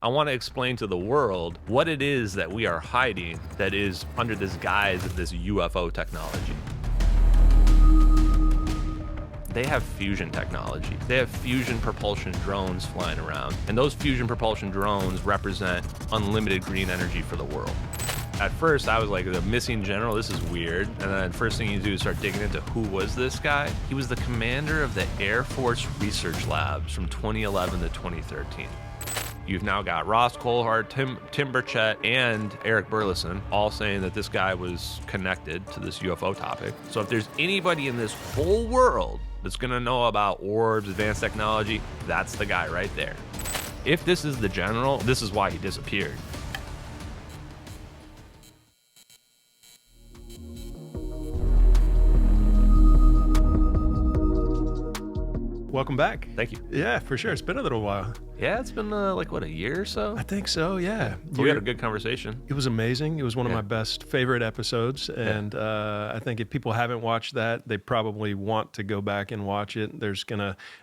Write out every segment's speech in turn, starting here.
I want to explain to the world what it is that we are hiding that is under this guise of this UFO technology. They have fusion technology. They have fusion propulsion drones flying around. And those fusion propulsion drones represent unlimited green energy for the world. At first, I was like, the missing general, this is weird. And then first thing you do is start digging into who was this guy. He was the commander of the Air Force Research Labs from 2011 to 2013. You've now got Ross Coulthart, Tim Burchett, and Eric Burleson all saying that this guy was connected to this UFO topic. So if there's anybody in this whole world that's gonna know about orbs, advanced technology, that's the guy right there. If this is the general, this is why he disappeared. Welcome back. Thank you. Yeah, for sure. It's been a little while. Yeah, it's been like, what, a year or so? I think so, yeah. So we had a good conversation. It was amazing. It was one of my best favorite episodes. And I think if people haven't watched that, they probably want to go back and watch it.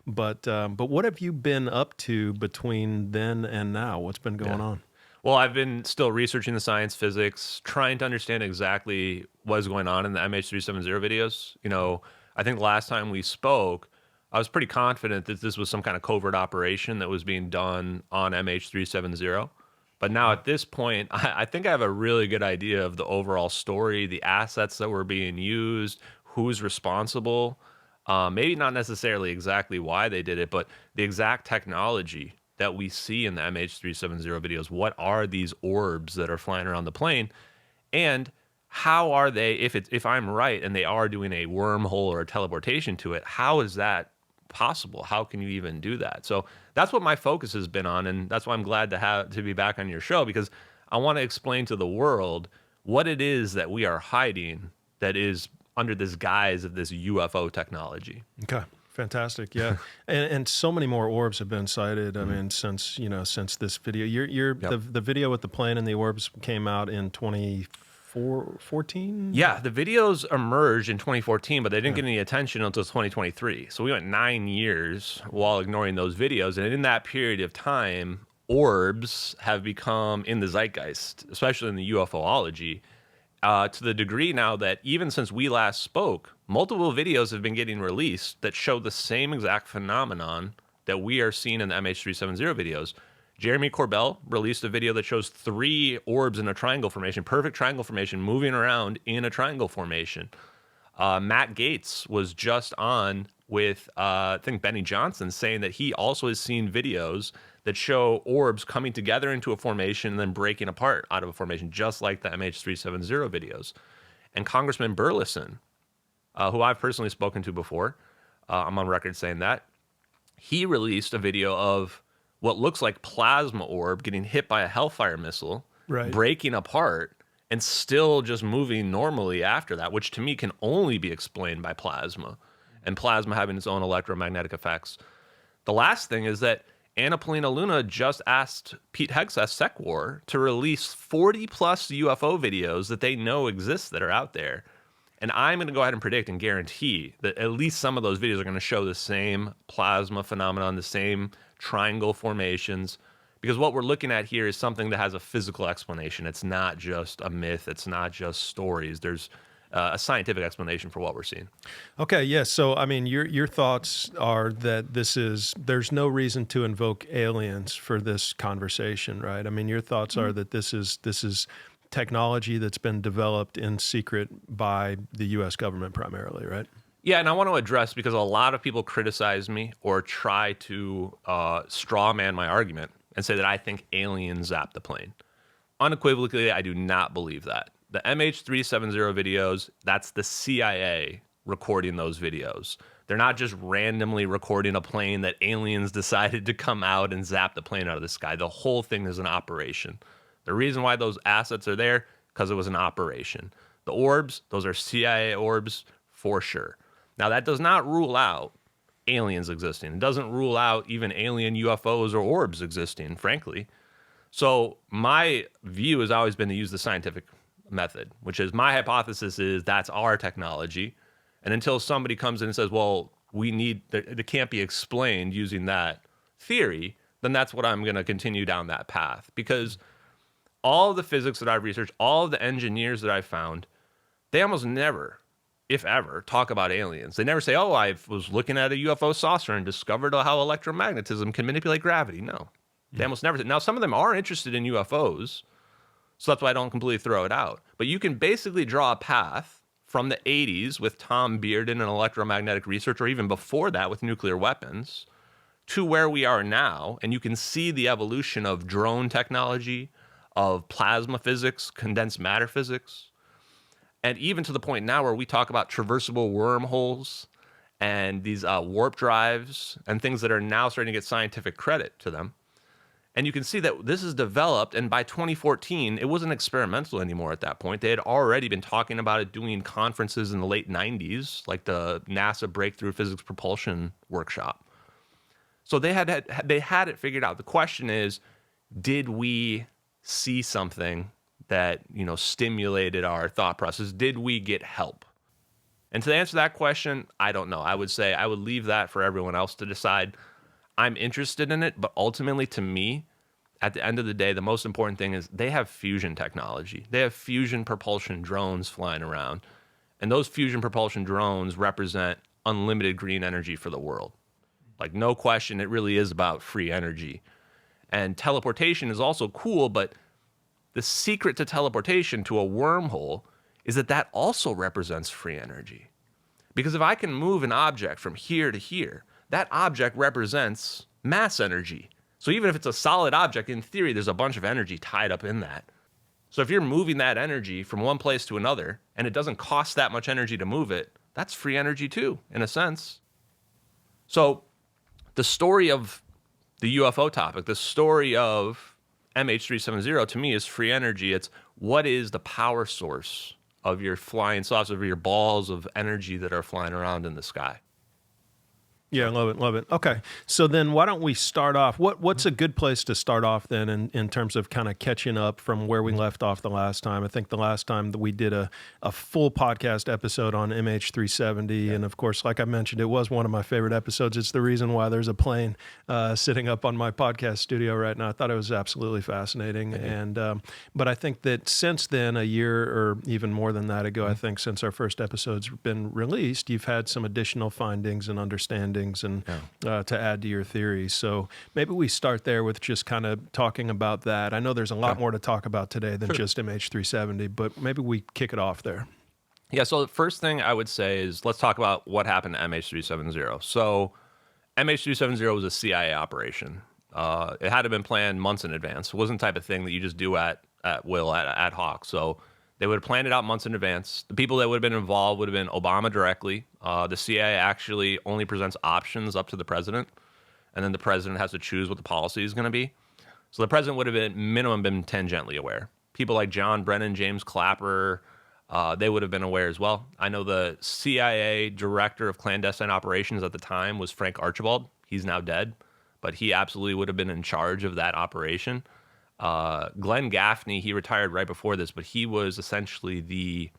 But what have you been up to between then and now? What's been going on? Well, I've been still researching the science, physics, trying to understand exactly what's going on in the MH370 videos. You know, I think last time we spoke, I was pretty confident that this was some kind of covert operation that was being done on MH370. But now at this point, I think I have a really good idea of the overall story, the assets that were being used, who's responsible, maybe not necessarily exactly why they did it, but the exact technology that we see in the MH370 videos. What are these orbs that are flying around the plane? And how are they, if I'm right and they are doing a wormhole or a teleportation to it, how is that possible? How can you even do that? So that's what my focus has been on, and that's why I'm glad to be back on your show, because I want to explain to the world what it is that we are hiding that is under this guise of this UFO technology. Okay. Fantastic, yeah, and so many more orbs have been sighted. I mean, since this video, the video with the plane and the orbs came out in 2014. Yeah, the videos emerged in 2014, but they didn't get any attention until 2023. So we went 9 years while ignoring those videos, and in that period of time, orbs have become in the zeitgeist, especially in the UFOlogy. To the degree now that even since we last spoke, multiple videos have been getting released that show the same exact phenomenon that we are seeing in the MH370 videos. Jeremy Corbell released a video that shows 3 orbs in a triangle formation, perfect triangle formation, moving around in a triangle formation. Matt Gaetz was just on with, I think, Benny Johnson, saying that he also has seen videos that show orbs coming together into a formation and then breaking apart out of a formation, just like the MH370 videos. And Congressman Burleson, who I've personally spoken to before, I'm on record saying that, he released a video of what looks like plasma orb getting hit by a Hellfire missile, breaking apart, and still just moving normally after that, which to me can only be explained by plasma, and plasma having its own electromagnetic effects. The last thing is that Anna Polina Luna just asked Pete Hegseth, SecWar, to release 40-plus UFO videos that they know exist that are out there. And I'm going to go ahead and predict and guarantee that at least some of those videos are going to show the same plasma phenomenon, the same triangle formations, because what we're looking at here is something that has a physical explanation. It's not just a myth. It's not just stories. There's a scientific explanation for what we're seeing. Okay, yes. So, I mean, your thoughts are that there's no reason to invoke aliens for this conversation, right? I mean, your thoughts are that this is technology that's been developed in secret by the U.S. government primarily, right? Yeah, and I want to address, because a lot of people criticize me or try to straw man my argument and say that I think aliens zapped the plane. Unequivocally, I do not believe that. The MH370 videos, that's the CIA recording those videos. They're not just randomly recording a plane that aliens decided to come out and zap the plane out of the sky. The whole thing is an operation. The reason why those assets are there, because it was an operation. The orbs, those are CIA orbs for sure. Now, that does not rule out aliens existing. It doesn't rule out even alien UFOs or orbs existing, frankly. So my view has always been to use the scientific method, which is my hypothesis is that's our technology. And until somebody comes in and says, well, it can't be explained using that theory, then that's what I'm going to continue down that path. Because all the physics that I've researched, all of the engineers that I've found, they almost never, if ever, talk about aliens. They never say, oh, I was looking at a UFO saucer and discovered how electromagnetism can manipulate gravity. No, they almost never. Now, some of them are interested in UFOs, so that's why I don't completely throw it out. But you can basically draw a path from the 80s with Tom Bearden and electromagnetic research, or even before that with nuclear weapons, to where we are now. And you can see the evolution of drone technology, of plasma physics, condensed matter physics, and even to the point now where we talk about traversable wormholes and these warp drives and things that are now starting to get scientific credit to them. And you can see that this is developed, and by 2014, it wasn't experimental anymore at that point. They had already been talking about it, doing conferences in the late 90s, like the NASA Breakthrough Physics Propulsion Workshop. So they had it figured out. The question is, did we see something that, stimulated our thought process? Did we get help? And to answer that question, I don't know. I would say I would leave that for everyone else to decide. I'm interested in it, but ultimately, to me, at the end of the day, the most important thing is they have fusion technology. They have fusion propulsion drones flying around. And those fusion propulsion drones represent unlimited green energy for the world. Like, no question, it really is about free energy. And teleportation is also cool, but the secret to teleportation, to a wormhole, is that also represents free energy. Because if I can move an object from here to here, that object represents mass energy. So even if it's a solid object, in theory, there's a bunch of energy tied up in that. So if you're moving that energy from one place to another, and it doesn't cost that much energy to move it, that's free energy too, in a sense. So the story of the UFO topic, the story of MH370, to me, is free energy. It's what is the power source of your flying saucer, of your balls of energy that are flying around in the sky. Yeah, love it. Okay, so then why don't we start off? What's a good place to start off then in terms of kind of catching up from where we left off the last time? I think the last time that we did a full podcast episode on MH370, and of course, like I mentioned, it was one of my favorite episodes. It's the reason why there's a plane sitting up on my podcast studio right now. I thought it was absolutely fascinating, and but I think that since then, a year or even more than that ago, I think since our first episode's been released, you've had some additional findings and understandings and to add to your theory. So maybe we start there with just kind of talking about that. I know there's a lot more to talk about today than just MH370, but maybe we kick it off there. Yeah, so the first thing I would say is let's talk about what happened to MH370. So MH370 was a CIA operation. It had to have been planned months in advance. It wasn't the type of thing that you just do at will, ad hoc. So they would have planned it out months in advance. The people that would have been involved would have been Obama directly. The CIA actually only presents options up to the president, and then the president has to choose what the policy is going to be. So the president would have been tangentially aware. People like John Brennan, James Clapper, they would have been aware as well. I know the CIA director of clandestine operations at the time was Frank Archibald. He's now dead, but he absolutely would have been in charge of that operation. Glenn Gaffney, he retired right before this, but he was essentially the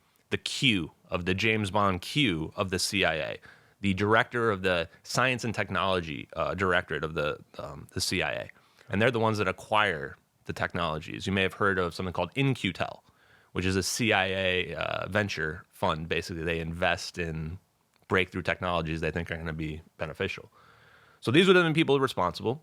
Q of the James Bond Q of the CIA, the director of the Science and Technology Directorate of the CIA. And they're the ones that acquire the technologies. You may have heard of something called InQtel, which is a CIA venture fund. Basically, they invest in breakthrough technologies they think are going to be beneficial. So these would have been people responsible.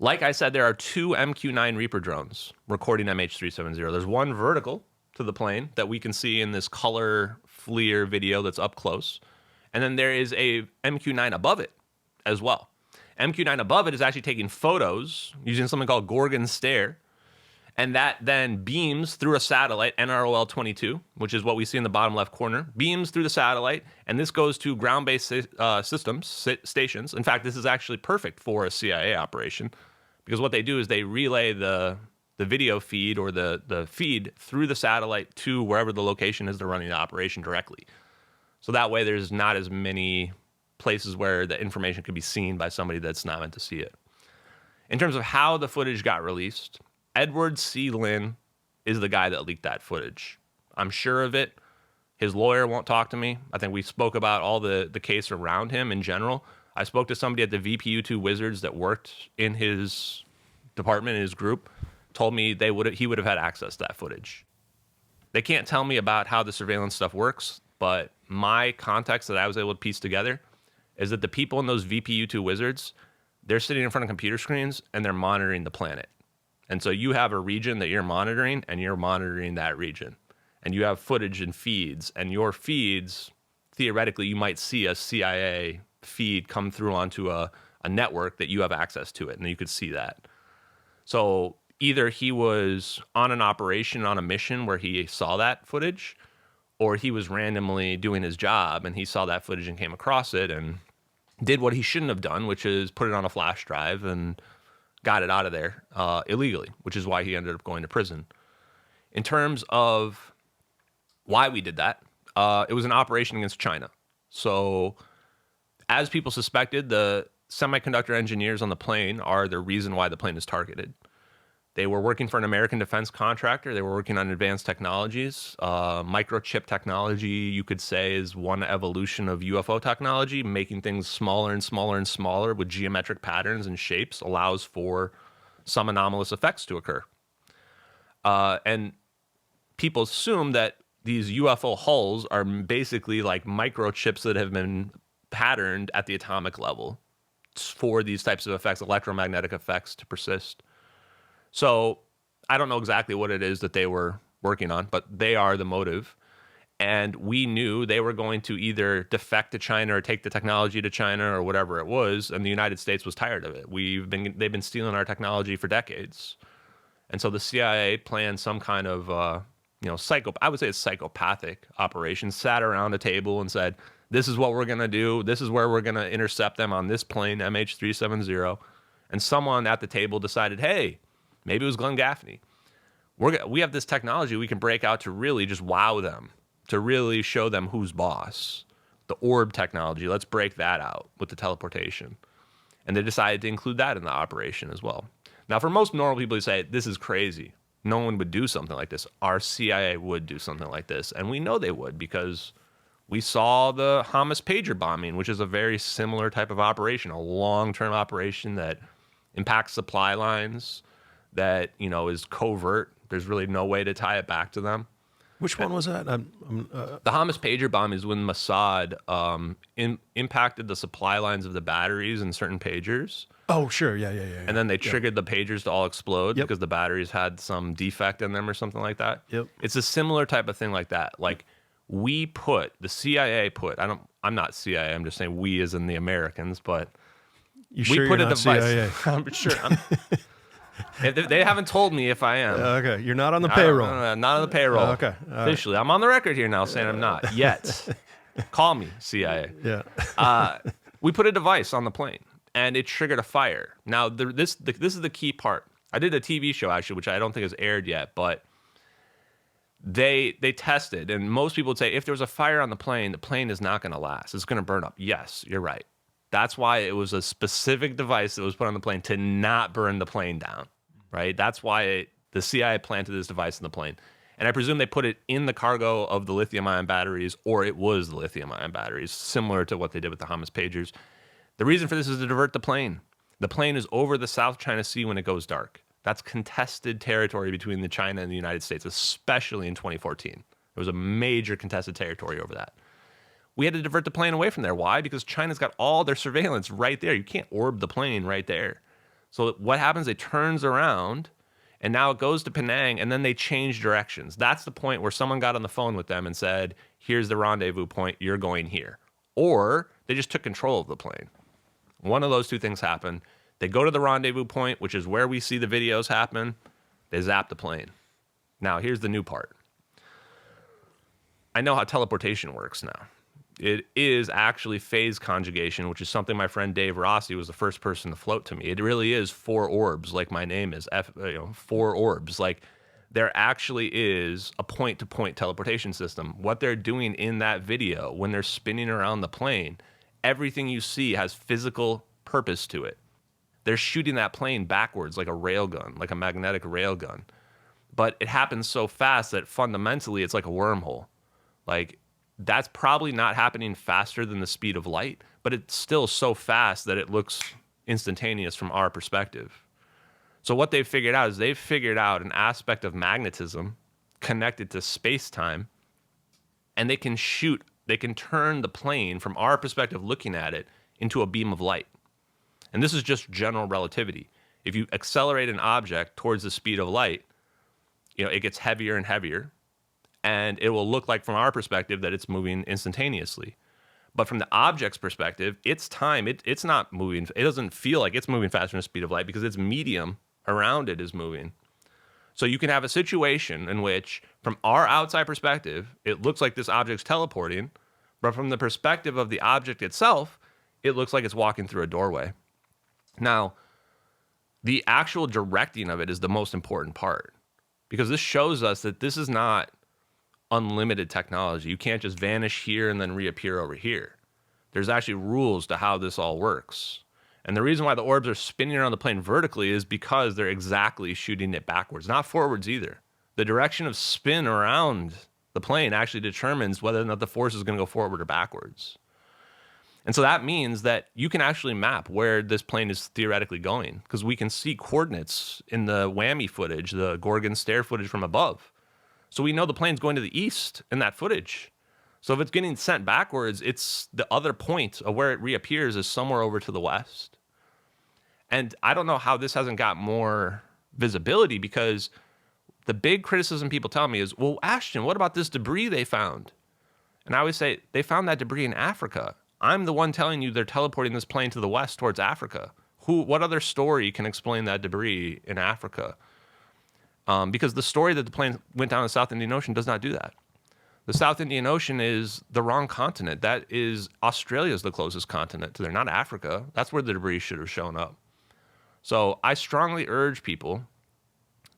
Like I said, there are two MQ-9 Reaper drones recording MH370. There's one vertical to the plane that we can see in this color FLIR video that's up close. And then there is a MQ-9 above it as well. MQ-9 above it is actually taking photos using something called Gorgon Stare. And that then beams through a satellite, NROL-22, which is what we see in the bottom left corner, beams through the satellite. And this goes to ground-based stations. In fact, this is actually perfect for a CIA operation, because what they do is they relay the video feed or the feed through the satellite to wherever the location is they're running the operation directly. So that way there's not as many places where the information could be seen by somebody that's not meant to see it. In terms of how the footage got released, Edward C. Lynn is the guy that leaked that footage. I'm sure of it. His lawyer won't talk to me. I think we spoke about all the case around him in general. I spoke to somebody at the VPU2 Wizards that worked in his department, in his group, told me he would have had access to that footage. They can't tell me about how the surveillance stuff works, but my context that I was able to piece together is that the people in those VPU2 Wizards, they're sitting in front of computer screens and they're monitoring the planet. And so you have a region that you're monitoring, and you're monitoring that region. And you have footage and feeds, and your feeds, theoretically, you might see a CIA feed come through onto a network that you have access to it, and you could see that. So either he was on an operation, on a mission where he saw that footage, or he was randomly doing his job and he saw that footage and came across it and did what he shouldn't have done, which is put it on a flash drive and got it out of there illegally, which is why he ended up going to prison. In terms of why we did that, it was an operation against China. So as people suspected, the semiconductor engineers on the plane are the reason why the plane is targeted. They were working for an American defense contractor. They were working on advanced technologies. Microchip technology, you could say, is one evolution of UFO technology. Making things smaller and smaller and smaller with geometric patterns and shapes allows for some anomalous effects to occur. And people assume that these UFO hulls are basically like microchips that have been patterned at the atomic level for these types of effects, electromagnetic effects, to persist. So I don't know exactly what it is that they were working on, but they are the motive. And we knew they were going to either defect to China or take the technology to China or whatever it was. And the United States was tired of it. They've been stealing our technology for decades. And so the CIA planned some kind of, I would say a psychopathic operation, sat around a table and said, this is what we're going to do. This is where we're going to intercept them on this plane, MH370. And someone at the table decided, hey, maybe it was Glenn Gaffney. We have this technology we can break out to really just wow them, to really show them who's boss. The Orb Technology, let's break that out with the teleportation. And they decided to include that in the operation as well. Now, for most normal people who say, this is crazy, no one would do something like this, our CIA would do something like this. And we know they would because we saw the Hamas pager bombing, which is a very similar type of operation, a long-term operation that impacts supply lines, that, is covert. There's really no way to tie it back to them. Which one was that? The Hamas pager bomb is when Mossad impacted the supply lines of the batteries in certain pagers. Oh, sure. Yeah. And then they triggered the pagers to all explode because the batteries had some defect in them or something like that. Yep. It's a similar type of thing like that. Like the CIA I'm not CIA, I'm just saying we as in the Americans, but you sure we put a device. CIA? I'm sure. They haven't told me if I am. Okay, you're not on the payroll. Not on the payroll. Okay, officially. I'm on the record here now saying I'm not yet. Call me, CIA. Yeah. We put a device on the plane, and it triggered a fire. Now, this is the key part. I did a TV show, actually, which I don't think has aired yet, but they tested, and most people would say if there was a fire on the plane is not going to last. It's going to burn up. Yes, you're right. That's why it was a specific device that was put on the plane to not burn the plane down, right? That's why the CIA planted this device in the plane. And I presume they put it in the cargo of the lithium-ion batteries, or it was the lithium-ion batteries, similar to what they did with the Hamas pagers. The reason for this is to divert the plane. The plane is over the South China Sea when it goes dark. That's contested territory between the China and the United States, especially in 2014. There was a major contested territory over that. We had to divert the plane away from there. Why? Because China's got all their surveillance right there. You can't orb the plane right there. So what happens? It turns around, and now it goes to Penang, and then they change directions. That's the point where someone got on the phone with them and said, here's the rendezvous point. You're going here. Or they just took control of the plane. One of those two things happened. They go to the rendezvous point, which is where we see the videos happen. They zap the plane. Now, here's the new part. I know how teleportation works now. It is actually phase conjugation, which is something my friend Dave Rossi was the first person to float to me. It really is 4 orbs, like my name is, 4 orbs. Like there actually is a point-to-point teleportation system. What they're doing in that video, when they're spinning around the plane, everything you see has physical purpose to it. They're shooting that plane backwards like a railgun, like a magnetic railgun. But it happens so fast that fundamentally it's like a wormhole. Like, that's probably not happening faster than the speed of light, but it's still so fast that it looks instantaneous from our perspective. So what they've figured out is they've figured out an aspect of magnetism connected to space-time, and they can turn the plane from our perspective looking at it into a beam of light. And this is just general relativity. If you accelerate an object towards the speed of light, it gets heavier and heavier, and it will look like from our perspective that it's moving instantaneously. But from the object's perspective, its time, it's not moving. It doesn't feel like it's moving faster than the speed of light because its medium around it is moving. So you can have a situation in which, from our outside perspective, it looks like this object's teleporting, but from the perspective of the object itself, it looks like it's walking through a doorway. Now, the actual directing of it is the most important part, because this shows us that this is not unlimited technology. You can't just vanish here and then reappear over here. There's actually rules to how this all works. And the reason why the orbs are spinning around the plane vertically is because they're exactly shooting it backwards, not forwards either. The direction of spin around the plane actually determines whether or not the force is going to go forward or backwards. And so that means that you can actually map where this plane is theoretically going, because we can see coordinates in the whammy footage, the Gorgon stare footage from above. So we know the plane's going to the east in that footage. So if it's getting sent backwards, it's the other point of where it reappears is somewhere over to the west. And I don't know how this hasn't got more visibility, because the big criticism people tell me is, well, Ashton, what about this debris they found? And I always say, they found that debris in Africa. I'm the one telling you they're teleporting this plane to the west towards Africa. What other story can explain that debris in Africa? Because the story that the plane went down the South Indian Ocean does not do that. The South Indian Ocean is the wrong continent. That is, Australia's the closest continent to there, not Africa. That's where the debris should have shown up. So I strongly urge people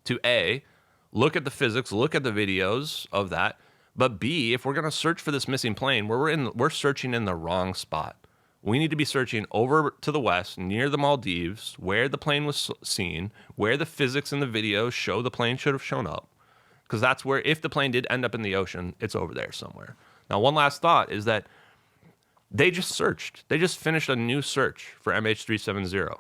to A, look at the physics, look at the videos of that, but B, if we're going to search for this missing plane, we're searching in the wrong spot. We need to be searching over to the west, near the Maldives, where the plane was seen, where the physics in the videos show the plane should have shown up. Because that's where, if the plane did end up in the ocean, it's over there somewhere. Now, one last thought is that they just searched. They just finished a new search for MH370.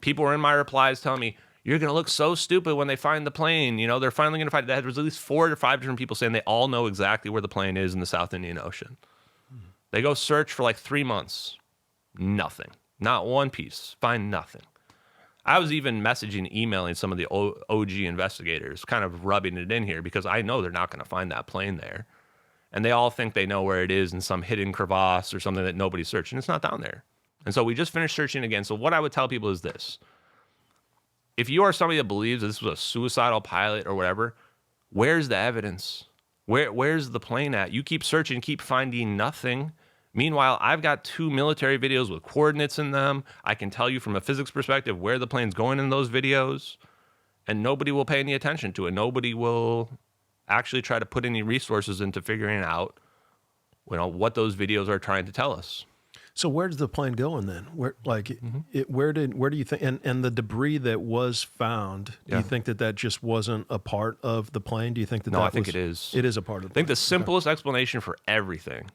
People were in my replies telling me, you're going to look so stupid when they find the plane. They're finally going to find it. There's at least 4 or 5 different people saying they all know exactly where the plane is in the South Indian Ocean. They go search for like 3 months. Nothing. Not one piece. Find nothing. I was even emailing some of the OG investigators, kind of rubbing it in here, because I know they're not going to find that plane there. And they all think they know where it is in some hidden crevasse or something that nobody's searching. It's not down there. And so we just finished searching again. So what I would tell people is this. If you are somebody that believes that this was a suicidal pilot or whatever, where's the evidence? Where's the plane at? You keep searching, keep finding nothing. Meanwhile, I've got 2 military videos with coordinates in them. I can tell you from a physics perspective where the plane's going in those videos, and nobody will pay any attention to it. Nobody will actually try to put any resources into figuring out, what those videos are trying to tell us. So where's the plane going then? Where do you think, and the debris that was found, do you think that just wasn't a part of the plane? Do you think that I think it is. It is a part of the plane. I think the simplest explanation for everything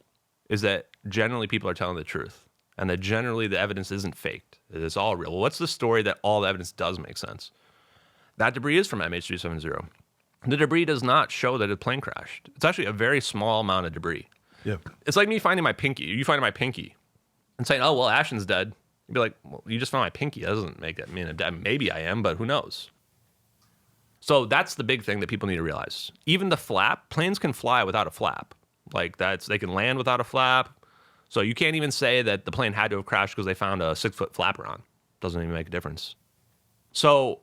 is that generally people are telling the truth, and that generally the evidence isn't faked. It's all real. Well, what's the story that all the evidence does make sense? That debris is from MH370. The debris does not show that a plane crashed. It's actually a very small amount of debris. Yeah. It's like me finding my pinky. You find my pinky and saying, oh, well, Ashton's dead. You'd be like, well, you just found my pinky. That doesn't make it mean I'm dead. Maybe I am, but who knows? So that's the big thing that people need to realize. Even the flap, planes can fly without a flap. They can land without a flap. So you can't even say that the plane had to have crashed because they found a 6-foot flapper on. Doesn't even make a difference. So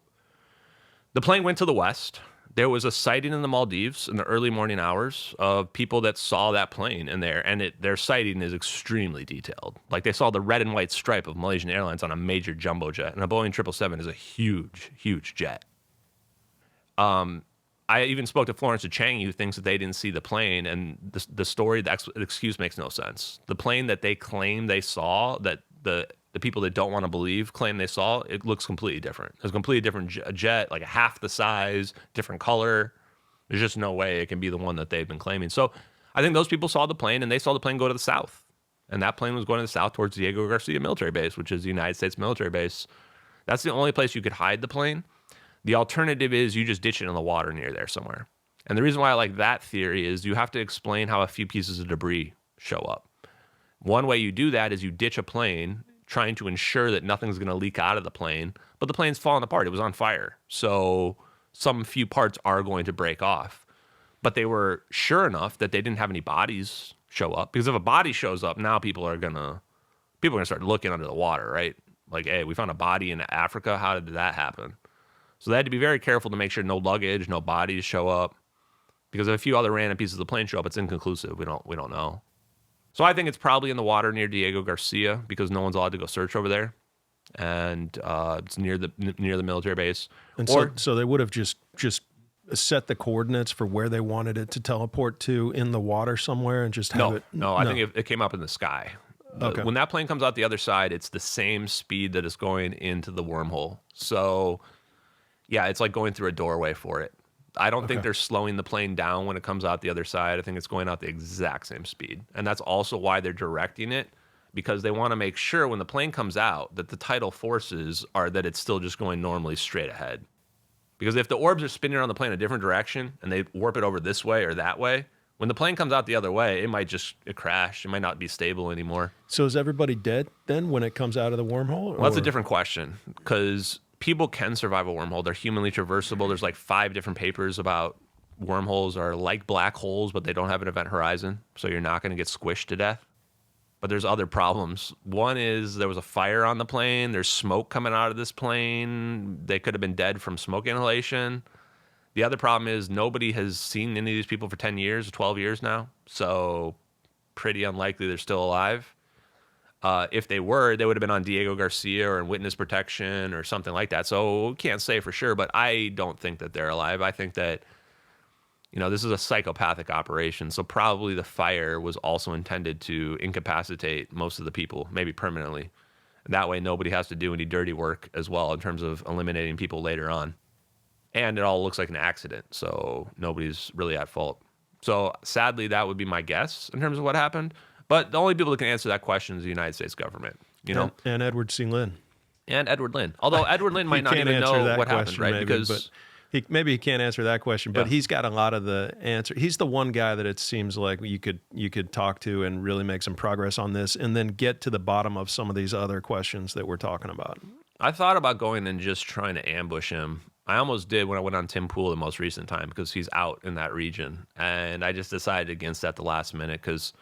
the plane went to the west. There was a sighting in the Maldives in the early morning hours of people that saw that plane in there, and their sighting is extremely detailed. Like, they saw the red and white stripe of Malaysian Airlines on a major jumbo jet, and a Boeing 777 is a huge, huge jet. I even spoke to Florence Chang, who thinks that they didn't see the plane, and the story, the excuse makes no sense. The plane that they claim they saw, that the people that don't want to believe claim they saw, it looks completely different. It's a completely different jet, like half the size, different color. There's just no way it can be the one that they've been claiming. So I think those people saw the plane, and they saw the plane go to the south. and that plane was going to the south towards Diego Garcia military base, which is the United States military base. That's the only place you could hide the plane. The alternative is you just ditch it in the water near there somewhere. And the reason why I like that theory is you have to explain how a few pieces of debris show up. One way you do that is you ditch a plane, trying to ensure that nothing's going to leak out of the plane, but the plane's falling apart. It was on fire. So some few parts are going to break off. But they were sure enough that they didn't have any bodies show up. Because if a body shows up, now people are gonna start looking under the water, right? Like, hey, we found a body in Africa. How did that happen? So they had to be very careful to make sure no luggage, no bodies show up. Because if a few other random pieces of the plane show up, it's inconclusive. We don't know. So I think it's probably in the water near Diego Garcia because no one's allowed to go search over there, and it's near the military base. And so they would have just set the coordinates for where they wanted it to teleport to in the water somewhere and just have it. No, I think it came up in the sky. Okay. When that plane comes out the other side, it's the same speed that it's going into the wormhole. So yeah, it's like going through a doorway for it. I don't think they're slowing the plane down when it comes out the other side. I think it's going out the exact same speed. And that's also why they're directing it, because they want to make sure when the plane comes out that the tidal forces are that it's still just going normally straight ahead. Because if the orbs are spinning around the plane a different direction and they warp it over this way or that way, when the plane comes out the other way, it might just crash. It might not be stable anymore. So is everybody dead then when it comes out of the wormhole? Well, that's a different question, because people can survive a wormhole. They're humanly traversable. There's like 5 different papers about wormholes are like black holes, but they don't have an event horizon, so you're not going to get squished to death. But there's other problems. One is there was a fire on the plane. There's smoke coming out of this plane. They could have been dead from smoke inhalation. The other problem is nobody has seen any of these people for 10 years, 12 years now, so pretty unlikely they're still alive. If they were, they would have been on Diego Garcia or in witness protection or something like that. So we can't say for sure, but I don't think that they're alive. I think that, this is a psychopathic operation. So probably the fire was also intended to incapacitate most of the people, maybe permanently. And that way nobody has to do any dirty work as well in terms of eliminating people later on. And it all looks like an accident, so nobody's really at fault. So sadly, that would be my guess in terms of what happened. But the only people that can answer that question is the United States government, And Edward C. Lynn. And Edward Lynn. Although Edward Lynn might not even know what happened, right? Maybe, because maybe he can't answer that question, but he's got a lot of the answer. He's the one guy that it seems like you could talk to and really make some progress on this and then get to the bottom of some of these other questions that we're talking about. I thought about going and just trying to ambush him. I almost did when I went on Tim Pool the most recent time because he's out in that region. And I just decided against that the last minute because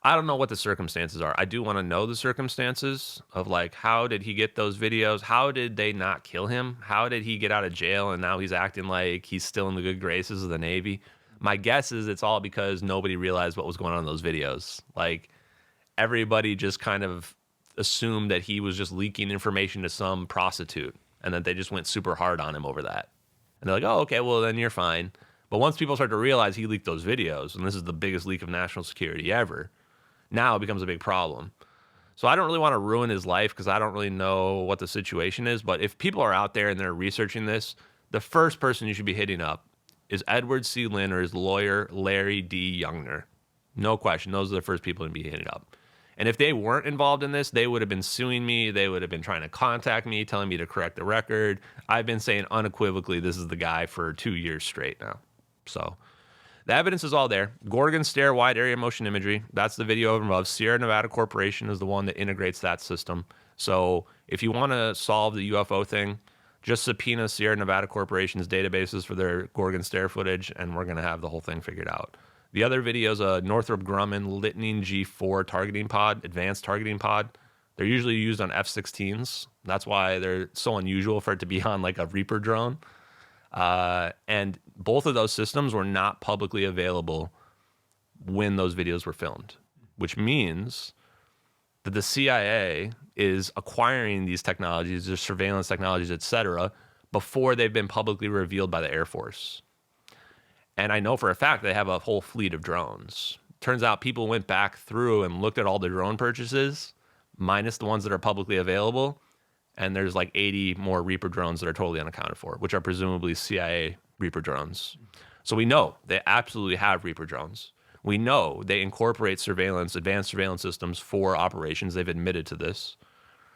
I don't know what the circumstances are. I do want to know the circumstances of like, how did he get those videos? How did they not kill him? How did he get out of jail and now he's acting like he's still in the good graces of the Navy? My guess is it's all because nobody realized what was going on in those videos. Like everybody just kind of assumed that he was just leaking information to some prostitute and that they just went super hard on him over that. And they're like, oh, okay, well then you're fine. But once people start to realize he leaked those videos, and this is the biggest leak of national security ever, now it becomes a big problem. So I don't really want to ruin his life because I don't really know what the situation is. But if people are out there and they're researching this, the first person you should be hitting up is Edward C. Lynn or his lawyer, Larry D. Youngner. No question. Those are the first people to be hitting up. And if they weren't involved in this, they would have been suing me. They would have been trying to contact me, telling me to correct the record. I've been saying unequivocally this is the guy for 2 years straight now. So the evidence is all there. Gorgon Stare Wide Area Motion Imagery. That's the video above. Sierra Nevada Corporation is the one that integrates that system. So if you want to solve the UFO thing, just subpoena Sierra Nevada Corporation's databases for their Gorgon Stare footage, and we're going to have the whole thing figured out. The other video is a Northrop Grumman Lightning G4 targeting pod, advanced targeting pod. They're usually used on F-16s. That's why they're so unusual for it to be on like a Reaper drone. And both of those systems were not publicly available when those videos were filmed, which means that the CIA is acquiring these technologies, their surveillance technologies, et cetera, before they've been publicly revealed by the Air Force. And I know for a fact they have a whole fleet of drones. Turns out people went back through and looked at all the drone purchases, minus the ones that are publicly available, and there's like 80 more Reaper drones that are totally unaccounted for, which are presumably CIA Reaper drones. So we know they absolutely have Reaper drones. We know they incorporate surveillance, advanced surveillance systems for operations. They've admitted to this.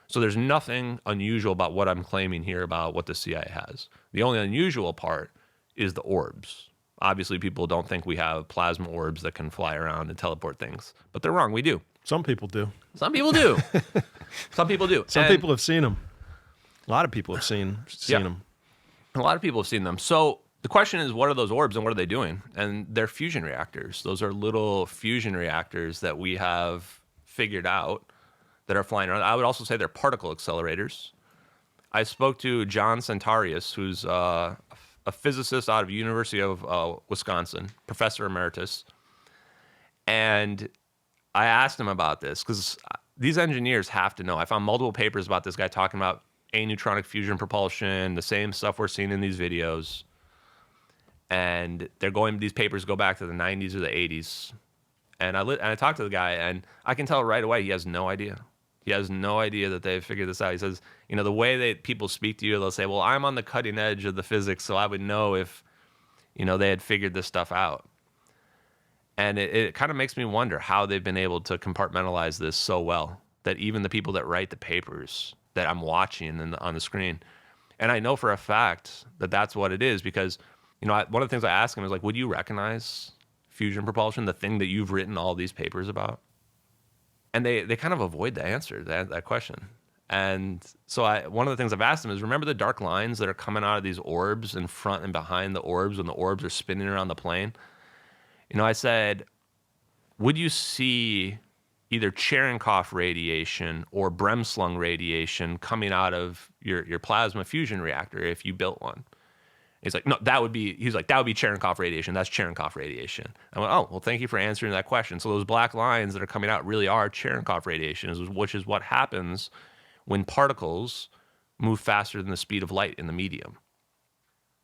So there's nothing unusual about what I'm claiming here about what the CIA has. The only unusual part is the orbs. Obviously, people don't think we have plasma orbs that can fly around and teleport things, but they're wrong. We do. Some people do. Some people do. Some people do. Some people have seen them. A lot of people have seen them. A lot of people have seen them. So the question is, what are those orbs and what are they doing? And they're fusion reactors. Those are little fusion reactors that we have figured out that are flying around. I would also say they're particle accelerators. I spoke to John Centarius, who's a physicist out of University of Wisconsin, professor emeritus. And I asked him about this because these engineers have to know. I found multiple papers about this guy talking about aneutronic fusion propulsion, the same stuff we're seeing in these videos. And these papers go back to the 90s or the 80s. And I talked to the guy, and I can tell right away he has no idea. He has no idea that they've figured this out. He says, the way that people speak to you, they'll say, well, I'm on the cutting edge of the physics, so I would know if, they had figured this stuff out. And it kind of makes me wonder how they've been able to compartmentalize this so well that even the people that write the papers that I'm watching on the screen, and I know for a fact that that's what it is because, one of the things I asked him is like, would you recognize fusion propulsion, the thing that you've written all these papers about? And they kind of avoid the answer to that question. And so one of the things I've asked them is, remember the dark lines that are coming out of these orbs in front and behind the orbs when the orbs are spinning around the plane? I said, would you see either Cherenkov radiation or Bremslung radiation coming out of your plasma fusion reactor if you built one? He's like, no, that would be Cherenkov radiation. That's Cherenkov radiation. I went, oh, well, thank you for answering that question. So those black lines that are coming out really are Cherenkov radiation, which is what happens when particles move faster than the speed of light in the medium.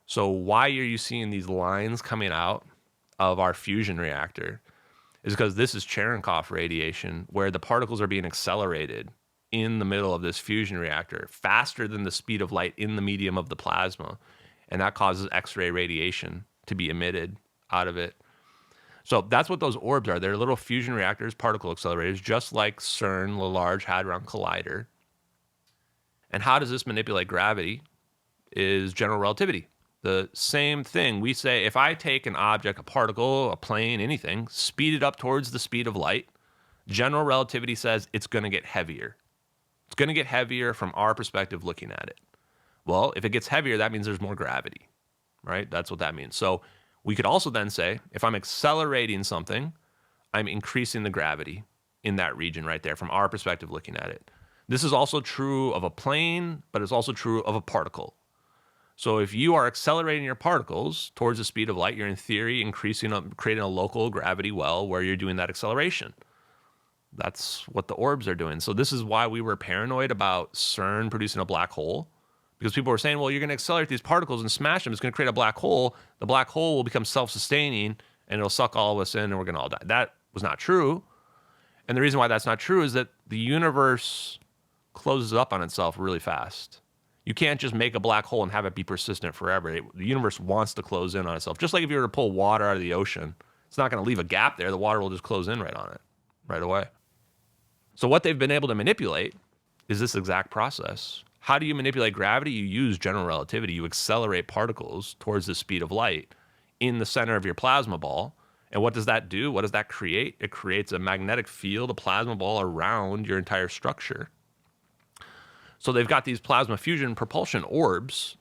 So why are you seeing these lines coming out of our fusion reactor is because this is Cherenkov radiation, where the particles are being accelerated in the middle of this fusion reactor faster than the speed of light in the medium of the plasma. And that causes X-ray radiation to be emitted out of it. So that's what those orbs are. They're little fusion reactors, particle accelerators, just like CERN, the Large Hadron Collider. And how does this manipulate gravity is general relativity. The same thing. We say if I take an object, a particle, a plane, anything, speed it up towards the speed of light, general relativity says it's going to get heavier. It's going to get heavier from our perspective looking at it. Well, if it gets heavier, that means there's more gravity, right? That's what that means. So we could also then say, if I'm accelerating something, I'm increasing the gravity in that region right there from our perspective looking at it. This is also true of a plane, but it's also true of a particle. So if you are accelerating your particles towards the speed of light, you're in theory creating a local gravity well where you're doing that acceleration. That's what the orbs are doing. So this is why we were paranoid about CERN producing a black hole. Because people were saying, well, you're going to accelerate these particles and smash them. It's going to create a black hole. The black hole will become self-sustaining, and it'll suck all of us in, and we're going to all die. That was not true. And the reason why that's not true is that the universe closes up on itself really fast. You can't just make a black hole and have it be persistent forever. The universe wants to close in on itself. Just like if you were to pull water out of the ocean, it's not going to leave a gap there. The water will just close in right on it, right away. So what they've been able to manipulate is this exact process. How do you manipulate gravity? You use general relativity. You accelerate particles towards the speed of light in the center of your plasma ball. And what does that do? What does that create? It creates a magnetic field, a plasma ball around your entire structure. So they've got these plasma fusion propulsion orbs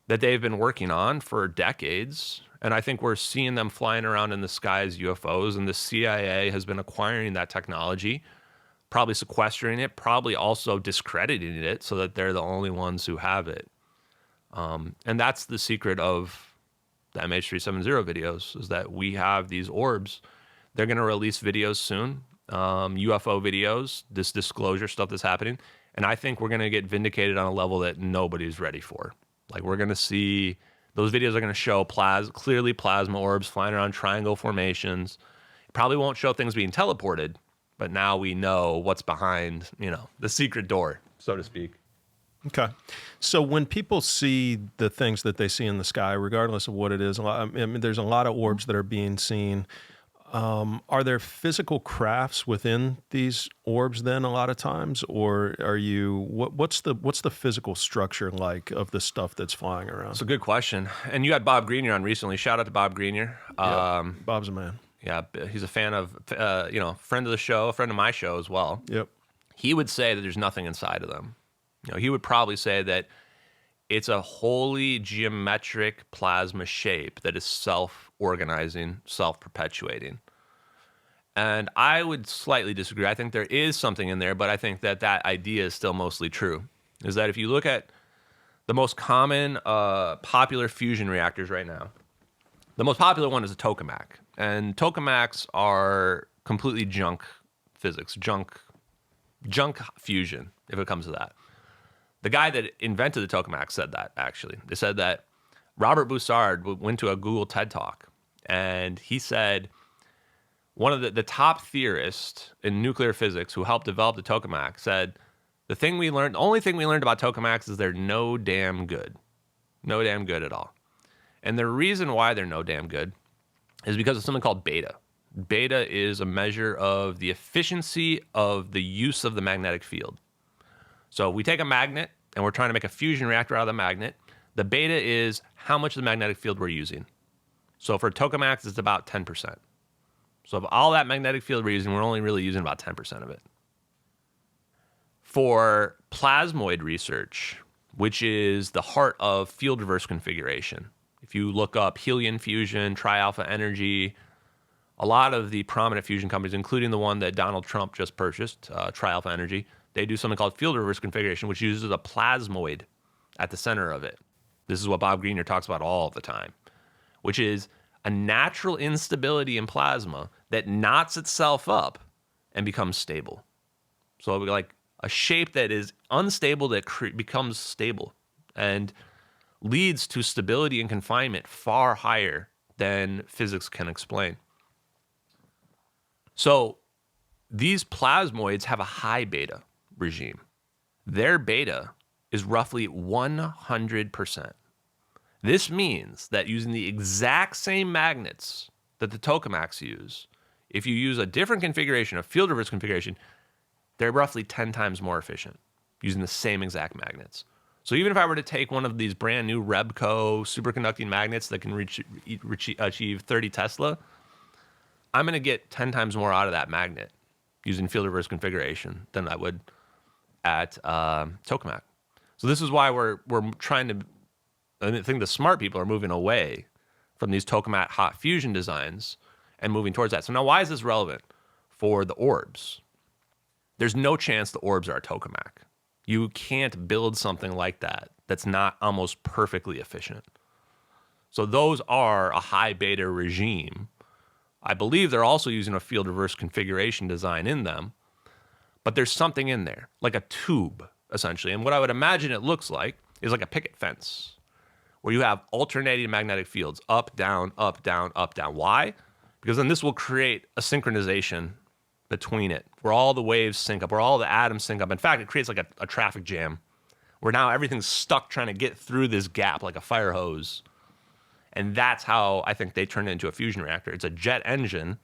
that they've been working on for decades. And I think we're seeing them flying around in the sky as UFOs. And the CIA has been acquiring that technology, probably sequestering it, probably also discrediting it so that they're the only ones who have it. And that's the secret of the MH370 videos, is that we have these orbs. They're going to release videos soon, UFO videos, this disclosure stuff that's happening. And I think we're going to get vindicated on a level that nobody's ready for. Like, we're going to see, those videos are going to show clearly plasma orbs flying around triangle formations. It probably won't show things being teleported, but now we know what's behind, the secret door, so to speak. Okay. So when people see the things that they see in the sky, regardless of what it is, there's a lot of orbs that are being seen Are there physical crafts within these orbs then a lot of times, or are you what's the physical structure like of the stuff that's flying around? It's a good question. And you had Bob Grenier on recently. Shout out to Bob Grenier. Yep. Bob's a man. Yeah, he's a fan of, friend of the show, a friend of my show as well. Yep. He would say that there's nothing inside of them. He would probably say that it's a wholly geometric plasma shape that is self-organizing, self-perpetuating. And I would slightly disagree. I think there is something in there, but I think that idea is still mostly true. Is that if you look at the most common popular fusion reactors right now, the most popular one is a tokamak. And tokamaks are completely junk physics, junk fusion, if it comes to that. The guy that invented the tokamak said that, actually. They said that Robert Bussard went to a Google TED Talk, and he said one of the top theorists in nuclear physics who helped develop the tokamak said, the only thing we learned about tokamaks is they're no damn good. No damn good at all. And the reason why they're no damn good is because of something called beta. Beta is a measure of the efficiency of the use of the magnetic field. So we take a magnet and we're trying to make a fusion reactor out of the magnet. The beta is how much of the magnetic field we're using. So for tokamaks, it's about 10%. So of all that magnetic field we're using, we're only really using about 10% of it. For plasmoid research, which is the heart of field reverse configuration, if you look up helium fusion, tri-alpha energy, a lot of the prominent fusion companies, including the one that Donald Trump just purchased, tri-alpha energy, they do something called field reverse configuration, which uses a plasmoid at the center of it. This is what Bob Grenier talks about all the time, which is a natural instability in plasma that knots itself up and becomes stable. So like a shape that is unstable that becomes stable and leads to stability and confinement far higher than physics can explain. So these plasmoids have a high beta regime. Their beta is roughly 100%. This means that using the exact same magnets that the tokamaks use, if you use a different configuration, a field reverse configuration, they're roughly 10 times more efficient using the same exact magnets. So even if I were to take one of these brand new Rebco superconducting magnets that can achieve 30 Tesla, I'm going to get 10 times more out of that magnet using field reverse configuration than I would at tokamak. So this is why we're trying to, I think the smart people are moving away from these tokamak hot fusion designs and moving towards that. So now why is this relevant for the orbs? There's no chance the orbs are a tokamak. You can't build something like that that's not almost perfectly efficient. So those are a high beta regime. I believe they're also using a field reverse configuration design in them, but there's something in there, like a tube, essentially. And what I would imagine it looks like is like a picket fence, where you have alternating magnetic fields, up, down, up, down, up, down. Why? Because then this will create a synchronization between it, where all the waves sync up, where all the atoms sync up. In fact, it creates like a traffic jam, where now everything's stuck trying to get through this gap like a fire hose. And that's how I think they turned it into a fusion reactor. It's a jet engine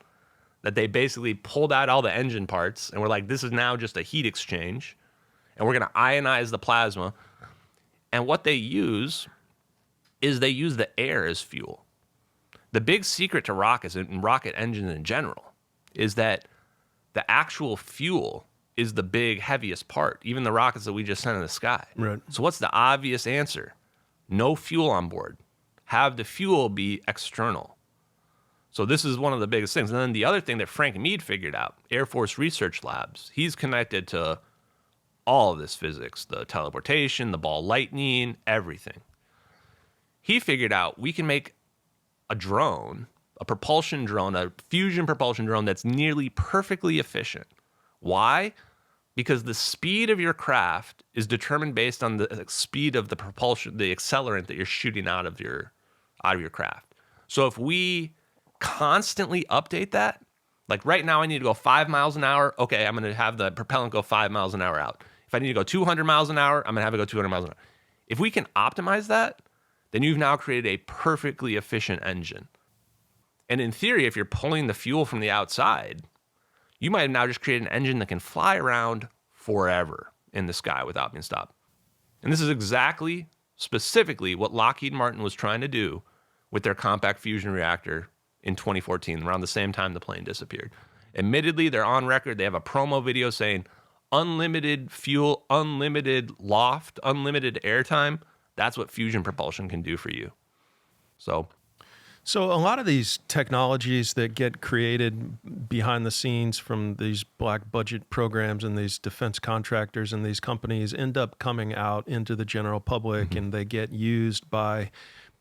that they basically pulled out all the engine parts, and we're like, this is now just a heat exchange, and we're going to ionize the plasma. And what they use is they use the air as fuel. The big secret to rockets and rocket engines in general is that the actual fuel is the big, heaviest part, even the rockets that we just sent in the sky. Right. So what's the obvious answer? No fuel on board. Have the fuel be external. So this is one of the biggest things. And then the other thing that Frank Mead figured out, Air Force Research Labs, he's connected to all of this physics, the teleportation, the ball lightning, everything. He figured out we can make a drone, a propulsion drone, a fusion propulsion drone that's nearly perfectly efficient. Why? Because the speed of your craft is determined based on the speed of the propulsion, the accelerant that you're shooting out of your craft. So if we constantly update that, like right now I need to go 5 miles an hour, okay, I'm going to have the propellant go 5 miles an hour out. If I need to go 200 miles an hour, I'm going to have it go 200 miles an hour. If we can optimize that, then you've now created a perfectly efficient engine. And in theory, if you're pulling the fuel from the outside, you might have now just created an engine that can fly around forever in the sky without being stopped. And this is exactly, specifically, what Lockheed Martin was trying to do with their compact fusion reactor in 2014, around the same time the plane disappeared. Admittedly, they're on record. They have a promo video saying unlimited fuel, unlimited loft, unlimited airtime. That's what fusion propulsion can do for you. So a lot of these technologies that get created behind the scenes from these black budget programs and these defense contractors and these companies end up coming out into the general public, and they get used by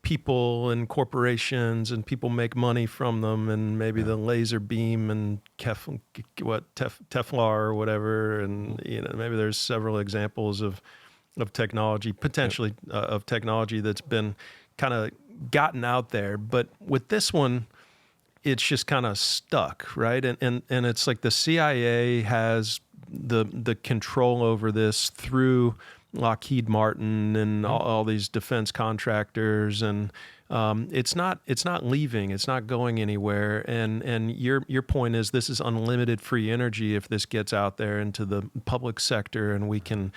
people and corporations, and people make money from them, and maybe the laser beam and Teflar or whatever, and maybe there's several examples of technology, potentially of technology that's been kind of gotten out there. But with this one, it's just kind of stuck, right? And it's like the CIA has the control over this through Lockheed Martin and all these defense contractors, and it's not leaving, it's not going anywhere. And your point is, this is unlimited free energy if this gets out there into the public sector, and we can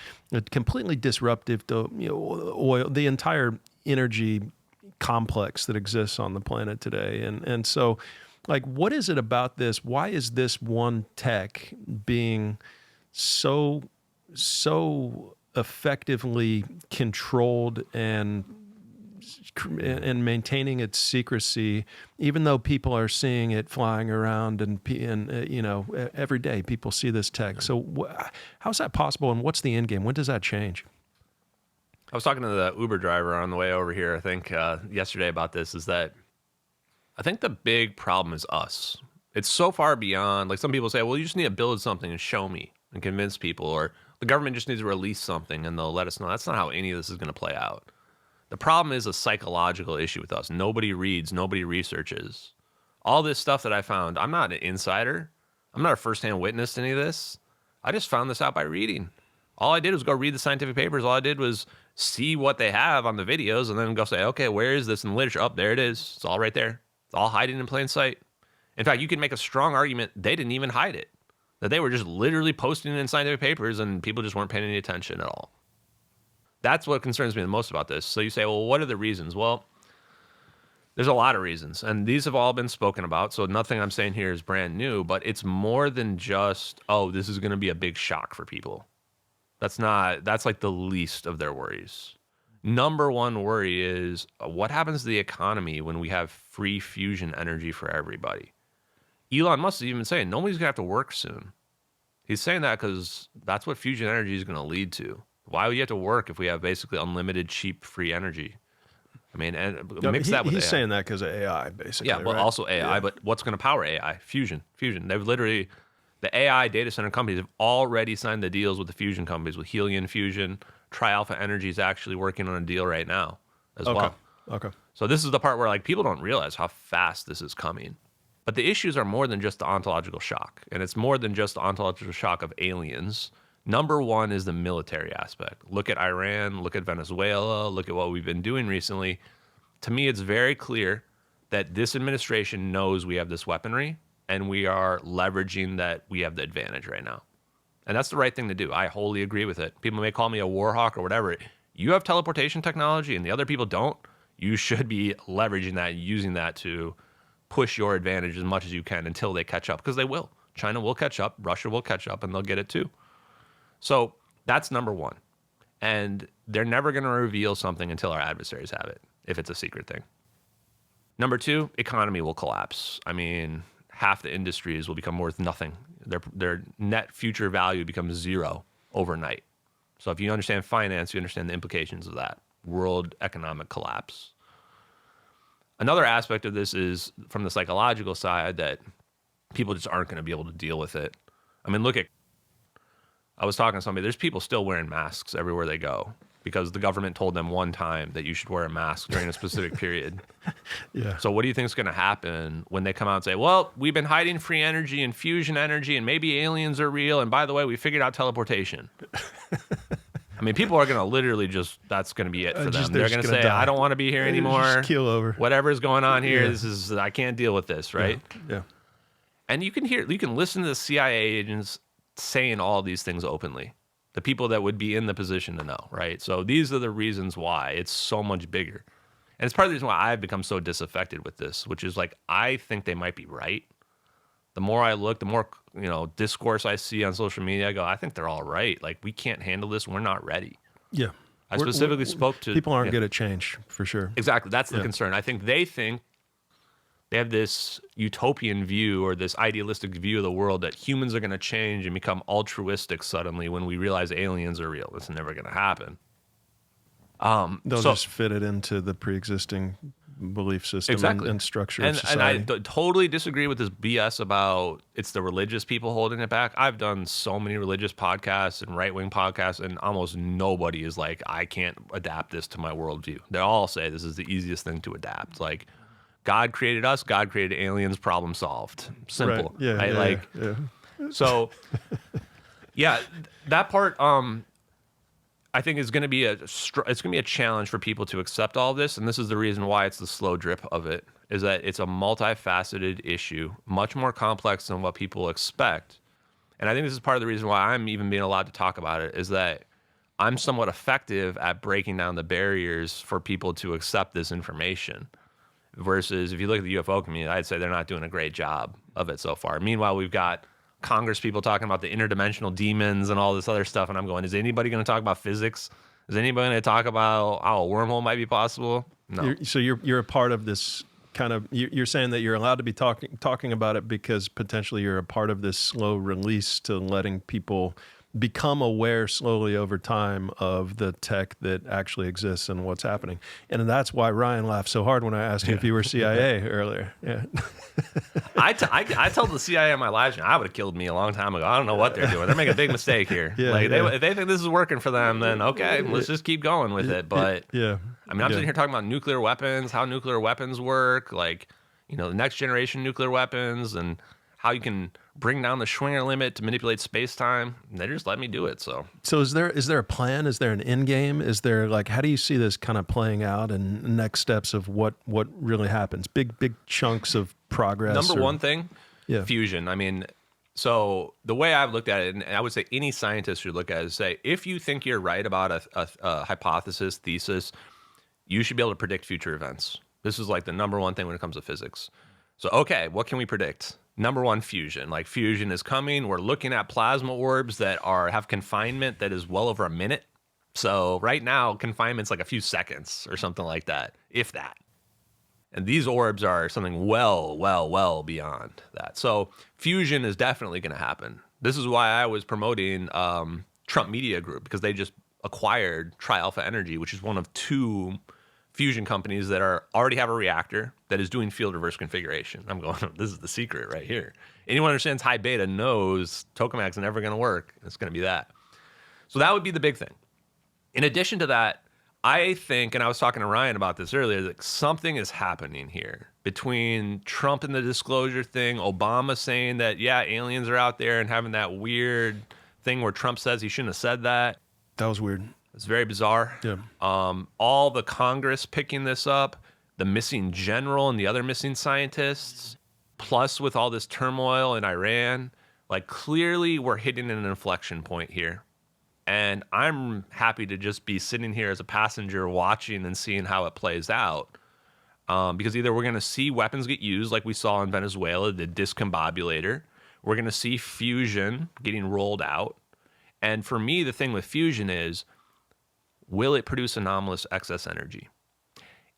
completely disruptive to oil, the entire energy complex that exists on the planet today. And so, like, what is it about this? Why is this one tech being so effectively controlled and maintaining its secrecy, even though people are seeing it flying around and every day people see this tech? So how's that possible, and what's the end game? When does that change? I was talking to the Uber driver on the way over here, I think, yesterday about this, is that I think the big problem is us. It's so far beyond, like, some people say, well, you just need to build something and show me and convince people, or the government just needs to release something and they'll let us know. That's not how any of this is going to play out. The problem is a psychological issue with us. Nobody reads, nobody researches. All this stuff that I found, I'm not an insider. I'm not a firsthand witness to any of this. I just found this out by reading. All I did was go read the scientific papers. All I did was see what they have on the videos and then go say, okay, where is this in the literature? Oh, there it is. It's all right there. It's all hiding in plain sight. In fact, you can make a strong argument they didn't even hide it, that they were just literally posting it in scientific papers and people just weren't paying any attention at all. That's what concerns me the most about this. So you say, well, what are the reasons? Well, there's a lot of reasons, and these have all been spoken about, so nothing I'm saying here is brand new, but it's more than just, oh, this is going to be a big shock for people. That's like the least of their worries. Number one worry is, what happens to the economy when we have free fusion energy for everybody? Elon Musk is even saying nobody's going to have to work soon. He's saying that because that's what fusion energy is going to lead to. Why would you have to work if we have basically unlimited, cheap, free energy? I mean, and mix that with AI. He's saying that because of AI, basically. Yeah, but right? also AI. Yeah. But what's going to power AI? Fusion. They've literally, the AI data center companies have already signed the deals with the fusion companies, with Helion Fusion. Tri-Alpha Energy is actually working on a deal right now as well. Okay. So this is the part where, like, people don't realize how fast this is coming. But the issues are more than just the ontological shock, and it's more than just the ontological shock of aliens. Number one is the military aspect. Look at Iran, look at Venezuela, look at what we've been doing recently. To me, it's very clear that this administration knows we have this weaponry, and we are leveraging that we have the advantage right now. And that's the right thing to do. I wholly agree with it. People may call me a war hawk or whatever. You have teleportation technology and the other people don't. You should be leveraging that, using that to push your advantage as much as you can until they catch up, because they will. China will catch up, Russia will catch up, and they'll get it too. So that's number one. And they're never going to reveal something until our adversaries have it, if it's a secret thing. Number two, economy will collapse. I mean, half the industries will become worth nothing. Their net future value becomes zero overnight. So if you understand finance, you understand the implications of that. World economic collapse. Another aspect of this is from the psychological side, that people just aren't going to be able to deal with it. I mean, I was talking to somebody, there's people still wearing masks everywhere they go because the government told them one time that you should wear a mask during a specific period. Yeah. So what do you think is going to happen when they come out and say, well, we've been hiding free energy and fusion energy and maybe aliens are real, and by the way, we figured out teleportation? I mean, people are going to literally that's going to be it for them. They're going to say, die. I don't want to be here anymore. Just keel over. Whatever's going on here, I can't deal with this, right? Yeah. And you can listen to the CIA agents saying all these things openly. The people that would be in the position to know, right? So these are the reasons why it's so much bigger. And it's part of the reason why I've become so disaffected with this, which is like, I think they might be right. The more I look, the more, discourse I see on social media, I go, I think they're all right. Like, we can't handle this. We're not ready. Yeah. I specifically spoke to... People aren't good at change, for sure. Exactly. That's the concern. I think they have this utopian view or this idealistic view of the world that humans are going to change and become altruistic suddenly when we realize aliens are real. It's never going to happen. They'll just fit it into the pre-existing belief system and structure of society. And I totally disagree with this BS about it's the religious people holding it back. I've done so many religious podcasts and right-wing podcasts, and almost nobody is like, I can't adapt this to my worldview. They all say this is the easiest thing to adapt. Like, God created us, God created aliens, problem solved. Simple. Right. Yeah. So, that part, I think is going to be it's going to be a challenge for people to accept all this, and this is the reason why it's the slow drip of it, is that it's a multifaceted issue, much more complex than what people expect. And I think this is part of the reason why I'm even being allowed to talk about it, is that I'm somewhat effective at breaking down the barriers for people to accept this information. Versus if you look at the UFO community, I'd say they're not doing a great job of it so far. Meanwhile, we've got Congress people talking about the interdimensional demons and all this other stuff, and I'm going, is anybody going to talk about physics? Is anybody going to talk about how a wormhole might be possible? No. So you're a part of this kind of. You're saying that you're allowed to be talking about it because potentially you're a part of this slow release to letting people become aware slowly over time of the tech that actually exists and what's happening. And that's why Ryan laughed so hard when I asked you if you were CIA earlier. Yeah. I told the CIA on my live stream, I would have killed me a long time ago. I don't know what they're doing. They're making a big mistake here. If they think this is working for them, then okay, let's just keep going with it. But I'm sitting here talking about nuclear weapons, how nuclear weapons work, like, the next generation nuclear weapons, and how you can bring down the Schwinger limit to manipulate space-time. They just let me do it. So is there a plan? Is there an end game? Is there, like, how do you see this kind of playing out and next steps of what really happens? Big chunks of progress. Number one thing, fusion. I mean, so the way I've looked at it, and I would say any scientist should look at it, is say, if you think you're right about a hypothesis, thesis, you should be able to predict future events. This is like the number one thing when it comes to physics. So, okay, what can we predict? Number one, fusion. Like, fusion is coming. We're looking at plasma orbs that have confinement that is well over a minute. So right now, confinement's like a few seconds or something like that, if that. And these orbs are something well beyond that. So fusion is definitely going to happen. This is why I was promoting Trump Media Group, because they just acquired Tri-Alpha Energy, which is one of two fusion companies that already have a reactor that is doing field reverse configuration. I'm going, this is the secret right here. Anyone who understands high beta knows tokamaks is never going to work. It's going to be that. So that would be the big thing. In addition to that, I think, and I was talking to Ryan about this earlier, that something is happening here between Trump and the disclosure thing, Obama saying that, aliens are out there, and having that weird thing where Trump says he shouldn't have said that. That was weird. It's very bizarre. Yeah. All the Congress picking this up, the missing general and the other missing scientists, plus with all this turmoil in Iran, like, clearly we're hitting an inflection point here. And I'm happy to just be sitting here as a passenger watching and seeing how it plays out. Because either we're going to see weapons get used like we saw in Venezuela, the discombobulator. We're going to see fusion getting rolled out. And for me, the thing with fusion is, will it produce anomalous excess energy?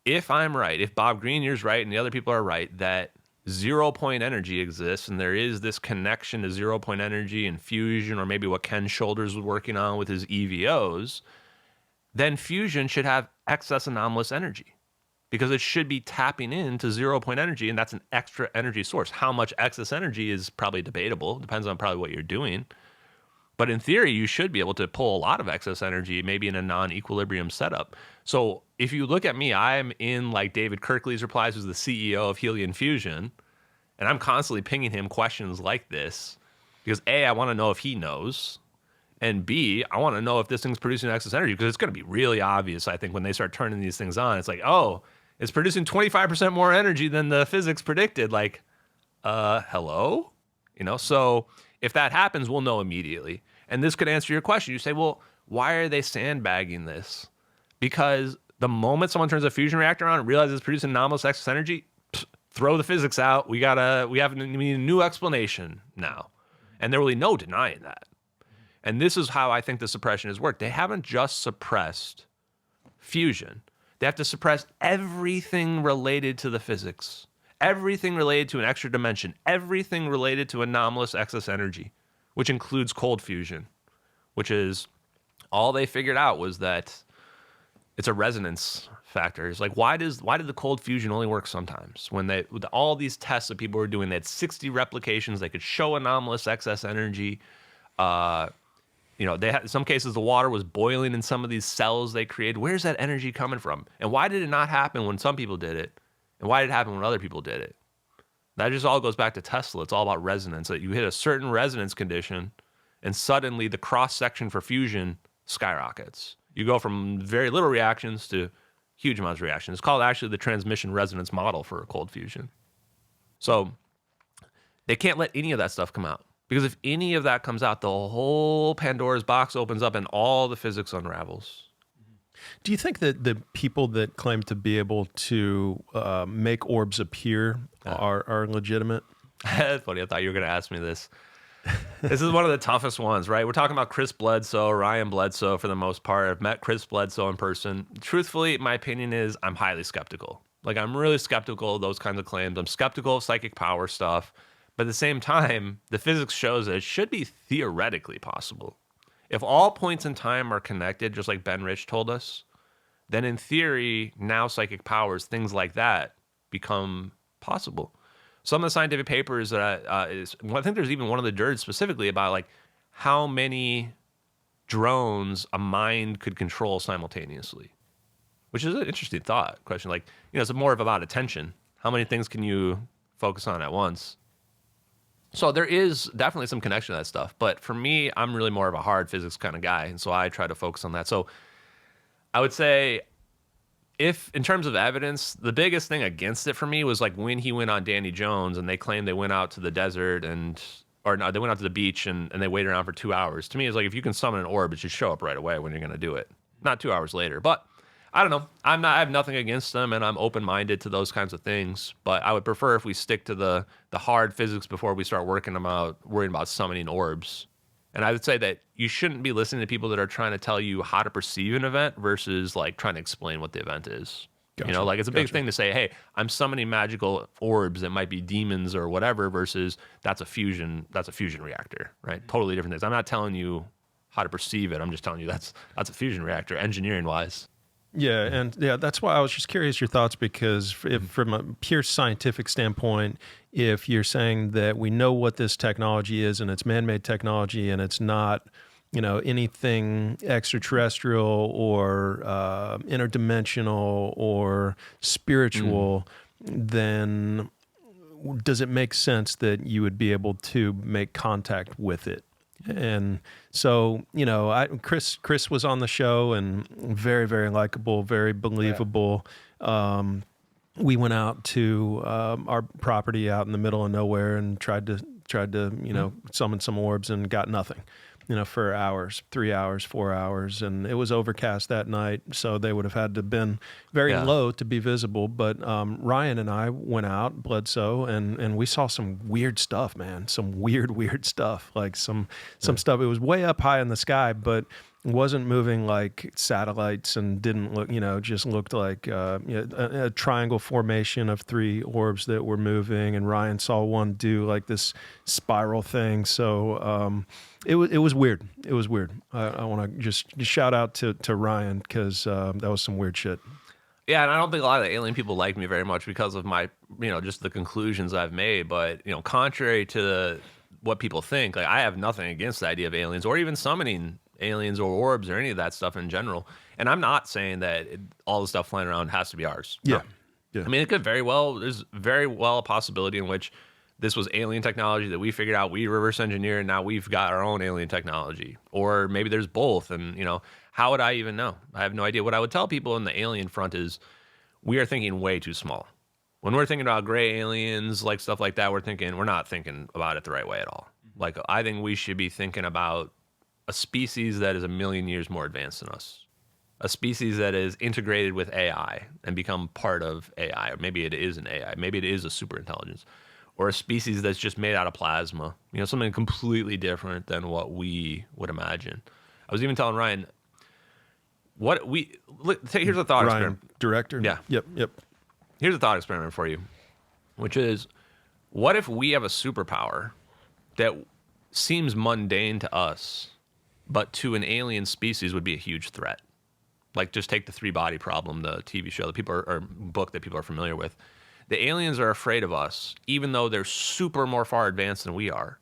If I'm right, if Bob Greenier's right and the other people are right, that 0-point energy exists and there is this connection to 0-point energy and fusion, or maybe what Ken Shoulders was working on with his EVOs, then fusion should have excess anomalous energy because it should be tapping into 0-point energy, and that's an extra energy source. How much excess energy is probably debatable. Depends on probably what you're doing. But in theory, you should be able to pull a lot of excess energy, maybe in a non-equilibrium setup. So if you look at me, I'm in, like, David Kirkley's replies, who's the CEO of Helium Fusion, and I'm constantly pinging him questions like this because, A, I want to know if he knows, And B, I want to know if this thing's producing excess energy, because it's going to be really obvious, I think, when they start turning these things on. It's like, oh, it's producing 25% more energy than the physics predicted. Like, hello? So if that happens, we'll know immediately. And this could answer your question. You say, well, why are they sandbagging this? Because the moment someone turns a fusion reactor on and realizes it's producing anomalous excess energy, throw the physics out. We need a new explanation now. And there will be no denying that. And this is how I think the suppression has worked. They haven't just suppressed fusion. They have to suppress everything related to the physics, everything related to an extra dimension, everything related to anomalous excess energy, which includes cold fusion, which is all they figured out was that it's a resonance factor. It's like, why did the cold fusion only work sometimes? With all these tests that people were doing, they had 60 replications. They could show anomalous excess energy. They had, in some cases, the water was boiling in some of these cells they created. Where's that energy coming from? And why did it not happen when some people did it? And why did it happen when other people did it? That just all goes back to Tesla. It's all about resonance. That you hit a certain resonance condition, and suddenly the cross-section for fusion skyrockets. You go from very little reactions to huge amounts of reactions. It's called actually the transmission resonance model for cold fusion. So they can't let any of that stuff come out. Because if any of that comes out, the whole Pandora's box opens up and all the physics unravels. Do you think that the people that claim to be able to make orbs appear are legitimate? That's funny. I thought you were going to ask me this. This is one of the toughest ones, right? We're talking about Chris Bledsoe, Ryan Bledsoe for the most part. I've met Chris Bledsoe in person. Truthfully, my opinion is I'm highly skeptical. Like, I'm really skeptical of those kinds of claims. I'm skeptical of psychic power stuff. But at the same time, the physics shows that it should be theoretically possible. If all points in time are connected, just like Ben Rich told us, then in theory, now psychic powers, things like that, become possible. Some of the scientific papers that I think there's even one of the DIRDs specifically about like how many drones a mind could control simultaneously, which is an interesting thought question. Like, it's more of about attention. How many things can you focus on at once? So there is definitely some connection to that stuff. But for me, I'm really more of a hard physics kind of guy. And so I try to focus on that. So I would say, if in terms of evidence, the biggest thing against it for me was like when he went on Danny Jones and they claimed they went out to the desert they went out to the beach and they waited around for 2 hours. To me, it's like, if you can summon an orb, it should show up right away when you're going to do it, not 2 hours later. But I don't know. I have nothing against them, and I'm open-minded to those kinds of things. But I would prefer if we stick to the hard physics before we start worrying about summoning orbs. And I would say that you shouldn't be listening to people that are trying to tell you how to perceive an event versus like trying to explain what the event is. Gotcha. Like, it's a big thing to say, hey, I'm summoning magical orbs that might be demons or whatever, versus that's a fusion reactor, right? Totally different things. I'm not telling you how to perceive it. I'm just telling you that's a fusion reactor, engineering wise. Yeah, and that's why I was just curious your thoughts, because if, from a pure scientific standpoint, if you're saying that we know what this technology is and it's man-made technology and it's not, anything extraterrestrial or interdimensional or spiritual, then does it make sense that you would be able to make contact with it? And so, Chris was on the show and very, very likable, very believable. Yeah. We went out to our property out in the middle of nowhere and tried to summon some orbs and got nothing, for hours, 3 hours, 4 hours. And it was overcast that night, so they would have had to have been very low to be visible. But Ryan and I went out, Bledsoe, and we saw some weird stuff, man. Some weird stuff, like some stuff. It was way up high in the sky, but wasn't moving like satellites and didn't look, just looked like a triangle formation of 3 orbs that were moving. And Ryan saw one do like this spiral thing. So it was weird. It was weird. I want to just shout out to Ryan, because that was some weird shit. Yeah, and I don't think a lot of the alien people like me very much because of my, just the conclusions I've made. But, contrary to what people think, like, I have nothing against the idea of aliens or even summoning aliens or orbs or any of that stuff in general. And I'm not saying that all the stuff flying around has to be ours. Yeah. No. Yeah. I mean, there's very well a possibility in which this was alien technology that we figured out, we reverse engineered, and now we've got our own alien technology. Or maybe there's both. And, how would I even know? I have no idea. What I would tell people in the alien front is we are thinking way too small. When we're thinking about gray aliens, like stuff like that, we're not thinking about it the right way at all. Like, I think we should be thinking about a species that is 1 million years more advanced than us. A species that is integrated with AI and become part of AI. Or maybe it is an AI. Maybe it is a super intelligence. Or a species that's just made out of plasma. Something completely different than what we would imagine. I was even telling Ryan, here's a thought experiment. Director? Yeah. Yep. Here's a thought experiment for you, which is, what if we have a superpower that seems mundane to us, but to an alien species would be a huge threat? Like, just take the 3-body problem, the TV show that or book that people are familiar with. The aliens are afraid of us, even though they're super more far advanced than we are,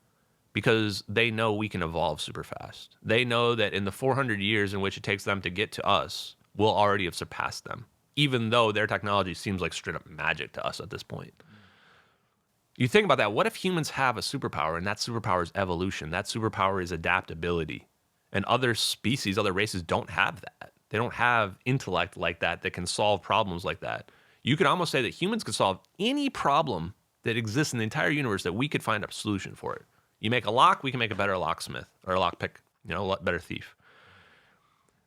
because they know we can evolve super fast. They know that in the 400 years in which it takes them to get to us, we'll already have surpassed them, even though their technology seems like straight up magic to us at this point. You think about that. What if humans have a superpower, and that superpower is evolution? That superpower is adaptability. And other species, other races don't have that. They don't have intellect like that can solve problems like that. You could almost say that humans could solve any problem that exists in the entire universe, that we could find a solution for it. You make a lock, we can make a better locksmith, or a lockpick, a lot better thief.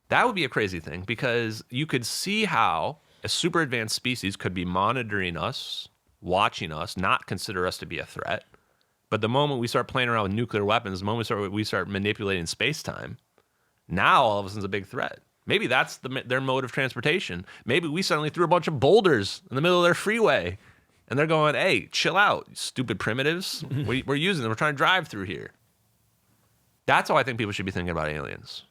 That would be a crazy thing, because you could see how a super advanced species could be monitoring us, watching us, not consider us to be a threat. But the moment we start playing around with nuclear weapons, the moment we start manipulating space-time, now all of a sudden it's a big threat. Maybe that's their mode of transportation. Maybe we suddenly threw a bunch of boulders in the middle of their freeway, and they're going, hey, chill out, you stupid primitives. We're using them. We're trying to drive through here. That's how I think people should be thinking about aliens.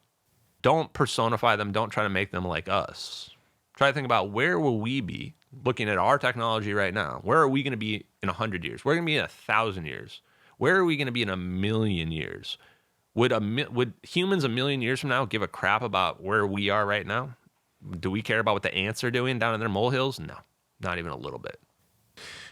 Don't personify them. Don't try to make them like us. Try to think about, where will we be looking at our technology right now? Where are we going to be in 100 years? Where are we going to be in 1,000 years? Where are we going to be in 1 million years? Would humans 1 million years from now give a crap about where we are right now? Do we care about what the ants are doing down in their molehills? No, not even a little bit.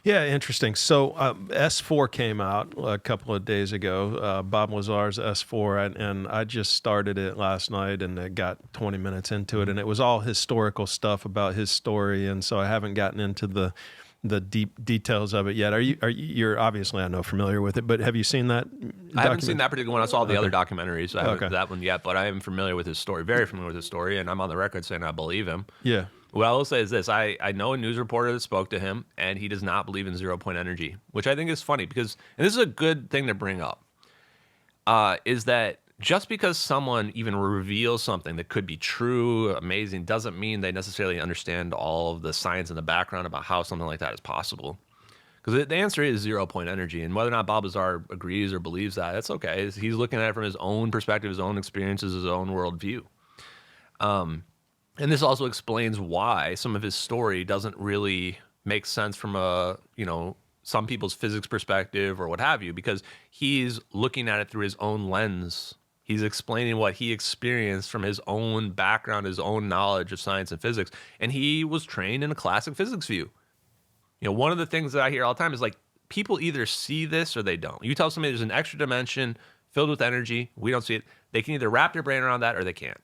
Yeah, interesting. So S4 came out a couple of days ago, Bob Lazar's S4, and I just started it last night and got 20 minutes into it, and it was all historical stuff about his story, and so I haven't gotten into the deep details of it yet. You're obviously, I know, familiar with it, but have you seen that I haven't seen that particular one. I saw the other documentaries. So I haven't that one yet, but I am familiar with his story, very familiar with his story, and I'm on the record saying I believe him. Yeah. What I will say is this. I know a news reporter that spoke to him, and he does not believe in 0-point energy, which I think is funny because, and this is a good thing to bring up, is that just because someone even reveals something that could be true, amazing, doesn't mean they necessarily understand all of the science in the background about how something like that is possible. Because the answer is 0-point energy, and whether or not Bob Lazar agrees or believes that, that's okay. He's looking at it from his own perspective, his own experiences, his own worldview. And this also explains why some of his story doesn't really make sense from some people's physics perspective or what have you, because he's looking at it through his own lens. He's explaining what he experienced from his own background, his own knowledge of science and physics. And he was trained in a classic physics view. One of the things that I hear all the time is, like, people either see this or they don't. You tell somebody there's an extra dimension filled with energy, we don't see it. They can either wrap their brain around that or they can't.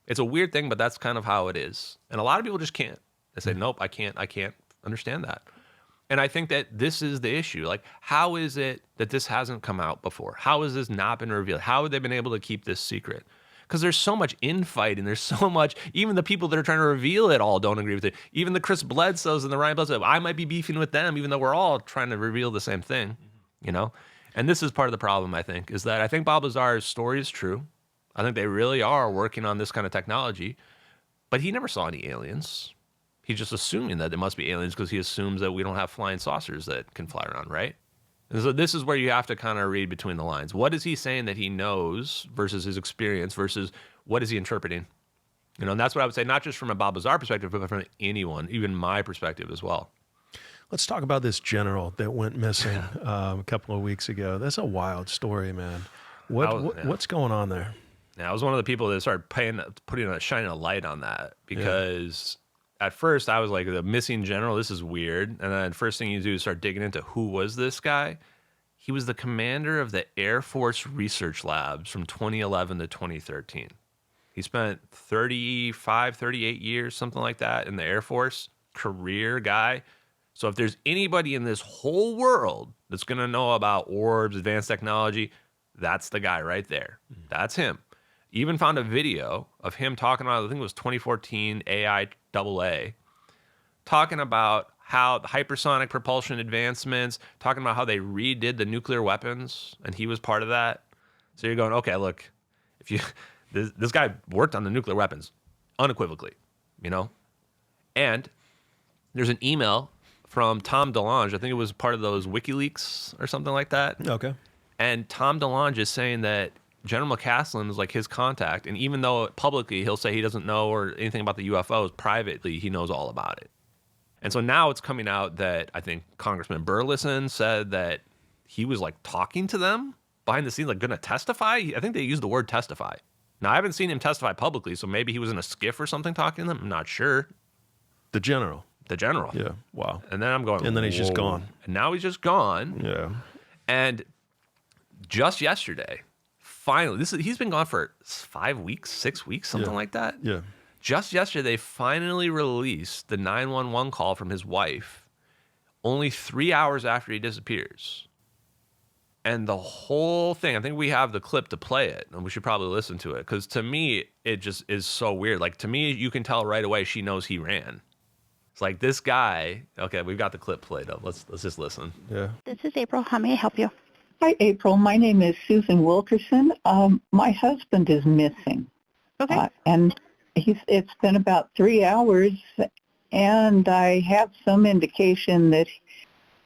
It's a weird thing, but that's kind of how it is. And a lot of people just can't. They say, nope, I can't understand that. And I think that this is the issue. Like, how is it that this hasn't come out before? How has this not been revealed? How have they been able to keep this secret? Because there's so much infighting. There's so much, even the people that are trying to reveal it all don't agree with it. Even the Chris Bledsoes and the Ryan Bledsoes, I might be beefing with them, even though we're all trying to reveal the same thing, And this is part of the problem, I think, is that I think Bob Lazar's story is true. I think they really are working on this kind of technology, but he never saw any aliens. He's just assuming that there must be aliens because he assumes that we don't have flying saucers that can fly around, right? And so this is where you have to kind of read between the lines. What is he saying that he knows versus his experience versus what is he interpreting? And that's what I would say, not just from a Bob Lazar perspective, but from anyone, even my perspective as well. Let's talk about this general that went missing a couple of weeks ago. That's a wild story, man. What's going on there? Yeah, I was one of the people that started shining a light on that because at first I was like, the missing general, this is weird. And then first thing you do is start digging into who was this guy. He was the commander of the Air Force Research Labs from 2011 to 2013. He spent 35, 38 years, something like that, in the Air Force. Career guy. So if there's anybody in this whole world that's going to know about orbs, advanced technology, that's the guy right there. That's him. Even found a video of him talking about, I think it was 2014 AIAA, talking about how the hypersonic propulsion advancements, talking about how they redid the nuclear weapons, and he was part of that. So you're going, okay, look, if you this guy worked on the nuclear weapons unequivocally, you know? And there's an email from Tom DeLonge. I think it was part of those WikiLeaks or something like that. Okay. And Tom DeLonge is saying that General McCasland is like his contact. And even though publicly he'll say he doesn't know or anything about the UFOs, privately he knows all about it. And so now it's coming out that I think Congressman Burleson said that he was like talking to them behind the scenes, like going to testify. I think they used the word testify. Now, I haven't seen him testify publicly, so maybe he was in a skiff or something talking to them. I'm not sure. The general. The general. Yeah. Wow. And then I'm going, and then he's just gone. And now he's just gone. Yeah. And just yesterday, finally, he's been gone for 5 weeks, 6 weeks, something like that. Yeah. Just yesterday, they finally released the 911 call from his wife only 3 hours after he disappears. And the whole thing, I think we have the clip to play it, and we should probably listen to it, because to me, it just is so weird. Like, to me, you can tell right away she knows he ran. It's like this guy. Okay, we've got the clip played up. Let's just listen. Yeah. This is April. How may I help you? Hi, April. My name is Susan Wilkerson. My husband is missing. Okay. And it's been about 3 hours, and I have some indication that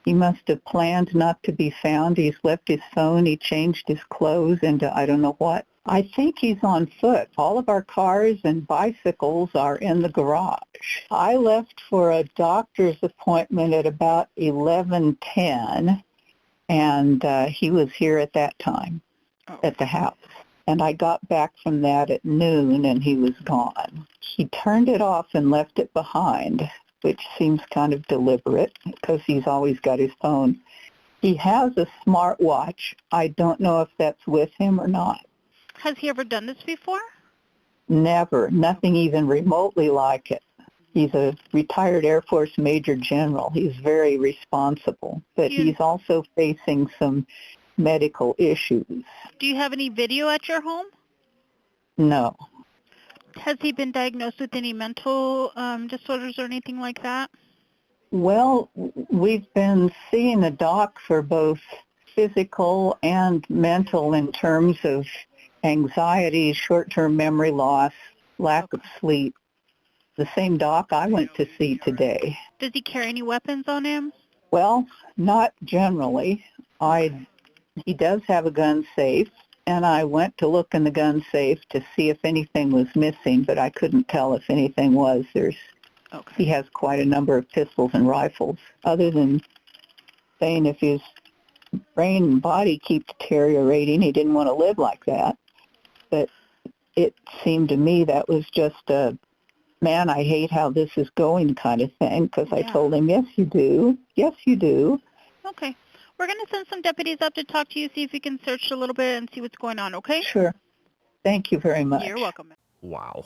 he must have planned not to be found. He's left his phone. He changed his clothes into I don't know what. I think he's on foot. All of our cars and bicycles are in the garage. I left for a doctor's appointment at about 11:10, and he was here at that time at the house. And I got back from that at noon, and he was gone. He turned it off and left it behind, which seems kind of deliberate because he's always got his phone. He has a smartwatch. I don't know if that's with him or not. Has he ever done this before? Never. Nothing even remotely like it. He's a retired Air Force Major General. He's very responsible, but he's also facing some medical issues. Do you have any video at your home? No. Has he been diagnosed with any mental disorders or anything like that? Well, we've been seeing a doc for both physical and mental in terms of anxiety, short-term memory loss, lack of sleep. The same doc I went to see today. Does he carry any weapons on him? Well, not generally. He does have a gun safe, and I went to look in the gun safe to see if anything was missing, but I couldn't tell if anything was. He has quite a number of pistols and rifles. Other than saying if his brain and body keep deteriorating, he didn't want to live like that. But it seemed to me that was just a, man, I hate how this is going kind of thing, because I told him, yes, you do. Yes, you do. Okay. We're going to send some deputies up to talk to you, see if we can search a little bit and see what's going on, okay? Sure. Thank you very much. You're welcome. Wow.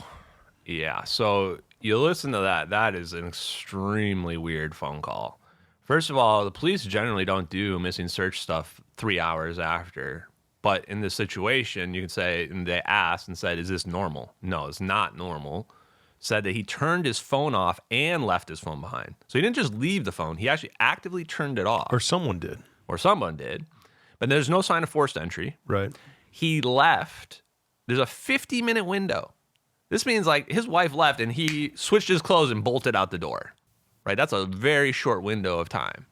Yeah, so you listen to that. That is an extremely weird phone call. First of all, the police generally don't do missing search stuff 3 hours after. But in this situation, you can say, and they asked and said, is this normal? No, it's not normal. Said that he turned his phone off and left his phone behind. So he didn't just leave the phone. He actually actively turned it off. Or someone did. Or someone did. But there's no sign of forced entry. Right. He left. There's a 50-minute window. This means like his wife left and he switched his clothes and bolted out the door. Right? That's a very short window of time.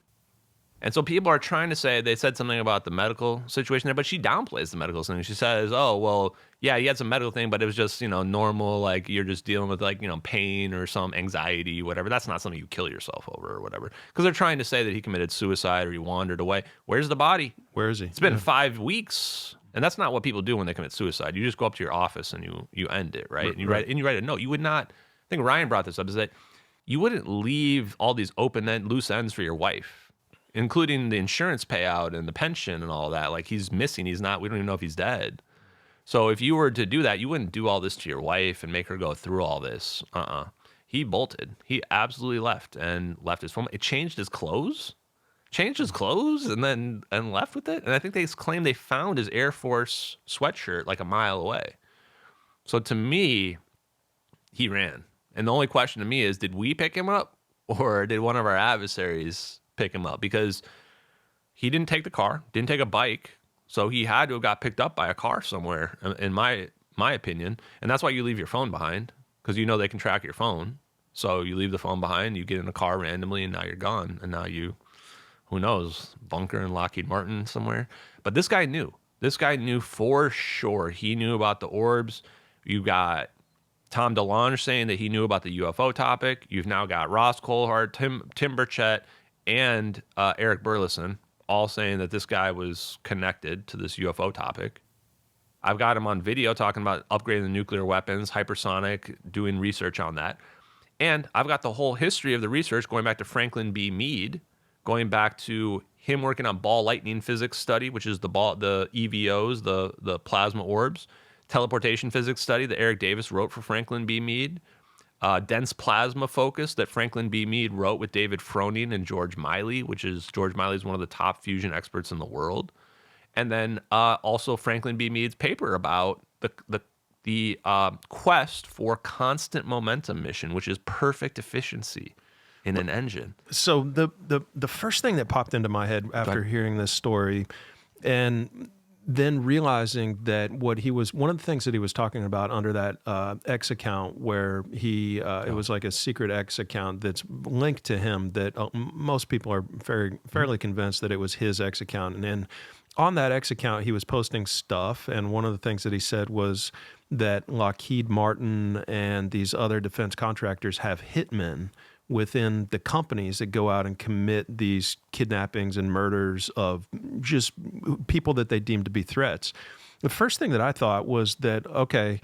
And so people are trying to say, they said something about the medical situation there, but she downplays the medical thing. She says, oh, well, yeah, he had some medical thing, but it was just, normal, like you're just dealing with like, pain or some anxiety, whatever. That's not something you kill yourself over or whatever. Because they're trying to say that he committed suicide or he wandered away. Where's the body? Where is he? It's been 5 weeks. And that's not what people do when they commit suicide. You just go up to your office and you end it, right? And you write a note. You would not, I think Ryan brought this up, is that you wouldn't leave all these loose ends for your wife, including the insurance payout and the pension and all that. Like, he's missing. We don't even know if he's dead. So if you were to do that, you wouldn't do all this to your wife and make her go through all this. He bolted. He absolutely left his phone. It changed his clothes. And left with it. And I think they claim they found his Air Force sweatshirt like a mile away. So to me, he ran. And the only question to me is, did we pick him up or did one of our adversaries pick him up? Because he didn't take the car, didn't take a bike. So he had to have got picked up by a car somewhere, in my opinion. And that's why you leave your phone behind, because you know they can track your phone. So you leave the phone behind, you get in a car randomly, and now you're gone. And now you, who knows, bunker in Lockheed Martin somewhere. But this guy knew. This guy knew for sure. He knew about the orbs. You got Tom DeLonge saying that he knew about the UFO topic. You've now got Ross Coulthard, Tim Burchett, and Eric Burleson all saying that this guy was connected to this UFO topic. I've got him on video talking about upgrading the nuclear weapons, hypersonic, doing research on that. And I've got the whole history of the research going back to Franklin B. Meade, going back to him working on ball lightning physics study, which is the EVOs, the plasma orbs, teleportation physics study that Eric Davis wrote for Franklin B. Meade, dense plasma focus that Franklin B. Meade wrote with David Froning and George Miley, George Miley is one of the top fusion experts in the world. And then also Franklin B. Meade's paper about the quest for constant momentum mission, which is perfect efficiency in an engine. So the first thing that popped into my head after hearing this story, and then realizing that one of the things that he was talking about under that X account, where it was like a secret X account that's linked to him, that most people are fairly convinced that it was his X account. And then on that X account, he was posting stuff. And one of the things that he said was that Lockheed Martin and these other defense contractors have hitmen within the companies that go out and commit these kidnappings and murders of just people that they deem to be threats. The first thing that I thought was that, okay,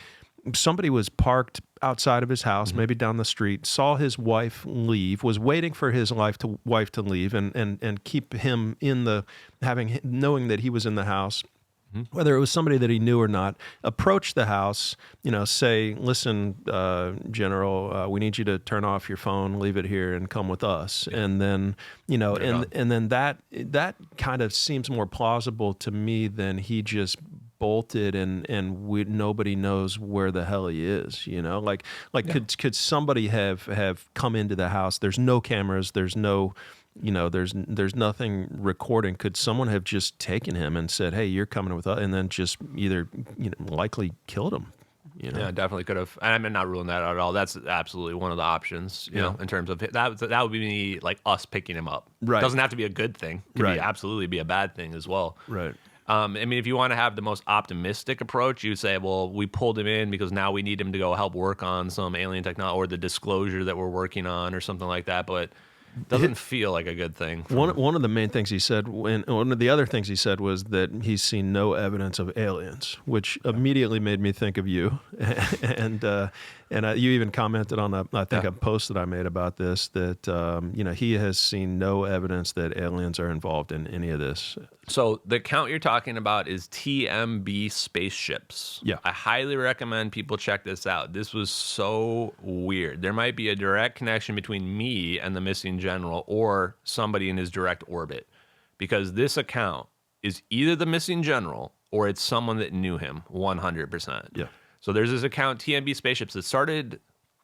somebody was parked outside of his house, maybe down the street, saw his wife leave, was waiting for his wife to leave and keep him knowing that he was in the house. Whether it was somebody that he knew or not, approach the house, say, listen, General, we need you to turn off your phone, leave it here, and come with us. Yeah. And then, and then that kind of seems more plausible to me than he just bolted and nobody knows where the hell he is. Could somebody have come into the house? There's no cameras. There's no. There's nothing recording. Could someone have just taken him and said, "Hey, you're coming with us," and then just either likely killed him? Yeah, definitely could have. And I'm not ruling that out at all. That's absolutely one of the options. In terms of that would be like us picking him up. Right. It doesn't have to be a good thing. It could absolutely be a bad thing as well. Right. If you want to have the most optimistic approach, you say, well, we pulled him in because now we need him to go help work on some alien technology or the disclosure that we're working on or something like that. But doesn't feel like a good thing. One of the main things he said, and one of the other things he said was that he's seen no evidence of aliens, which immediately made me think of you. and you even commented on a post that I made about this, that he has seen no evidence that aliens are involved in any of this. So the account you're talking about is TMB Spaceships. Yeah. I highly recommend people check this out. This was so weird. There might be a direct connection between me and the missing general or somebody in his direct orbit, because this account is either the missing general or it's someone that knew him 100%. Yeah. So there's this account, TMB Spaceships, that started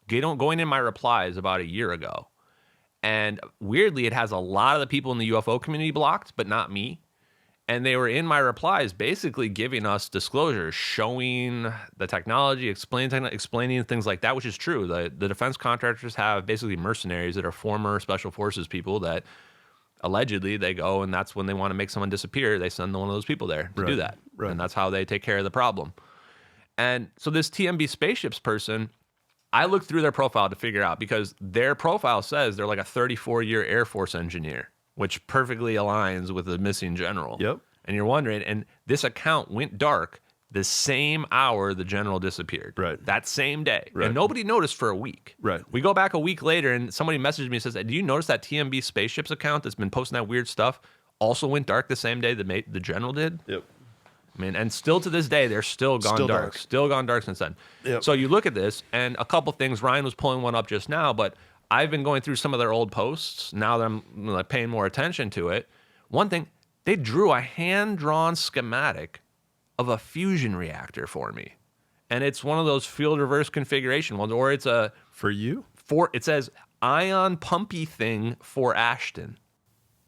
going in my replies about a year ago. And weirdly, it has a lot of the people in the UFO community blocked, but not me. And they were in my replies basically giving us disclosures, showing the technology, explaining things like that, which is true. The defense contractors have basically mercenaries that are former special forces people that allegedly they go, and that's when they want to make someone disappear, they send one of those people there to do that. Right. And that's how they take care of the problem. And so this TMB Spaceships person, I looked through their profile to figure out, because their profile says they're like a 34-year Air Force engineer, which perfectly aligns with the missing general. Yep. And you're wondering, and this account went dark the same hour the general disappeared. Right. That same day. Right. And nobody noticed for a week. Right. We go back a week later and somebody messaged me and says, do you notice that TMB Spaceships account that's been posting that weird stuff also went dark the same day the general did? Yep. I mean, and still to this day, they're still gone dark. Still gone dark since then. Yep. So you look at this, and a couple things. Ryan was pulling one up just now, but I've been going through some of their old posts now that I'm like paying more attention to it. One thing, they drew a hand-drawn schematic of a fusion reactor for me, and it's one of those field reverse configuration ones, or it's a For you? it says ion pumpy thing for Ashton.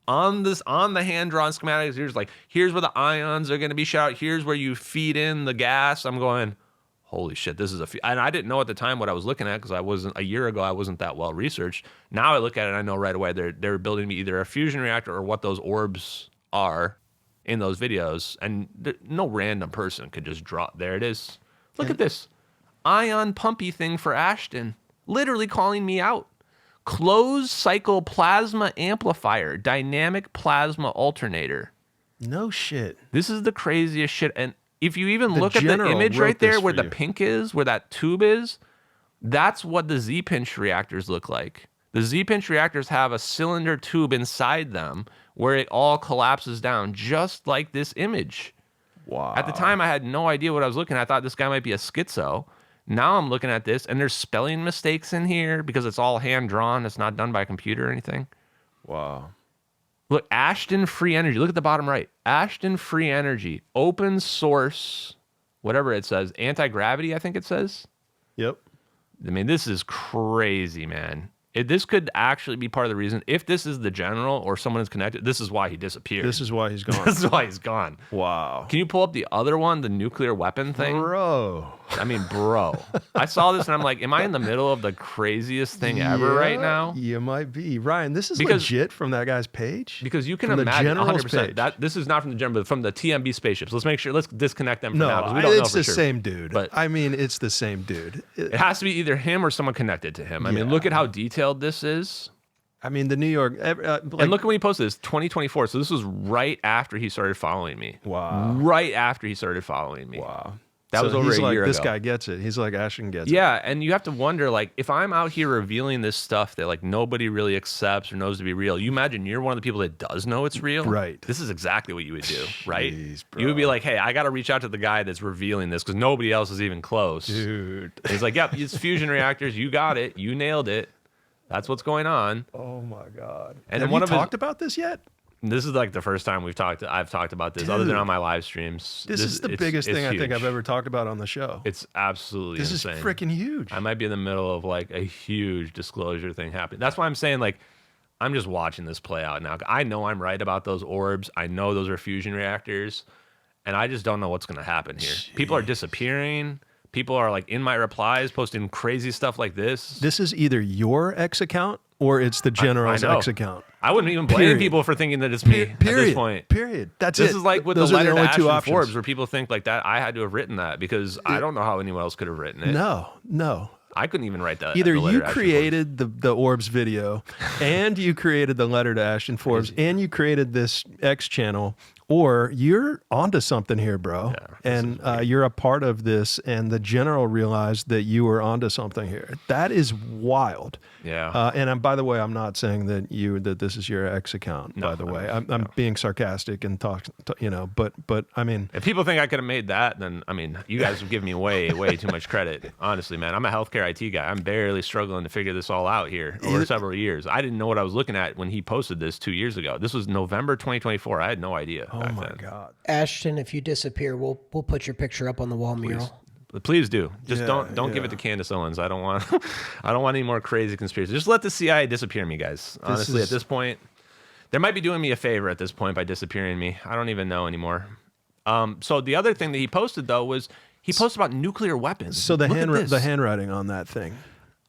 On the hand-drawn schematics, here's where the ions are going to be shot out. Here's where you feed in the gas. I'm going, holy shit, this is and I didn't know at the time what I was looking at because a year ago I wasn't that well researched. Now I look at it and I know right away they're building me either a fusion reactor or what those orbs are in those videos. And no random person could just draw. There it is. Look at this ion pumpy thing for Ashton, literally calling me out. Closed cycle plasma amplifier, dynamic plasma alternator. No shit. This is the craziest shit. And if you even look at the general image wrote right there this where for the you. pink is, where that tube is, that's what the Z-pinch reactors look like. The Z-pinch reactors have a cylinder tube inside them where it all collapses down, just like this image. Wow. At the time, I had no idea what I was looking at. I thought this guy might be a schizo. Now I'm looking at this, and there's spelling mistakes in here because it's all hand-drawn. It's not done by a computer or anything. Wow. Look, Ashton Free Energy. Look at the bottom right. Ashton Free Energy. Open source, whatever it says. Anti-gravity, I think it says. Yep. I mean, this is crazy, man. This could actually be part of the reason. If this is the general or someone is connected, this is why he disappeared. This is why he's gone. This is why he's gone. Wow. Can you pull up the other one, the nuclear weapon thing? Bro. I mean, bro. I saw this and I'm like, am I in the middle of the craziest thing ever right now? You might be. Ryan, this is Because- legit from that guy's page? Because you can From the imagine general's 100% page. that this is not from the general, but from the TMB spaceships. Let's make sure. Let's disconnect them for No, now because we don't know it's for the sure. same dude. But I mean, it's the same dude. it has to be either him or someone connected to him. I mean, Yeah. look at how detailed this is. I mean, the New York... And look at when he posted this, 2024. So this was right after he started following me. Wow. Right after he started following me. Wow. That was over he's a like, year this ago. guy gets it. He's like, Ashton gets it. Yeah, and you have to wonder, like, if I'm out here revealing this stuff that, like, nobody really accepts or knows to be real, you imagine you're one of the people that does know it's real? Right. This is exactly what you would do, right? Jeez, You would be bro. like, hey, I got to reach out to the guy that's revealing this because nobody else is even close. Dude. And he's like, yep, it's fusion reactors. You got it. You nailed it. That's what's going on. Oh, my God. And Have one you of his- talked about this yet? This is like the first time I've talked about this, other than on my live streams. This is the biggest thing I think I've ever talked about on the show. It's absolutely This insane. is freaking huge. I might be in the middle of like a huge disclosure thing happening. That's why I'm saying, like, I'm just watching this play out now. I know I'm right about those orbs. I know those are fusion reactors, and I just don't know what's going to happen here. People are disappearing. People are like in my replies posting crazy stuff like this. This is either your X account or it's the general's know. X account. I wouldn't even blame Period. people for thinking that it's me at this point. Period. That's This it. is like with Those the are letter to only two Ashton options. Forbes, where people think like that. I had to have written that because I don't know how anyone else could have written it. No. I couldn't even write that. Either the letter you to Ashton created the Orbs video and you created the letter to Ashton Forbes and you creted this X channel, or you're onto something here, bro. And you're a part of this, and the general realized that you were onto something here. That is wild. Yeah. And by the way, I'm not saying that this is your X account. By the way, I'm being sarcastic and but I mean, If people think I could have made that, then I mean, you guys have given me way too much credit. Honestly, man, I'm a healthcare IT guy. I'm barely struggling to figure this all out here over several years. I didn't know what I was looking at when he posted this 2 years ago. This was November 2024. I had no idea. oh back my then. God. Ashton, if you disappear, we'll put your picture up on the wall mural. But please do. Just Yeah, don't give yeah. it to Candace Owens. I don't want any more crazy conspiracies. Just let the CIA disappear me, guys. Honestly, is- at this point, they might be doing me a favor at this point by disappearing me. I don't even know anymore. So the other thing that he posted though was he posted about nuclear weapons. So the Look at this. the handwriting on that thing.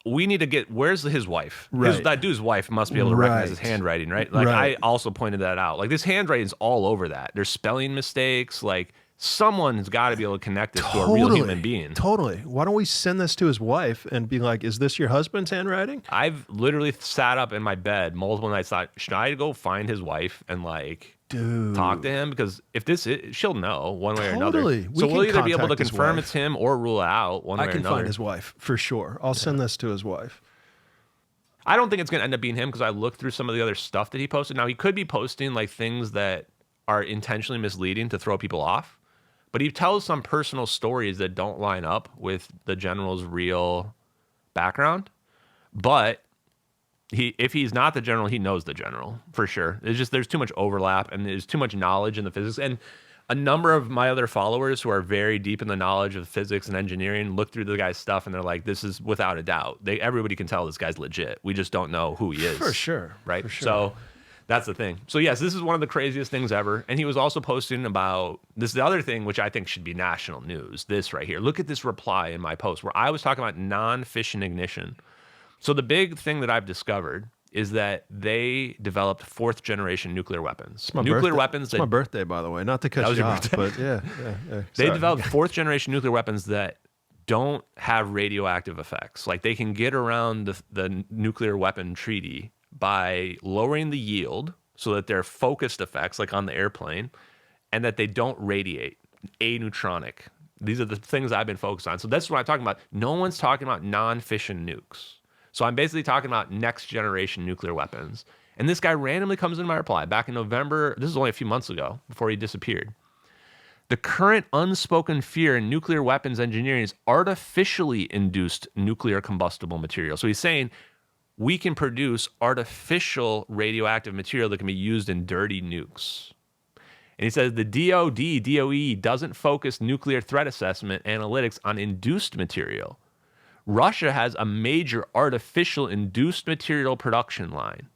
We need to get, where's his wife? Right. That dude's wife must be able to recognize his Right. handwriting, right? Like Right. I also pointed that out. Like this handwriting's all over that. There's spelling mistakes. Like someone's got to be able to connect this to a real human being. Totally. Why don't we send this to his wife and be like, is this your husband's handwriting? I've literally sat up in my bed multiple nights, thought, should I go find his wife and like Dude. talk to him, because if this is, she'll know one way or another. Totally. So We we'll can either be able to contact his confirm wife. it's him or rule it out one way I or can another. find his wife for sure. I'll send this to his wife. I don't think it's going to end up being him, because I looked through some of the other stuff that he posted. Now, he could be posting like things that are intentionally misleading to throw people off, but he tells some personal stories that don't line up with the general's real background. But if he's not the general, he knows the general for sure. It's just there's too much overlap and there's too much knowledge in the physics. And a number of my other followers who are very deep in the knowledge of physics and engineering look through the guy's stuff and they're like, this is without a doubt. Everybody can tell this guy's legit. We just don't know who he is. For sure. Right? For sure. So that's the thing. So yes, this is one of the craziest things ever. And he was also posting about this, the other thing, which I think should be national news. This right here. Look at this reply in my post where I was talking about non-fission ignition. So the big thing that I've discovered is that they developed fourth generation nuclear weapons. Nuclear weapons. It's my birthday, by the way. Not to cut you off, but yeah. They developed fourth generation nuclear weapons that don't have radioactive effects. Like they can get around the nuclear weapon treaty by lowering the yield so that they're focused effects, like on the airplane, and that they don't radiate, aneutronic. These are the things I've been focused on. So that's what I'm talking about. No one's talking about non-fission nukes. So I'm basically talking about next generation nuclear weapons. And this guy randomly comes in my reply back in November. This is only a few months ago before he disappeared. The current unspoken fear in nuclear weapons engineering is artificially induced nuclear combustible material. So he's saying we can produce artificial radioactive material that can be used in dirty nukes. And he says the DOE doesn't focus nuclear threat assessment analytics on induced material. Russia has a major artificial induced material production line.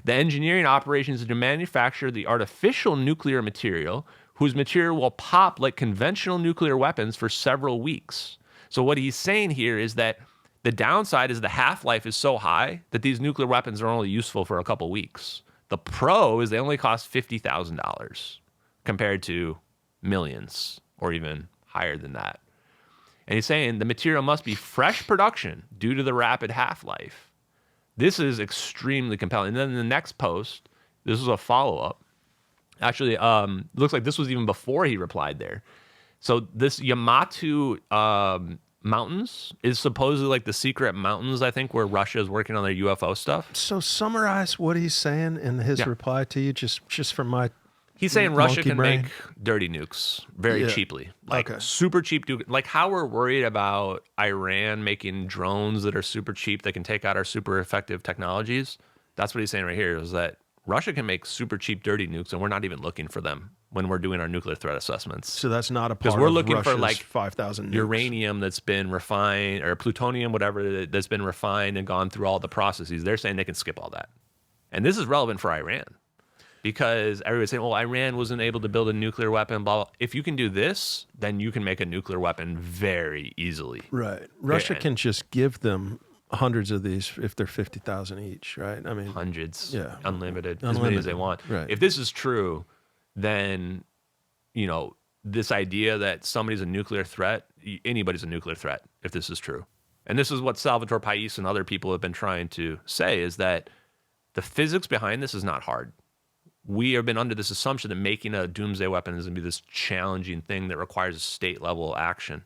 The engineering operations to manufacture the artificial nuclear material, whose material will pop like conventional nuclear weapons for several weeks. So what he's saying here is that the downside is the half-life is so high that these nuclear weapons are only useful for a couple weeks. The pro is they only cost $50,000 compared to millions or even higher than that. And he's saying the material must be fresh production due to the rapid half-life. This is extremely compelling. And then in the next post, this was a follow-up. Actually, looks like this was even before he replied there. So this Yamato mountains is supposedly like the secret mountains, I think, where Russia is working on their UFO stuff. So summarize what he's saying in his reply to you, just from my He's saying Russia monkey can brain. make dirty nukes very cheaply, like Okay. super cheap. Like how we're worried about Iran making drones that are super cheap that can take out our super effective technologies. That's what he's saying right here is that Russia can make super cheap dirty nukes, and we're not even looking for them when we're doing our nuclear threat assessments. So that's not a part Because we're of looking Russia's for like 5,000 nukes. uranium that's been refined, or plutonium, whatever, that's been refined and gone through all the processes. They're saying they can skip all that. And this is relevant for Iran. Because everybody's saying, well, Iran wasn't able to build a nuclear weapon, blah, blah. If you can do this, then you can make a nuclear weapon very easily. Right. Russia can just give them hundreds of these if they're 50,000 each, right? I mean, Hundreds, yeah. unlimited, as many as they want. Right. If this is true, then, this idea that somebody's a nuclear threat, anybody's a nuclear threat if this is true. And this is what Salvatore Pais and other people have been trying to say, is that the physics behind this is not hard. We have been under this assumption that making a doomsday weapon is going to be this challenging thing that requires a state-level action.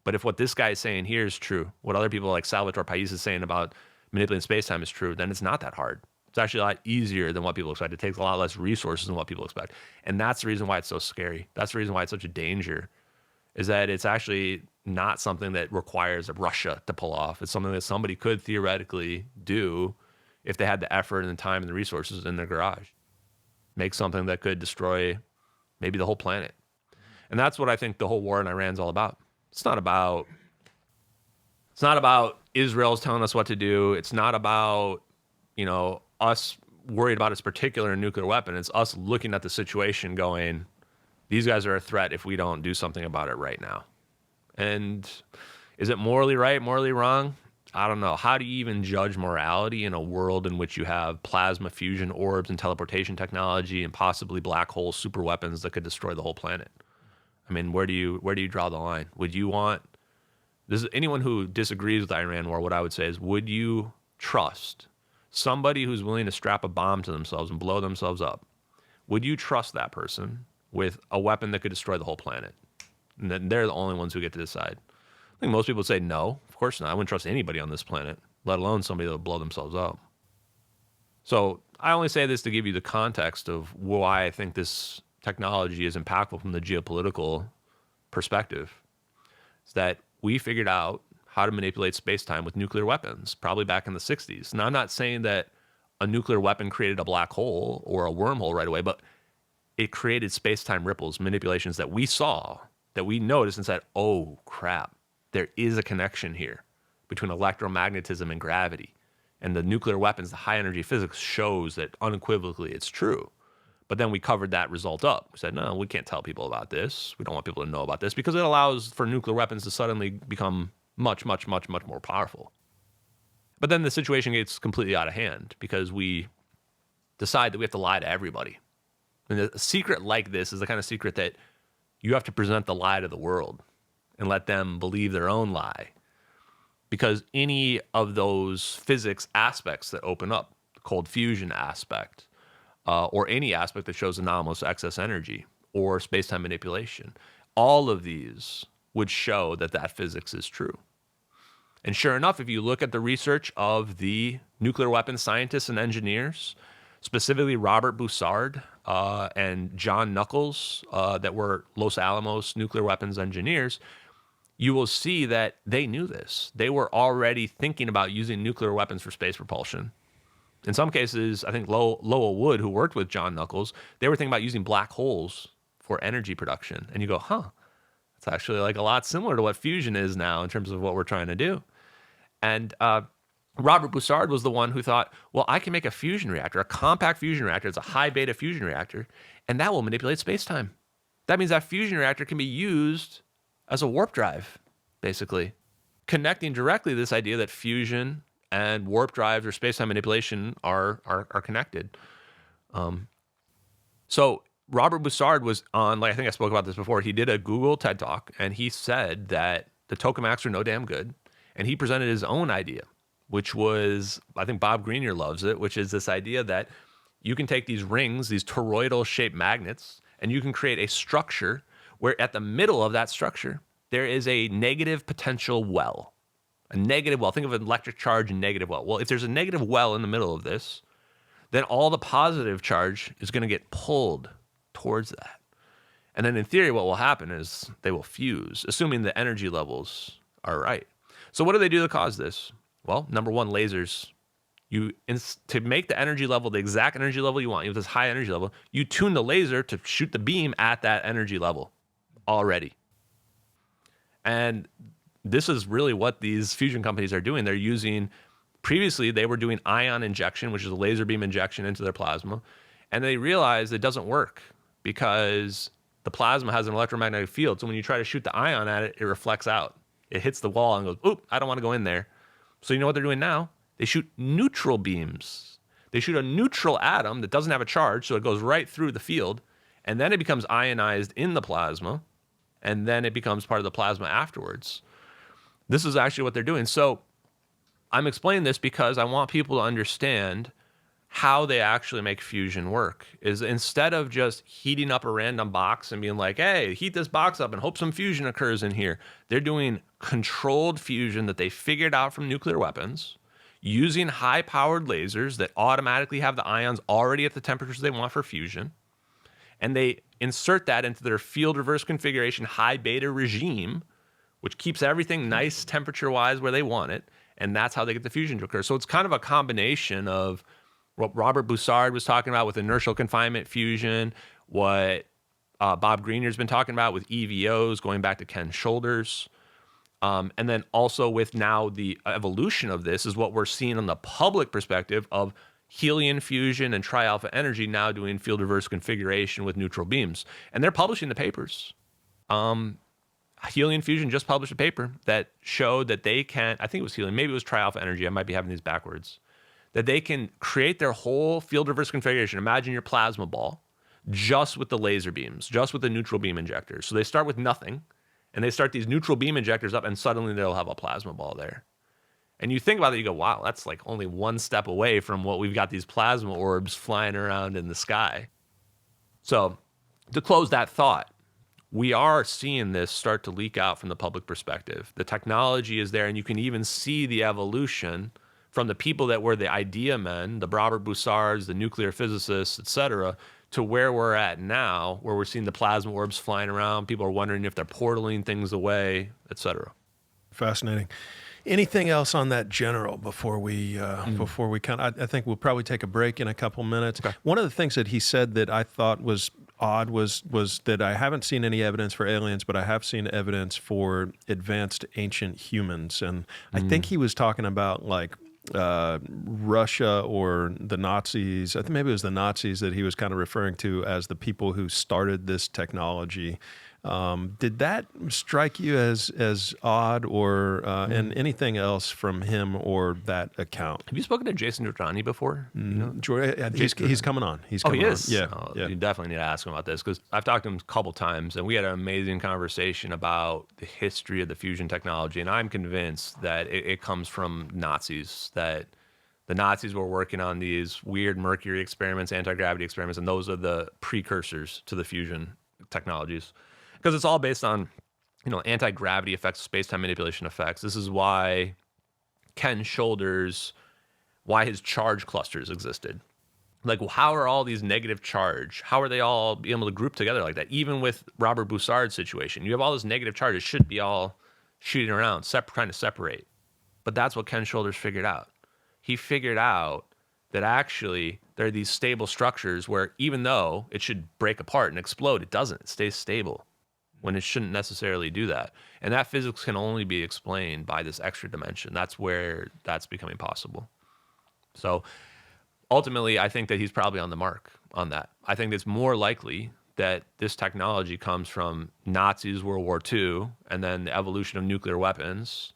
But if what this guy is saying here is true, what other people like Salvatore Pais is saying about manipulating space-time is true, then it's not that hard. It's actually a lot easier than what people expect. It takes a lot less resources than what people expect. And that's the reason why it's so scary. That's the reason why it's such a danger, is that it's actually not something that requires Russia to pull off. It's something that somebody could theoretically do if they had the effort and the time and the resources in their garage. Make something that could destroy maybe the whole planet. And that's what I think the whole war in Iran is all about. It's not about Israel's telling us what to do. It's not about, us worried about its particular nuclear weapon. It's us looking at the situation going, these guys are a threat if we don't do something about it right now. And is it morally right, morally wrong? I don't know. How do you even judge morality in a world in which you have plasma fusion orbs and teleportation technology and possibly black hole super weapons that could destroy the whole planet? I mean, where do you draw the line? Would you want anyone who disagrees with the Iran war? What I would say is, would you trust somebody who's willing to strap a bomb to themselves and blow themselves up? would you trust that person with a weapon that could destroy the whole planet? And then they're the only ones who get to decide. I think most people would say no, of course not. I wouldn't trust anybody on this planet, let alone somebody that would blow themselves up. So I only say this to give you the context of why I think this technology is impactful from the geopolitical perspective. It's that we figured out how to manipulate space-time with nuclear weapons, probably back in the 60s. Now, I'm not saying that a nuclear weapon created a black hole or a wormhole right away, but it created space-time ripples, manipulations that we saw, that we noticed and said, oh, crap, there is a connection here between electromagnetism and gravity. And the nuclear weapons, the high-energy physics shows that unequivocally it's true. But then we covered that result up. We said, no, we can't tell people about this. We don't want people to know about this because it allows for nuclear weapons to suddenly become much, much, much, much more powerful. But then the situation gets completely out of hand because we decide that we have to lie to everybody. And a secret like this is the kind of secret that you have to present the lie to the world and let them believe their own lie. Because any of those physics aspects that open up, the cold fusion aspect, or any aspect that shows anomalous excess energy, or space-time manipulation, all of these would show that that physics is true. And sure enough, if you look at the research of the nuclear weapons scientists and engineers, specifically Robert Bussard and John Knuckles, that were Los Alamos nuclear weapons engineers, you will see that they knew this. They were already thinking about using nuclear weapons for space propulsion. In some cases, I think Lowell Wood, who worked with John Knuckles, they were thinking about using black holes for energy production. And you go, that's actually like a lot similar to what fusion is now in terms of what we're trying to do. And Robert Bussard was the one who thought, well, I can make a fusion reactor, a compact fusion reactor. It's a high beta fusion reactor, and that will manipulate space-time. That means that fusion reactor can be used as a warp drive, basically, connecting directly to this idea that fusion and warp drives or space-time manipulation are connected. So Robert Bussard was on, like I think I spoke about this before, he did a Google TED Talk, and he said that the tokamaks are no damn good, and he presented his own idea, which was, I think Bob Greenier loves it, which is this idea that you can take these rings, these toroidal-shaped magnets, and you can create a structure where at the middle of that structure, there is a negative potential well. A negative well. Think of an electric charge and negative well. Well, if there's a negative well in the middle of this, then all the positive charge is going to get pulled towards that. And then in theory, what will happen is they will fuse, assuming the energy levels are right. So what do they do to cause this? Well, number one, lasers. To make the energy level, the exact energy level you want, you have this high energy level, you tune the laser to shoot the beam at that energy level already. And this is really what these fusion companies are doing. They're using, previously they were doing ion injection, which is a laser beam injection into their plasma. And they realized it doesn't work because the plasma has an electromagnetic field. So when you try to shoot the ion at it, it reflects out. It hits the wall and goes, oop, I don't want to go in there. So you know what they're doing now? They shoot neutral beams. They shoot a neutral atom that doesn't have a charge, so it goes right through the field, and then it becomes ionized in the plasma, and then it becomes part of the plasma afterwards. This is actually what they're doing. So I'm explaining this because I want people to understand how they actually make fusion work. Is instead of just heating up a random box and being like, hey, heat this box up and hope some fusion occurs in here, they're doing controlled fusion that they figured out from nuclear weapons, using high-powered lasers that automatically have the ions already at the temperatures they want for fusion, and they insert that into their field reverse configuration high beta regime, which keeps everything nice temperature-wise where they want it, and that's how they get the fusion to occur. So it's kind of a combination of what Robert Bussard was talking about with inertial confinement fusion, what Bob Greenier's been talking about with EVOs, going back to Ken Shoulders, and then also with now the evolution of this is what we're seeing on the public perspective of helium fusion and tri-alpha energy now doing field reverse configuration with neutral beams. And they're publishing the papers. Helium fusion just published a paper that showed that they can, I think it was helium, maybe it was tri-alpha energy, I might be having these backwards, that they can create their whole field reverse configuration. Imagine your plasma ball just with the laser beams, just with the neutral beam injectors. So they start with nothing, and they start these neutral beam injectors up, and suddenly they'll have a plasma ball there. And you think about it, you go, wow, that's like only one step away from what we've got these plasma orbs flying around in the sky. So to close that thought, we are seeing this start to leak out from the public perspective. The technology is there, and you can even see the evolution from the people that were the idea men, the Robert Bussards, the nuclear physicists, et cetera, to where we're at now, where we're seeing the plasma orbs flying around. People are wondering if they're portaling things away, et cetera. Fascinating. Anything else on that general before we kind of, I think we'll probably take a break in a couple minutes. Okay. One of the things that he said that I thought was odd was that I haven't seen any evidence for aliens, but I have seen evidence for advanced ancient humans. And I think he was talking about like Russia or the Nazis. I think maybe it was the Nazis that he was kind of referring to as the people who started this technology. Did that strike you as odd, or and anything else from him or that account? Have you spoken to Jason Giordani before? He's coming on. He's coming he is? on. Yeah. You definitely need to ask him about this, because I've talked to him a couple times, and we had an amazing conversation about the history of the fusion technology. And I'm convinced that it comes from Nazis, that the Nazis were working on these weird mercury experiments, anti-gravity experiments, and those are the precursors to the fusion technologies. Because it's all based on, anti-gravity effects, space-time manipulation effects. This is why Ken Shoulders, why his charge clusters existed. Like, how are all these negative charge, how are they all able to group together like that? Even with Robert Bussard's situation, you have all this negative charge. It should be all shooting around, trying to separate. But that's what Ken Shoulders figured out. He figured out that actually there are these stable structures where even though it should break apart and explode, it doesn't. It stays stable, when it shouldn't necessarily do that. And that physics can only be explained by this extra dimension. That's where that's becoming possible. So ultimately, I think that he's probably on the mark on that. I think it's more likely that this technology comes from Nazis, World War II, and then the evolution of nuclear weapons,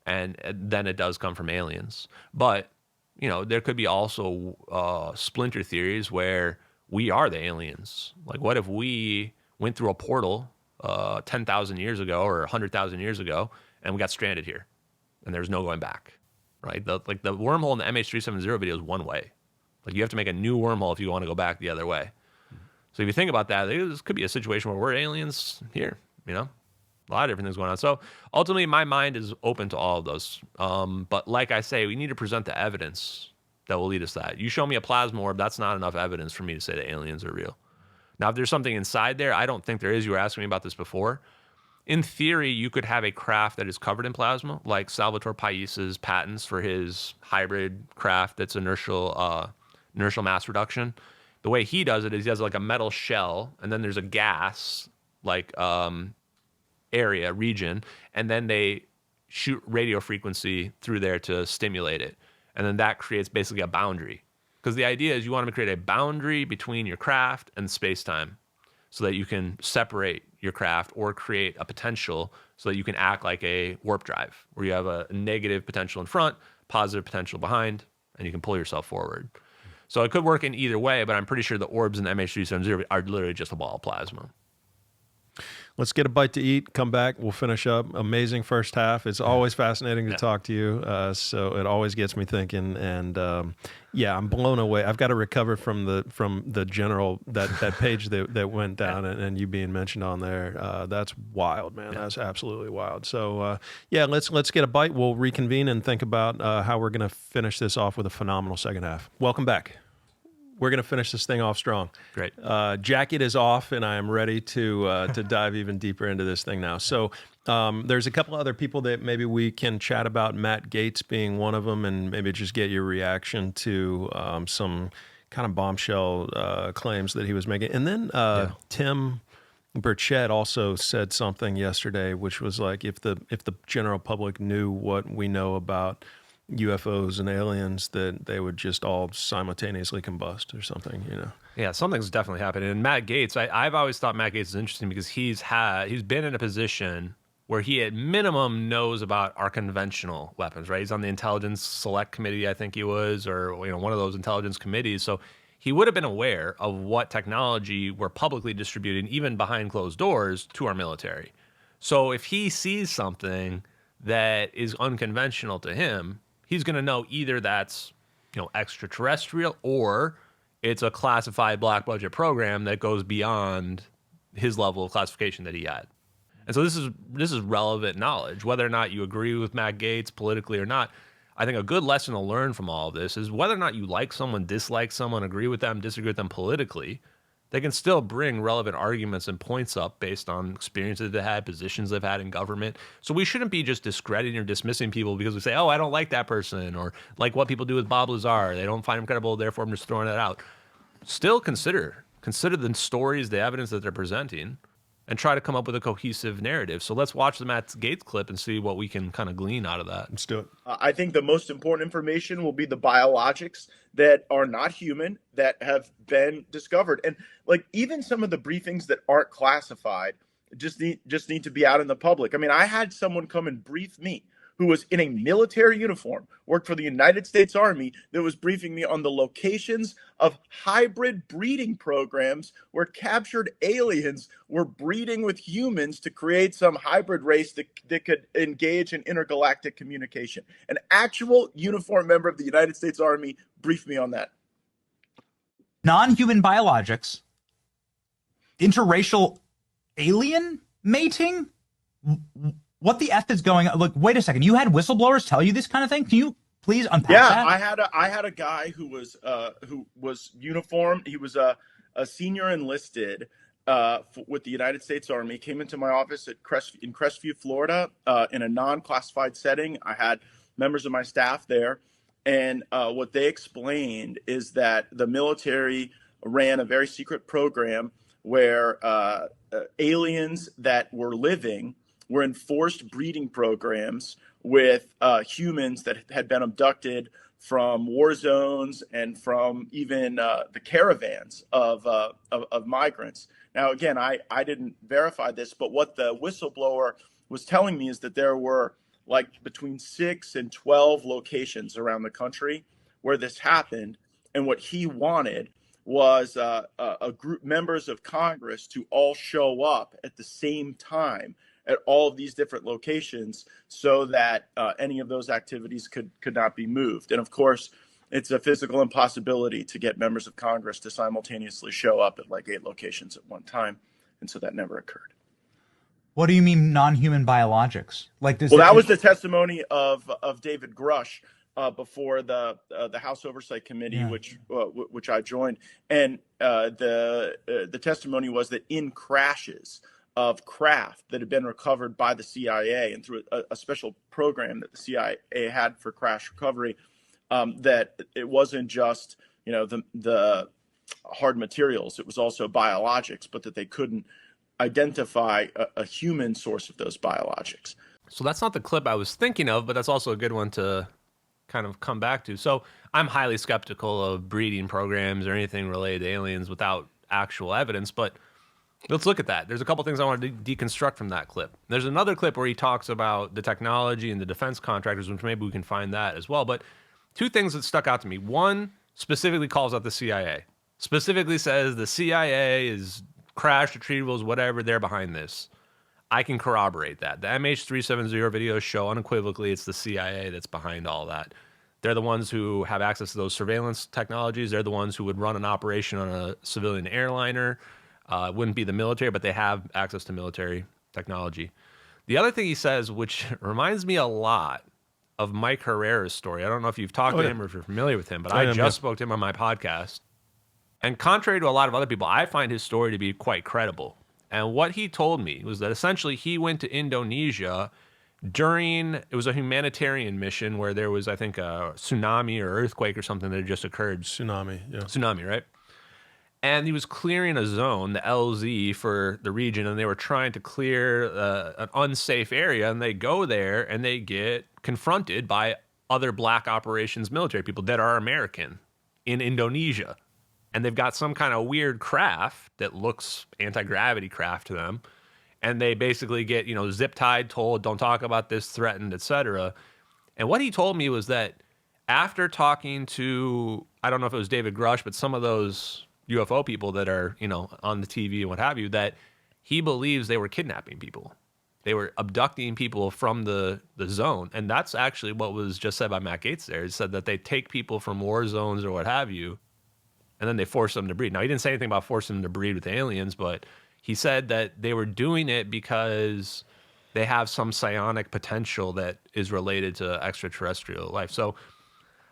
and then it does come from aliens. But, there could be also splinter theories where we are the aliens. Like, what if we went through a portal 10,000 years ago or 100,000 years ago, and we got stranded here, and there's no going back, right? The wormhole in the MH370 video is one way. Like, you have to make a new wormhole if you want to go back the other way. So if you think about that, this could be a situation where we're aliens here, a lot of different things going on. So ultimately, my mind is open to all of those. But like I say, we need to present the evidence that will lead us to that. You show me a plasma orb, that's not enough evidence for me to say that aliens are real. Now, if there's something inside there, I don't think there is. You were asking me about this before. In theory, you could have a craft that is covered in plasma, like Salvatore Pais's patents for his hybrid craft that's inertial mass reduction. The way he does it is he has like a metal shell, and then there's a gas region, and then they shoot radio frequency through there to stimulate it. And then that creates basically a boundary. Because the idea is you want to create a boundary between your craft and space-time so that you can separate your craft or create a potential so that you can act like a warp drive, where you have a negative potential in front, positive potential behind, and you can pull yourself forward. So it could work in either way, but I'm pretty sure the orbs in the MH370 are literally just a ball of plasma. Let's get a bite to eat, come back, we'll finish up. Amazing first half. It's always fascinating to talk to you, so it always gets me thinking. And I'm blown away. I've got to recover from the general, that page that went down and you being mentioned on there. That's wild, man. That's absolutely wild. So let's get a bite. We'll reconvene and think about how we're going to finish this off with a phenomenal second half. Welcome back. We're going to finish this thing off strong. Great. Jacket is off, and I am ready to dive even deeper into this thing now. So there's a couple other people that maybe we can chat about, Matt Gaetz being one of them, and maybe just get your reaction to some kind of bombshell claims that he was making. And then Tim Burchett also said something yesterday, which was like, if the general public knew what we know about UFOs and aliens, that they would just all simultaneously combust or something, Yeah, something's definitely happening. And Matt Gaetz, I've always thought Matt Gaetz is interesting because he's been in a position where he at minimum knows about our conventional weapons, right? He's on the Intelligence Select Committee, I think he was, or one of those intelligence committees. So he would have been aware of what technology we're publicly distributing, even behind closed doors, to our military. So if he sees something that is unconventional to him, he's going to know either that's extraterrestrial or It's a classified black budget program that goes beyond his level of classification that he had. And so this is relevant knowledge. Whether or not you agree with Matt Gaetz politically or not, I think a good lesson to learn from all of this is whether or not you like someone, dislike someone, agree with them, disagree with them politically, they can still bring relevant arguments and points up based on experiences they've had, positions they've had in government. So we shouldn't be just discrediting or dismissing people because we say, oh, I don't like that person, or like what people do with Bob Lazar. They don't find him credible, therefore I'm just throwing it out. Still consider the stories, the evidence that they're presenting, and try to come up with a cohesive narrative. So let's watch the Matt Gaetz clip and see what we can kind of glean out of that. Let's do it. I think the most important information will be the biologics that are not human that have been discovered. And like even some of the briefings that aren't classified just need to be out in the public. I mean, I had someone come and brief me who was in a military uniform, worked for the United States Army, that was briefing me on the locations of hybrid breeding programs where captured aliens were breeding with humans to create some hybrid race that could engage in intergalactic communication. An actual uniformed member of the United States Army briefed me on that. Non-human biologics, interracial alien mating? What the F is going on? Look, wait a second. You had whistleblowers tell you this kind of thing? Can you please unpack that? Yeah, I had a guy who was uniformed. He was a senior enlisted with the United States Army. Came into my office in Crestview, Florida, in a non-classified setting. I had members of my staff there, and what they explained is that the military ran a very secret program where aliens that were living were enforced breeding programs with humans that had been abducted from war zones and from even the caravans of migrants. Now, again, I didn't verify this, but what the whistleblower was telling me is that there were like between 6 and 12 locations around the country where this happened. And what he wanted was a group, members of Congress, to all show up at the same time at all of these different locations so that any of those activities could not be moved. And of course, it's a physical impossibility to get members of Congress to simultaneously show up at like 8 locations at one time. And so that never occurred. What do you mean non-human biologics? Like this? Well, that was the testimony of David Grush before the House Oversight Committee, which I joined. And the testimony was that in crashes of craft that had been recovered by the CIA and through a special program that the CIA had for crash recovery, that it wasn't just, the hard materials, it was also biologics, but that they couldn't identify a human source of those biologics. So that's not the clip I was thinking of, but that's also a good one to kind of come back to. So I'm highly skeptical of breeding programs or anything related to aliens without actual evidence, but let's look at that. There's a couple things I want to deconstruct from that clip. There's another clip where he talks about the technology and the defense contractors, which maybe we can find that as well. But 2 things that stuck out to me. One specifically calls out the CIA. Specifically says the CIA is crash retrievals, whatever, they're behind this. I can corroborate that. The MH370 videos show unequivocally it's the CIA that's behind all that. They're the ones who have access to those surveillance technologies. They're the ones who would run an operation on a civilian airliner. It wouldn't be the military, but they have access to military technology. The other thing he says, which reminds me a lot of Mike Herrera's story. I don't know if you've talked to him or if you're familiar with him, but I just spoke to him on my podcast. And contrary to a lot of other people, I find his story to be quite credible. And what he told me was that essentially he went to Indonesia it was a humanitarian mission where there was, I think, a tsunami or earthquake or something that had just occurred. Tsunami, right? And he was clearing a zone, the LZ, for the region, and they were trying to clear an unsafe area, and they go there, and they get confronted by other black operations military people that are American in Indonesia. And they've got some kind of weird craft that looks anti-gravity craft to them, and they basically get, zip-tied, told, don't talk about this, threatened, etc. And what he told me was that after talking to, I don't know if it was David Grush, but some of those UFO people that are, on the TV and what have you, that he believes they were kidnapping people. They were abducting people from the zone. And that's actually what was just said by Matt Gaetz there. He said that they take people from war zones or what have you, and then they forced them to breed. Now, he didn't say anything about forcing them to breed with aliens, but he said that they were doing it because they have some psionic potential that is related to extraterrestrial life. So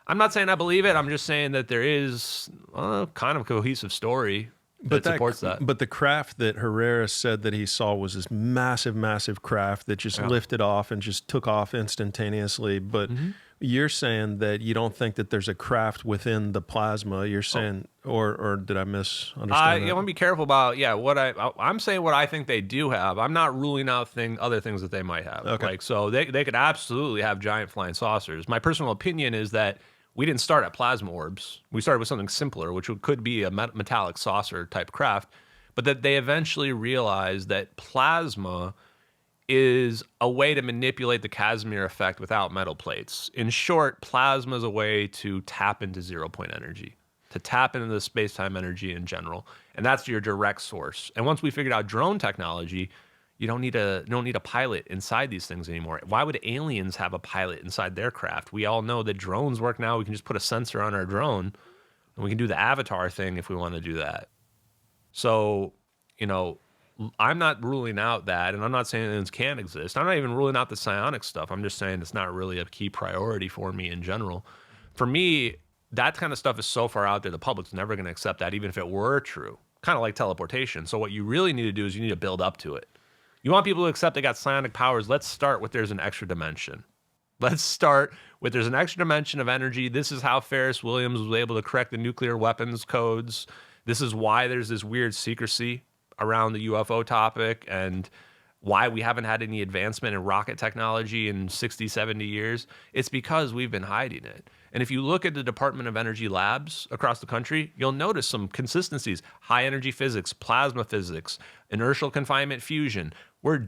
I'm not saying I believe it. I'm just saying that there is a kind of cohesive story that supports that. But the craft that Herrera said that he saw was this massive, massive craft that just lifted off and just took off instantaneously. But you're saying that you don't think that there's a craft within the plasma. You're saying, or did I misunderstand that? I want to be careful about, what I'm saying what I think they do have. I'm not ruling out other things that they might have. Okay. Like, so they could absolutely have giant flying saucers. My personal opinion is that we didn't start at plasma orbs. We started with something simpler, which could be a metallic saucer type craft, but that they eventually realized that plasma is a way to manipulate the Casimir effect without metal plates. In short, plasma is a way to tap into zero-point energy, to tap into the space-time energy in general, and that's your direct source. And once we figured out drone technology, you don't need a pilot inside these things anymore. Why would aliens have a pilot inside their craft? We all know that drones work now. We can just put a sensor on our drone, and we can do the avatar thing if we want to do that. So, I'm not ruling out that, and I'm not saying aliens can't exist. I'm not even ruling out the psionic stuff. I'm just saying it's not really a key priority for me in general. For me, that kind of stuff is so far out there, the public's never going to accept that, even if it were true. Kind of like teleportation. So what you really need to do is you need to build up to it. You want people to accept they got psionic powers. Let's start with there's an extra dimension. Let's start with there's an extra dimension of energy. This is how Ferris Williams was able to correct the nuclear weapons codes. This is why there's this weird secrecy around the UFO topic and why we haven't had any advancement in rocket technology in 60, 70 years. It's because we've been hiding it. And if you look at the Department of Energy labs across the country, you'll notice some consistencies. High energy physics, plasma physics, inertial confinement fusion. We're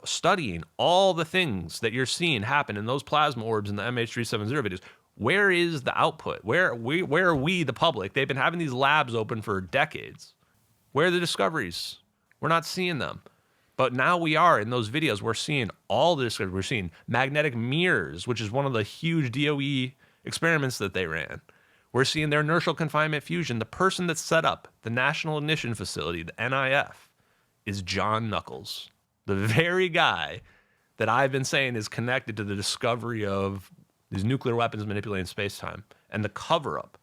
studying all the things that you're seeing happen in those plasma orbs in the MH370 videos. Where is the output? Where are we, the public? They've been having these labs open for decades. Where are the discoveries? We're not seeing them. But now we are in those videos. We're seeing all the discoveries. We're seeing magnetic mirrors, which is one of the huge DOE experiments that they ran. We're seeing their inertial confinement fusion. The person that set up the National Ignition Facility, the NIF, is John Knuckles, the very guy that I've been saying is connected to the discovery of these nuclear weapons manipulating space-time and the cover-up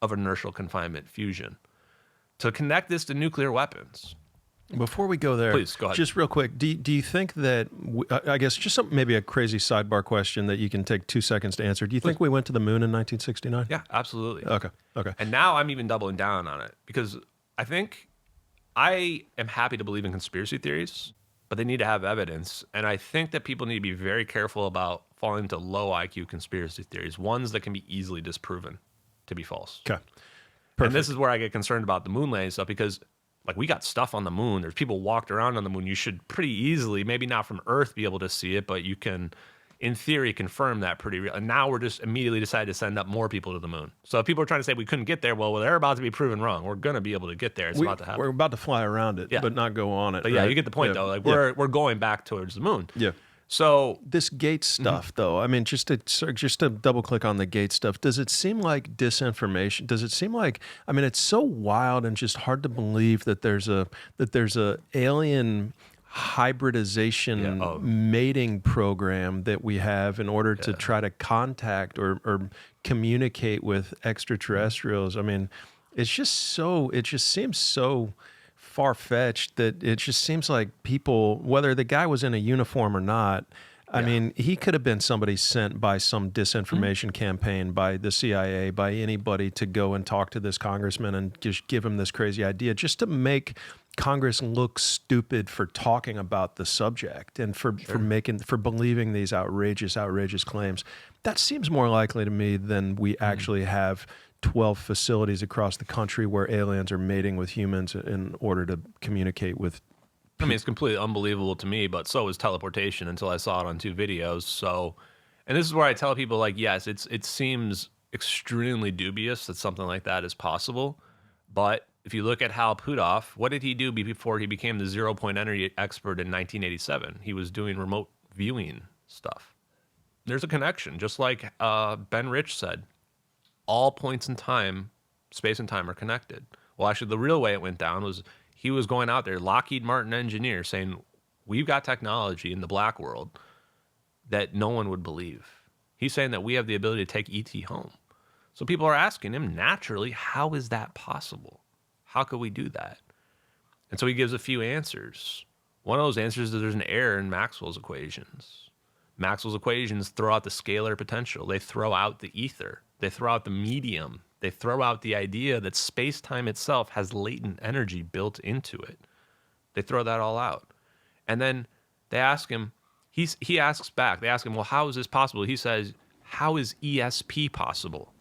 of inertial confinement fusion. To connect this to nuclear weapons. Before we go there, please go ahead. Just real quick, do you think that, I guess just maybe a crazy sidebar question that you can take 2 seconds to answer. Do you think we went to the moon in 1969? Yeah, absolutely. Okay. And now I'm even doubling down on it because I am happy to believe in conspiracy theories, but they need to have evidence. And I think that people need to be very careful about falling into low IQ conspiracy theories, ones that can be easily disproven to be false. Okay. And this is where I get concerned about the moon landing stuff because we got stuff on the moon. There's people walked around on the moon. You should pretty easily, maybe not from Earth, be able to see it, but you can, in theory, confirm that pretty real. And now we're just immediately decided to send up more people to the moon. So if people are trying to say we couldn't get there, well, they're about to be proven wrong. We're going to be able to get there. It's about to happen. We're about to fly around it, but not go on it. But right? You get the point, though. We're going back towards the moon. Yeah. So this Gaetz stuff, though, I mean, just to double click on the Gaetz stuff, does it seem like disinformation? Does it seem like, I mean, it's so wild and just hard to believe that there's a alien hybridization mating program that we have in order to try to contact or communicate with extraterrestrials. I mean, it just seems so far-fetched that it just seems like people, whether the guy was in a uniform or not, I mean, he could have been somebody sent by some disinformation campaign by the CIA, by anybody to go and talk to this congressman and just give him this crazy idea just to make Congress look stupid for talking about the subject and for believing these outrageous claims. That seems more likely to me than we actually have 12 facilities across the country where aliens are mating with humans in order to communicate with. I mean, it's completely unbelievable to me, but so is teleportation until I saw it on 2 videos. So, and this is where I tell people, like, yes, it seems extremely dubious that something like that is possible. But if you look at Hal Puthoff, what did he do before he became the zero-point energy expert in 1987? He was doing remote viewing stuff. There's a connection, just like Ben Rich said. All points in time Space and time are connected. Well, actually, the real way it went down was he was going out there, Lockheed Martin engineer, saying, we've got technology in the black world that no one would believe. He's saying that we have the ability to take ET home. So people are asking him, naturally, how is that possible? How could we do that? And so he gives a few answers. One of those answers is that there's an error in Maxwell's equations. Maxwell's equations throw out the scalar potential. They throw out the ether. They throw out the medium. They throw out the idea that space-time itself has latent energy built into it. They throw that all out. And then they ask him, he asks back, they ask him, well, how is this possible? He says, how is ESP possible?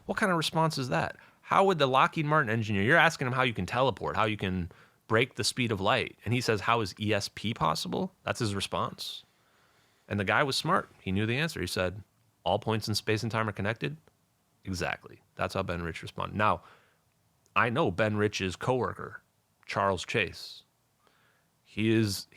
What kind of response is that? How would the Lockheed Martin engineer, you're asking him how you can teleport, how you can break the speed of light. And he says, how is ESP possible? That's his response. And the guy was smart. He knew the answer. He said, all points in space and time are connected? Exactly. That's how Ben Rich responded. Now, I know Ben Rich's coworker, Charles Chase. He is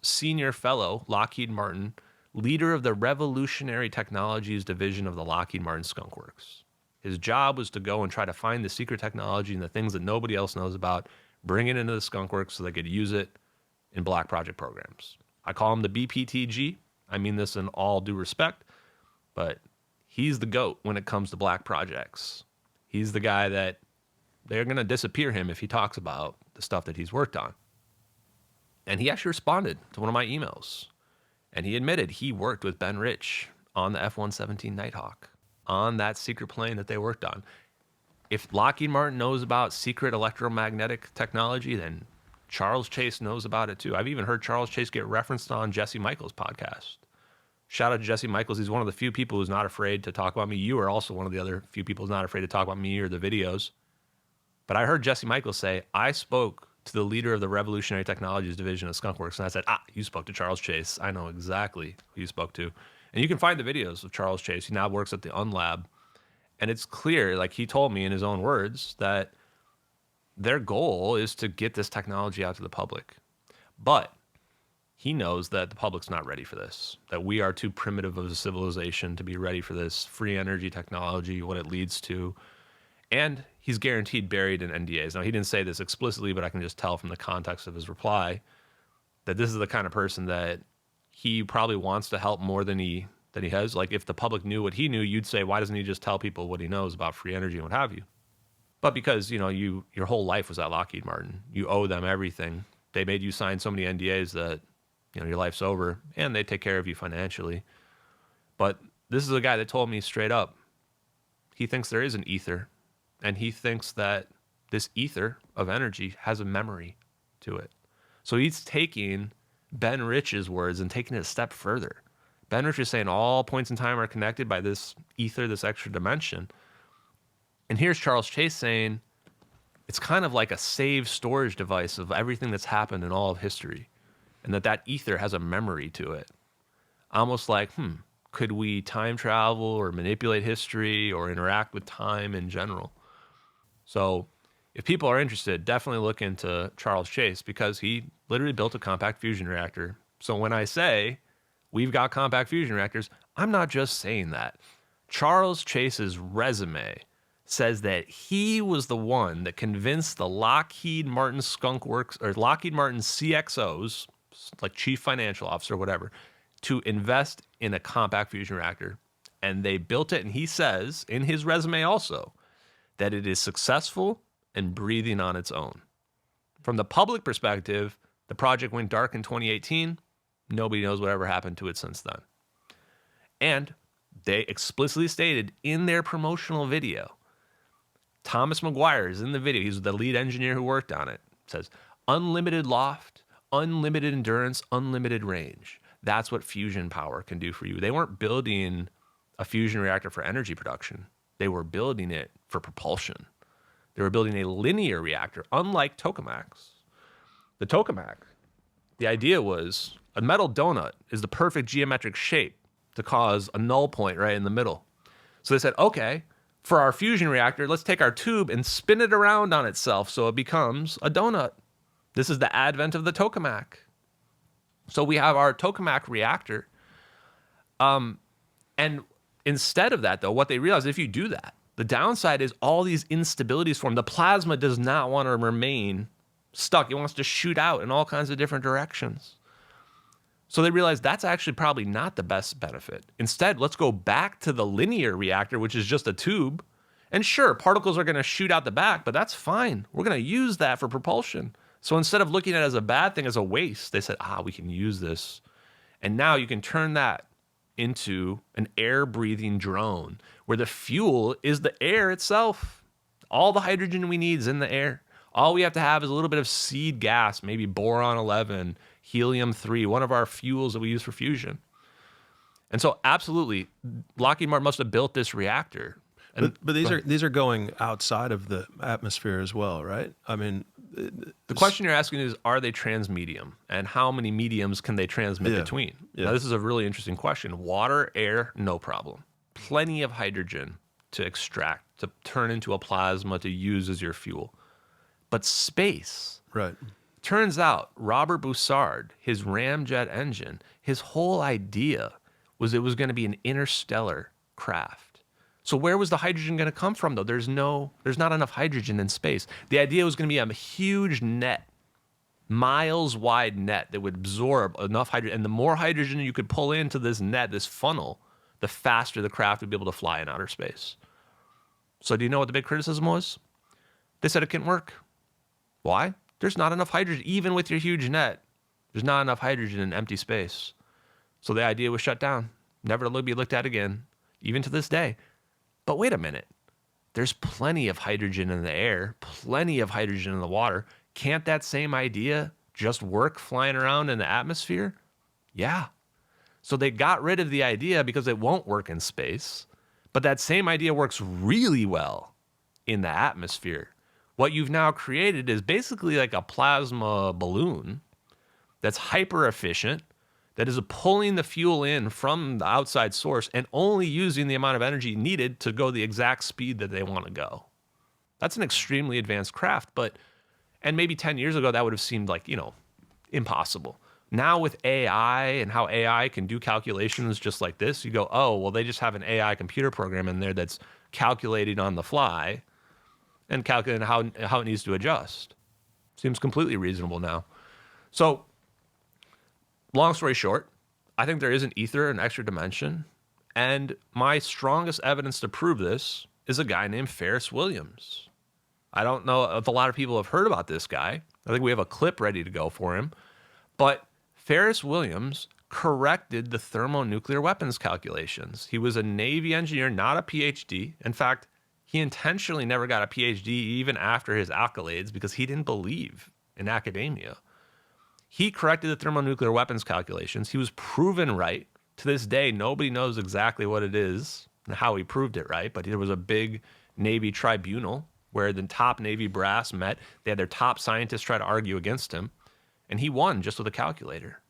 senior fellow, Lockheed Martin, leader of the Revolutionary Technologies Division of the Lockheed Martin Skunk Works. His job was to go and try to find the secret technology and the things that nobody else knows about, bring it into the Skunk Works so they could use it in black project programs. I call him the BPTG. I mean this in all due respect, but he's the GOAT when it comes to black projects. He's the guy that they're going to disappear him if he talks about the stuff that he's worked on. And he actually responded to one of my emails. And he admitted he worked with Ben Rich on the F-117 Nighthawk, on that secret plane that they worked on. If Lockheed Martin knows about secret electromagnetic technology, then Charles Chase knows about it too. I've even heard Charles Chase get referenced on Jesse Michaels' podcast. Shout out to Jesse Michaels. He's one of the few people who's not afraid to talk about me. You are also one of the other few people who's not afraid to talk about me or the videos. But I heard Jesse Michaels say, I spoke to the leader of the Revolutionary Technologies Division of Skunk Works, and I said, you spoke to Charles Chase. I know exactly who you spoke to. And you can find the videos of Charles Chase. He now works at the Unlab. And it's clear, like he told me in his own words, that their goal is to get this technology out to the public. But he knows that the public's not ready for this, that we are too primitive of a civilization to be ready for this free energy technology, what it leads to. And he's guaranteed buried in NDAs. Now, he didn't say this explicitly, but I can just tell from the context of his reply that this is the kind of person that he probably wants to help more than he has. Like, if the public knew what he knew, you'd say, why doesn't he just tell people what he knows about free energy and what have you? But because, your whole life was at Lockheed Martin, you owe them everything. They made you sign so many NDAs that, your life's over, and they take care of you financially. But this is a guy that told me straight up, he thinks there is an ether. And he thinks that this ether of energy has a memory to it. So he's taking Ben Rich's words and taking it a step further. Ben Rich is saying all points in time are connected by this ether, this extra dimension. And here's Charles Chase saying it's kind of like a saved storage device of everything that's happened in all of history. And that ether has a memory to it. Almost like, could we time travel or manipulate history or interact with time in general? So if people are interested, definitely look into Charles Chase because he literally built a compact fusion reactor. So when I say we've got compact fusion reactors, I'm not just saying that. Charles Chase's resume says that he was the one that convinced the Lockheed Martin Skunk Works or Lockheed Martin CXOs, like chief financial officer or whatever, to invest in a compact fusion reactor. And they built it. And he says in his resume also that it is successful and breathing on its own. From the public perspective, the project went dark in 2018. Nobody knows whatever happened to it since then. And they explicitly stated in their promotional video, Thomas McGuire is in the video. He's the lead engineer who worked on it. It says, unlimited loft, unlimited endurance, unlimited range. That's what fusion power can do for you. They weren't building a fusion reactor for energy production. They were building it for propulsion. They were building a linear reactor, unlike tokamaks. The tokamak, the idea was a metal donut is the perfect geometric shape to cause a null point right in the middle. So they said, okay, for our fusion reactor, let's take our tube and spin it around on itself so it becomes a donut. This is the advent of the tokamak. So we have our tokamak reactor. And instead of that, though, what they realized, if you do that, The downside is all these instabilities form. The plasma does not want to remain stuck. It wants to shoot out in all kinds of different directions. So they realized that's actually probably not the best benefit. Instead, let's go back to the linear reactor, which is just a tube. And sure, particles are going to shoot out the back, but that's fine. We're going to use that for propulsion. So instead of looking at it as a bad thing, as a waste, they said, we can use this. And now you can turn that into an air-breathing drone where the fuel is the air itself. All the hydrogen we need is in the air. All we have to have is a little bit of seed gas, maybe boron-11, helium-3, one of our fuels that we use for fusion. And so absolutely, Lockheed Martin must have built this reactor. And, but these are going outside of the atmosphere as well, right? I mean, the question you're asking is, are they transmedium? And how many mediums can they transmit between? Now, this is a really interesting question. Water, air, no problem. Plenty of hydrogen to extract, to turn into a plasma to use as your fuel. But space. Right. Turns out, Robert Bussard, his ramjet engine, his whole idea was it was going to be an interstellar craft. So where was the hydrogen going to come from, though? There's not enough hydrogen in space. The idea was going to be a huge net, miles-wide net that would absorb enough hydrogen. And the more hydrogen you could pull into this net, this funnel, the faster the craft would be able to fly in outer space. So do you know what the big criticism was? They said it couldn't work. Why? There's not enough hydrogen. Even with your huge net, there's not enough hydrogen in empty space. So the idea was shut down, never to be looked at again, even to this day. But wait a minute. There's plenty of hydrogen in the air, plenty of hydrogen in the water. Can't that same idea just work flying around in the atmosphere? Yeah. So they got rid of the idea because it won't work in space. But that same idea works really well in the atmosphere. What you've now created is basically like a plasma balloon that's hyper efficient, that is pulling the fuel in from the outside source and only using the amount of energy needed to go the exact speed that they want to go. That's an extremely advanced craft, and maybe 10 years ago, that would have seemed like, impossible. Now with AI and how AI can do calculations just like this, you go, oh, well, they just have an AI computer program in there that's calculating on the fly and calculating how it needs to adjust. Seems completely reasonable now. So, long story short, I think there is an ether, an extra dimension, and my strongest evidence to prove this is a guy named Ferris Williams. I don't know if a lot of people have heard about this guy. I think we have a clip ready to go for him. But Ferris Williams corrected the thermonuclear weapons calculations. He was a Navy engineer, not a PhD. In fact, he intentionally never got a PhD even after his accolades because he didn't believe in academia. He corrected the thermonuclear weapons calculations. He was proven right. To this day, nobody knows exactly what it is and how he proved it right, but there was a big Navy tribunal where the top Navy brass met. They had their top scientists try to argue against him, and he won just with a calculator.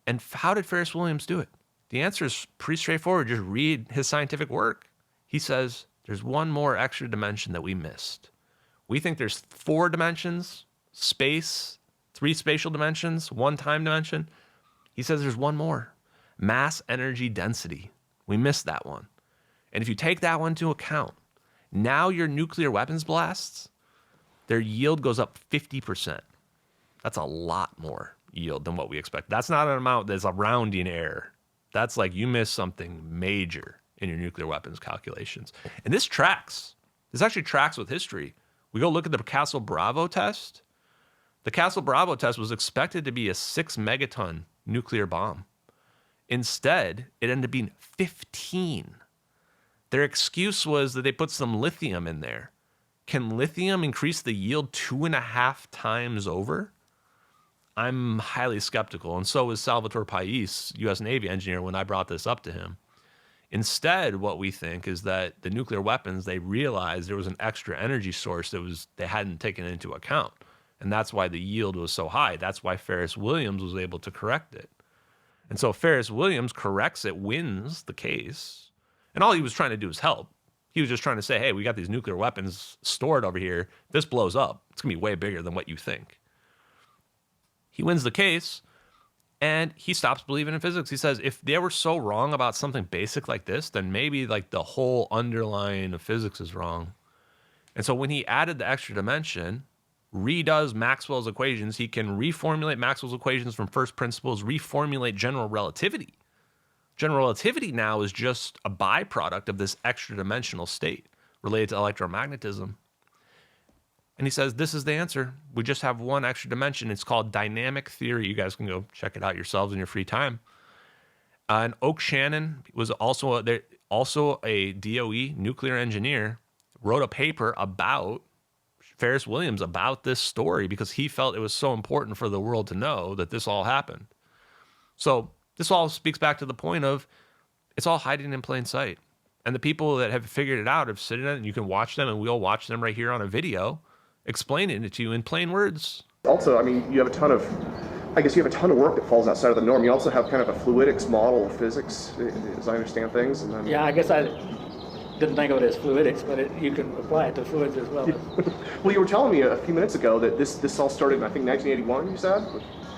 And how did Ferris Williams do it? The answer is pretty straightforward. Just read his scientific work. He says, there's one more extra dimension that we missed. We think there's 4 dimensions, space, 3 spatial dimensions, 1 time dimension. He says there's one more, mass energy density. We missed that one. And if you take that one into account, now your nuclear weapons blasts, their yield goes up 50%. That's a lot more yield than what we expect. That's not an amount that's a rounding error. That's like you missed something major in your nuclear weapons calculations. And this tracks. This actually tracks with history. We go look at the Castle Bravo test. The Castle Bravo test was expected to be a 6 megaton nuclear bomb. Instead, it ended up being 15. Their excuse was that they put some lithium in there. Can lithium increase the yield 2.5 times over? I'm highly skeptical, and so was Salvatore Pais, U.S. Navy engineer, when I brought this up to him. Instead, what we think is that the nuclear weapons, they realized there was an extra energy source that they hadn't taken into account. And that's why the yield was so high. That's why Ferris Williams was able to correct it. And so Ferris Williams corrects it, wins the case. And all he was trying to do is help. He was just trying to say, hey, we got these nuclear weapons stored over here. This blows up. It's going to be way bigger than what you think. He wins the case. And he stops believing in physics. He says, if they were so wrong about something basic like this, then maybe like the whole underlying of physics is wrong. And so when he added the extra dimension, redoes Maxwell's equations, he can reformulate Maxwell's equations from first principles, reformulate general relativity. General relativity now is just a byproduct of this extra dimensional state related to electromagnetism. And he says, this is the answer. We just have one extra dimension. It's called dynamic theory. You guys can go check it out yourselves in your free time. And Oak Shannon was also a DOE nuclear engineer, wrote a paper about Ferris Williams about this story because he felt it was so important for the world to know that this all happened. So this all speaks back to the point of it's all hiding in plain sight. And the people that have figured it out have sitting in it, and you can watch them, and we'll watch them right here on a video explaining it to you in plain words. Also, I mean, you have a ton of work that falls outside of the norm. You also have kind of a fluidics model of physics, as I understand things. And then... Yeah, I guess I didn't think of it as fluidics, but you can apply it to fluids as well. Well, you were telling me a few minutes ago that this all started in, I think, 1981, you said?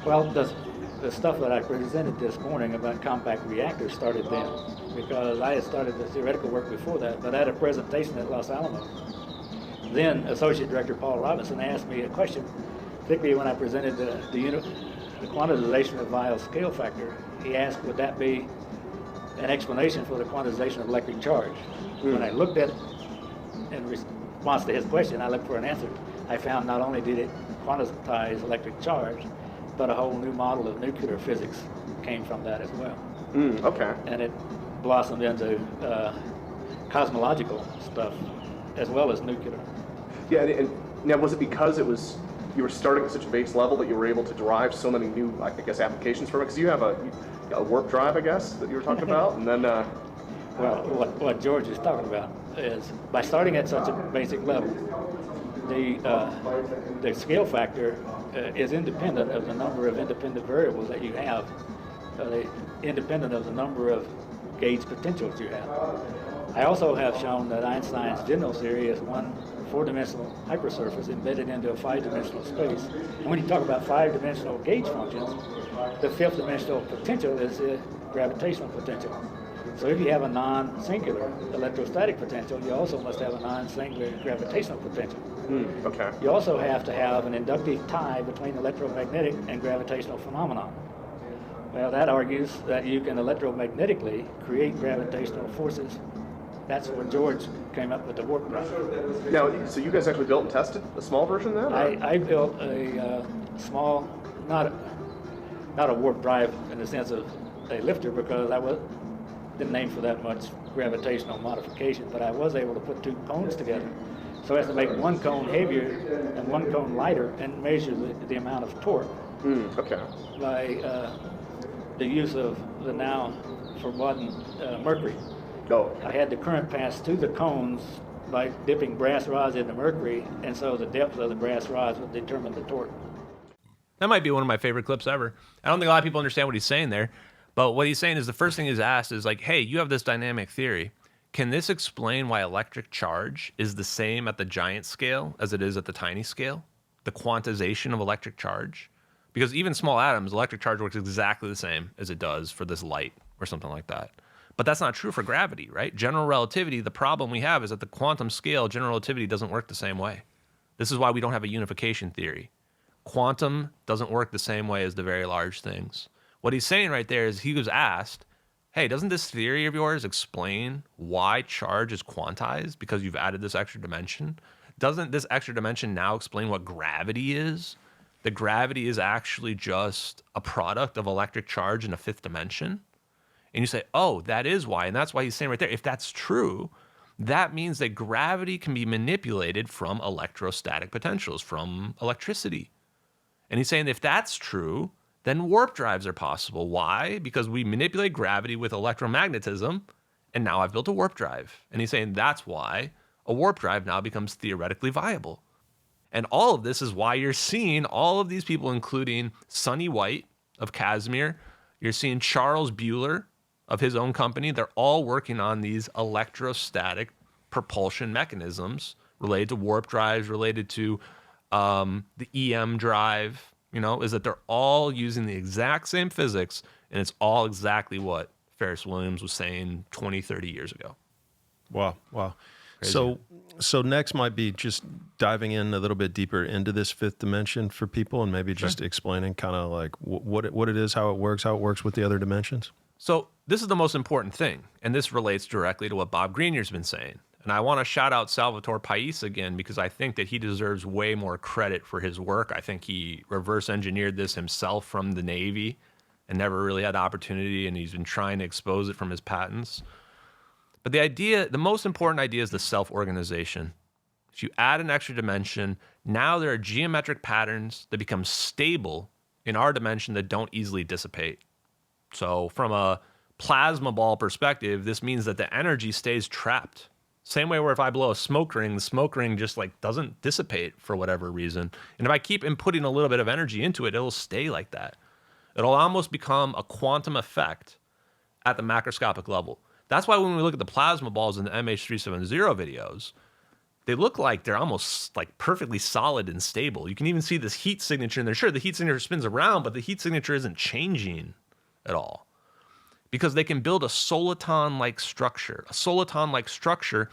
Well, the stuff that I presented this morning about compact reactors started then, because I had started the theoretical work before that, but I had a presentation at Los Alamos. Then Associate Director Paul Robinson asked me a question, particularly when I presented the quantization of Beall's scale factor. He asked, would that be an explanation for the quantization of electric charge? When I looked at, in response to his question, I looked for an answer. I found not only did it quantize electric charge, but a whole new model of nuclear physics came from that as well. Okay. And it blossomed into cosmological stuff as well as nuclear. Yeah, and now was it because you were starting at such a base level that you were able to derive so many new, I guess, applications from it? Because you have a warp drive, I guess, that you were talking about, and then... Well, what George is talking about is by starting at such a basic level, the scale factor is independent of the number of independent variables that you have, independent of the number of Gaetz potentials you have. I also have shown that Einstein's general theory is one four-dimensional hypersurface embedded into a five-dimensional space. And when you talk about five-dimensional gauge functions, the fifth-dimensional potential is the gravitational potential. So if you have a non-singular electrostatic potential, you also must have a non-singular gravitational potential. Okay. You also have to have an inductive tie between electromagnetic and gravitational phenomenon. Well, that argues that you can electromagnetically create gravitational forces. That's where George came up with the warp drive. Now, so you guys actually built and tested a small version of that? I built a small, not a warp drive in the sense of a lifter, because didn't aim for that much gravitational modification, but I was able to put two cones together so as to make one cone heavier and one cone lighter and measure the amount of torque okay. by the use of the now forgotten mercury. Oh. I had the current pass to the cones by dipping brass rods into mercury, and so the depth of the brass rods would determine the torque. That might be one of my favorite clips ever. I don't think a lot of people understand what he's saying there, but what he's saying is the first thing he's asked is like, hey, you have this dynamic theory. Can this explain why electric charge is the same at the giant scale as it is at the tiny scale? The quantization of electric charge? Because even small atoms, electric charge works exactly the same as it does for this light or something like that. But that's not true for gravity, right? General relativity, the problem we have is at the quantum scale, general relativity doesn't work the same way. This is why we don't have a unification theory. Quantum doesn't work the same way as the very large things. What he's saying right there is he was asked, hey, doesn't this theory of yours explain why charge is quantized because you've added this extra dimension? Doesn't this extra dimension now explain what gravity is? That gravity is actually just a product of electric charge in a fifth dimension? And you say, oh, that is why. And that's why he's saying right there, if that's true, that means that gravity can be manipulated from electrostatic potentials, from electricity. And he's saying if that's true, then warp drives are possible. Why? Because we manipulate gravity with electromagnetism, and now I've built a warp drive. And he's saying that's why a warp drive now becomes theoretically viable. And all of this is why you're seeing all of these people, including Sonny White of Casimir. You're seeing Charles Bueller of his own company. They're all working on these electrostatic propulsion mechanisms related to warp drives, related to the EM drive. is that they're all using the exact same physics, and it's all exactly what Ferris Williams was saying 20, 30 years ago. Wow. Crazy. So next might be just diving in a little bit deeper into this fifth dimension for people, and maybe just explaining kind of like what it is, how it works with the other dimensions. So this is the most important thing, and this relates directly to what Bob Greenier's been saying. And I want to shout out Salvatore Pais again, because I think that he deserves way more credit for his work. I think he reverse engineered this himself from the Navy and never really had opportunity, and he's been trying to expose it from his patents. But the most important idea is the self-organization. If you add an extra dimension, now there are geometric patterns that become stable in our dimension that don't easily dissipate. So from a plasma ball perspective, this means that the energy stays trapped. Same way where if I blow a smoke ring, the smoke ring just like doesn't dissipate for whatever reason. And if I keep inputting a little bit of energy into it, it'll stay like that. It'll almost become a quantum effect at the macroscopic level. That's why when we look at the plasma balls in the MH370 videos, they look like they're almost like perfectly solid and stable. You can even see this heat signature in there. Sure, the heat signature spins around, but the heat signature isn't changing at all, because they can build a soliton-like structure. A soliton-like structure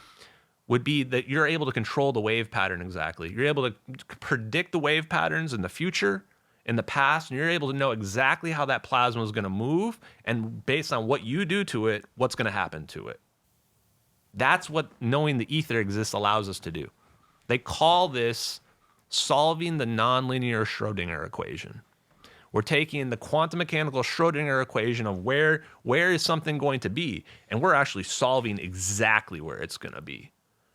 would be that you're able to control the wave pattern exactly. You're able to predict the wave patterns in the future, in the past, and you're able to know exactly how that plasma is going to move, and based on what you do to it, what's going to happen to it. That's what knowing the ether exists allows us to do. They call this solving the nonlinear Schrodinger equation. We're taking the quantum mechanical Schrodinger equation of where is something going to be, and we're actually solving exactly where it's going to be.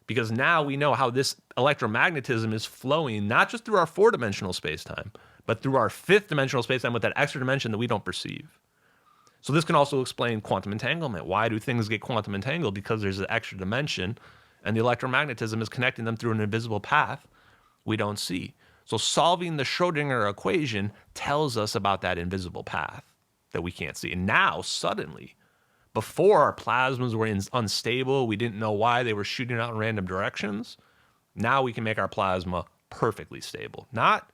Because now we know how this electromagnetism is flowing, not just through our four-dimensional space-time, but through our fifth-dimensional space-time with that extra dimension that we don't perceive. So this can also explain quantum entanglement. Why do things get quantum entangled? Because there's an extra dimension, and the electromagnetism is connecting them through an invisible path we don't see. So solving the Schrodinger equation tells us about that invisible path that we can't see. And now, suddenly, before our plasmas were unstable, we didn't know why they were shooting out in random directions, now we can make our plasma perfectly stable. Not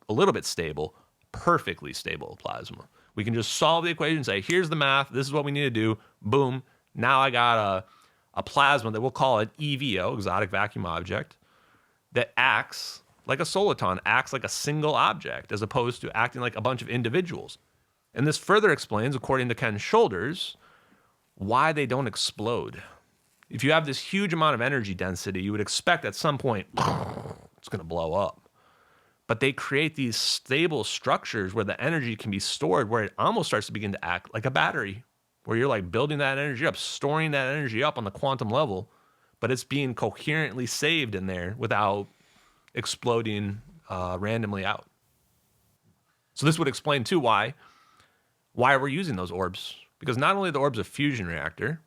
a little bit stable, perfectly stable plasma. We can just solve the equation, say, here's the math, this is what we need to do, boom. Now I got a plasma that we'll call an EVO, exotic vacuum object, that acts like a soliton, acts like a single object, as opposed to acting like a bunch of individuals. And this further explains, according to Ken Shoulders, why they don't explode. If you have this huge amount of energy density, you would expect at some point, it's going to blow up. But they create these stable structures where the energy can be stored, where it almost starts to begin to act like a battery, where you're like building that energy up, storing that energy up on the quantum level, but it's being coherently saved in there without exploding randomly out. So this would explain too why we're using those orbs, because not only are the orbs a fusion reactor,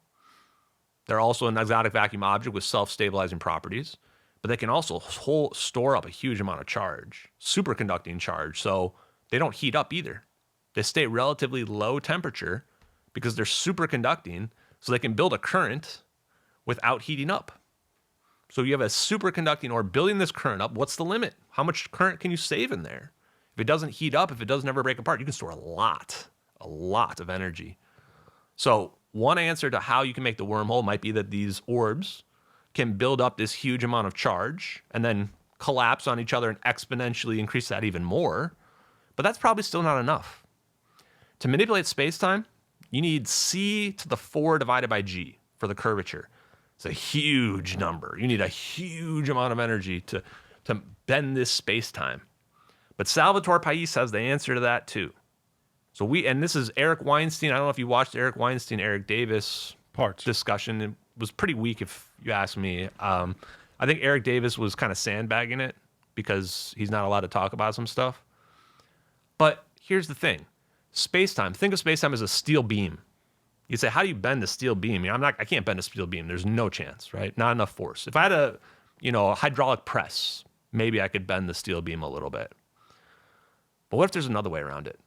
they're also an exotic vacuum object with self-stabilizing properties, but they can also store up a huge amount of charge, superconducting charge, so they don't heat up either. They stay relatively low temperature because they're superconducting, so they can build a current without heating up. So you have a superconducting orb building this current up. What's the limit? How much current can you save in there? If it doesn't heat up, if it doesn't ever break apart, you can store a lot of energy. So one answer to how you can make the wormhole might be that these orbs can build up this huge amount of charge and then collapse on each other and exponentially increase that even more. But that's probably still not enough. To manipulate space-time, you need c to the 4 divided by g for the curvature. It's a huge number. You need a huge amount of energy to bend this space-time. But Salvatore Pais has the answer to that too. So and this is Eric Weinstein. I don't know if you watched Eric Weinstein, Eric Davis discussion. It was pretty weak if you ask me. I think Eric Davis was kind of sandbagging it because he's not allowed to talk about some stuff. But here's the thing. Space-time. Think of space-time as a steel beam. You say, how do you bend a steel beam? I can't bend a steel beam. There's no chance, right? Not enough force. If I had a hydraulic press, maybe I could bend the steel beam a little bit. But what if there's another way around it?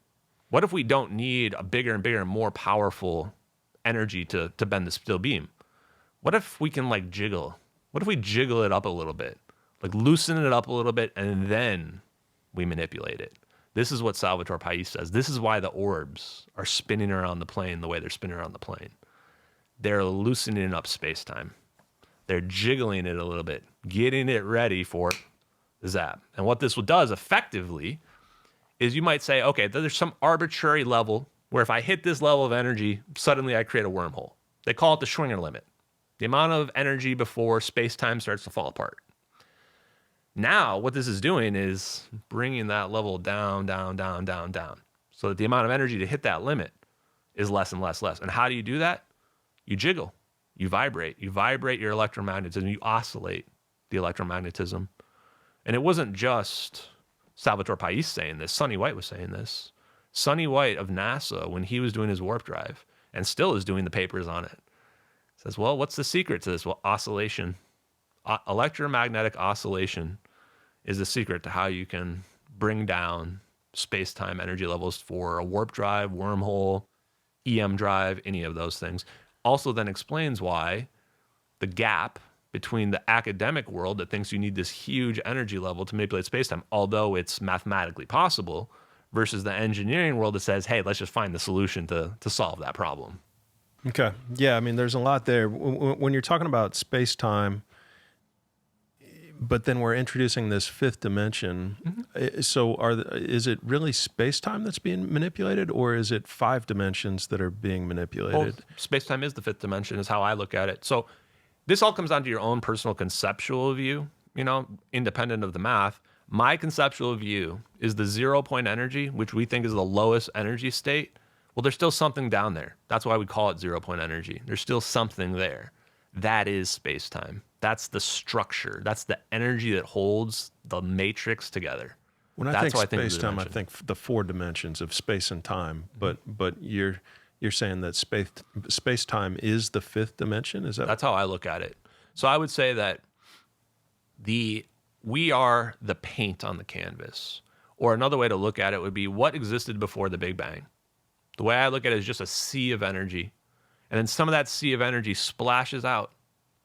What if we don't need a bigger and bigger and more powerful energy to bend the steel beam? What if we can jiggle? What if we jiggle it up a little bit? Loosen it up a little bit and then we manipulate it? This is what Salvatore Pais says. This is why the orbs are spinning around the plane the way they're spinning around the plane. They're loosening up space-time. They're jiggling it a little bit, getting it ready for the zap. And what this does effectively is you might say, okay, there's some arbitrary level where if I hit this level of energy, suddenly I create a wormhole. They call it the Schwinger limit. The amount of energy before space-time starts to fall apart. Now, what this is doing is bringing that level down, down, down, down, down, so that the amount of energy to hit that limit is less and less, less. And how do you do that? You jiggle, you vibrate your electromagnetism, you oscillate the electromagnetism. And it wasn't just Salvatore Pais saying this. Sonny White was saying this. Sonny White of NASA, when he was doing his warp drive, and still is doing the papers on it, says, well, what's the secret to this? Well, oscillation. Electromagnetic oscillation is the secret to how you can bring down space-time energy levels for a warp drive, wormhole, EM drive, any of those things. Also then explains why the gap between the academic world that thinks you need this huge energy level to manipulate space-time, although it's mathematically possible, versus the engineering world that says, hey, let's just find the solution to solve that problem. Okay. Yeah, I mean, there's a lot there. When you're talking about space-time, but then we're introducing this fifth dimension. Mm-hmm. So is it really space-time that's being manipulated, or is it 5 dimensions that are being manipulated? Well, space-time is the 5th dimension is how I look at it. So this all comes down to your own personal conceptual view, independent of the math. My conceptual view is the 0 point energy, which we think is the lowest energy state. Well, there's still something down there. That's why we call it 0 point energy. There's still something there. That is space-time. That's the structure. That's the energy that holds the matrix together. When I think space-time, I think the 4 dimensions of space and time. But you're saying that space-time is the 5th dimension? Is that? That's how I look at it. So I would say that we are the paint on the canvas. Or another way to look at it would be what existed before the Big Bang. The way I look at it is just a sea of energy. And then some of that sea of energy splashes out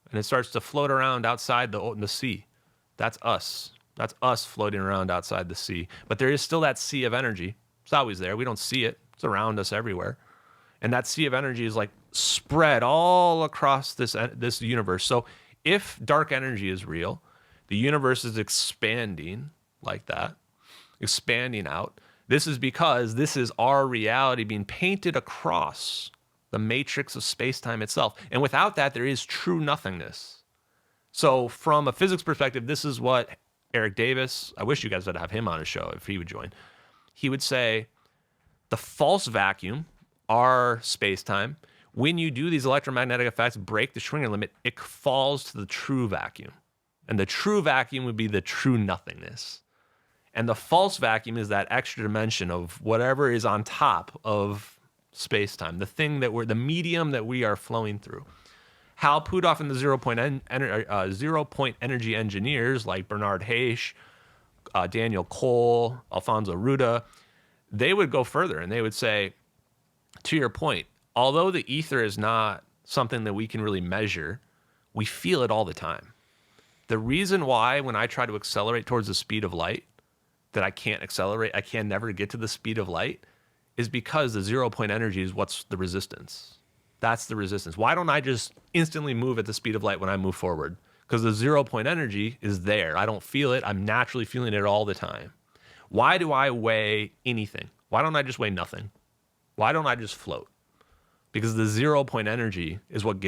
and it starts to float around outside the sea. That's us. That's us floating around outside the sea. But there is still that sea of energy. It's always there. We don't see it. It's around us everywhere. And that sea of energy is like spread all across this universe. So if dark energy is real, the universe is expanding like that, expanding out. This is because this is our reality being painted across the matrix of space-time itself. And without that, there is true nothingness. So from a physics perspective, this is what Eric Davis, I wish you guys would have him on a show if he would join. He would say the false vacuum, our space-time, when you do these electromagnetic effects, break the Schwinger limit, it falls to the true vacuum. And the true vacuum would be the true nothingness. And the false vacuum is that extra dimension of whatever is on top of space-time, the thing that the medium that we are flowing through. Hal Puthoff and the 0 point energy engineers like Bernard Haish, Daniel Cole, Alfonso Ruda, they would go further and they would say, to your point, although the ether is not something that we can really measure, we feel it all the time. The reason why when I try to accelerate towards the speed of light, that I can't accelerate, I can never get to the speed of light, is because the 0 point energy is what's the resistance. That's the resistance. Why don't I just instantly move at the speed of light when I move forward? Because the 0 point energy is there. I don't feel it. I'm naturally feeling it all the time. Why do I weigh anything? Why don't I just weigh nothing? Why don't I just float? Because the 0 point energy is what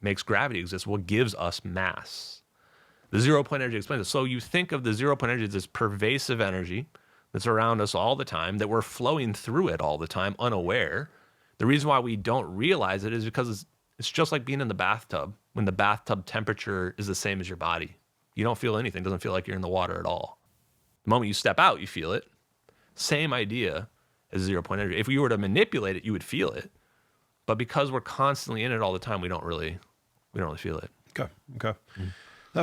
makes gravity exist, what gives us mass. The 0 point energy explains it. So you think of the 0 point energy as this pervasive energy that's around us all the time, that we're flowing through it all the time, unaware. The reason why we don't realize it is because it's just like being in the bathtub when the bathtub temperature is the same as your body. You don't feel anything. It doesn't feel like you're in the water at all. The moment you step out, you feel it. Same idea as 0 point energy. If we were to manipulate it, you would feel it. But because we're constantly in it all the time, we don't really feel it. Okay. Mm-hmm.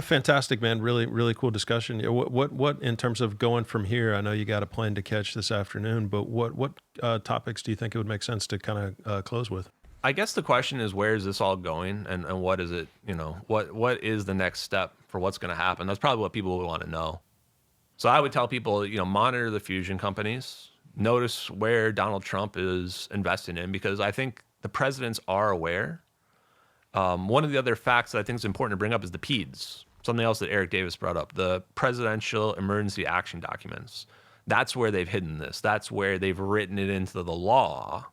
Fantastic, man. Really, really cool discussion. What in terms of going from here? I know you got a plane to catch this afternoon, but what topics do you think it would make sense to kind of close with? I guess the question is, where is this all going, and what is it? What is the next step for what's going to happen? That's probably what people would want to know. So I would tell people, monitor the fusion companies, notice where Donald Trump is investing in, because I think the presidents are aware. One of the other facts that I think is important to bring up is the PEDs, something else that Eric Davis brought up, the Presidential Emergency Action Documents. That's where they've hidden this. That's where they've written it into the law,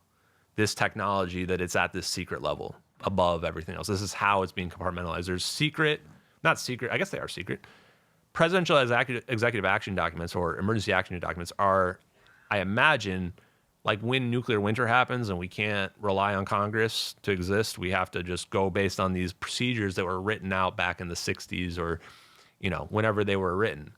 this technology, that it's at this secret level above everything else. This is how it's being compartmentalized. There's secret, not secret, I guess they are secret. Presidential executive action documents or emergency action documents are, I imagine, like when nuclear winter happens and we can't rely on Congress to exist, we have to just go based on these procedures that were written out back in the 60s or, whenever they were written.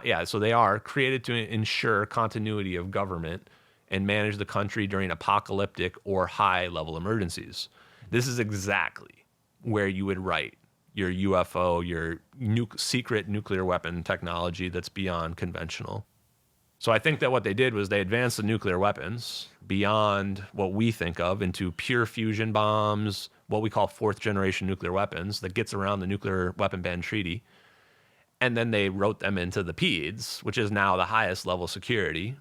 Yeah, so they are created to ensure continuity of government and manage the country during apocalyptic or high-level emergencies. This is exactly where you would write your UFO, your secret nuclear weapon technology that's beyond conventional. So I think that what they did was they advanced the nuclear weapons beyond what we think of into pure fusion bombs, what we call fourth-generation nuclear weapons that gets around the nuclear weapon ban treaty. And then they wrote them into the PEDs, which is now the highest level security.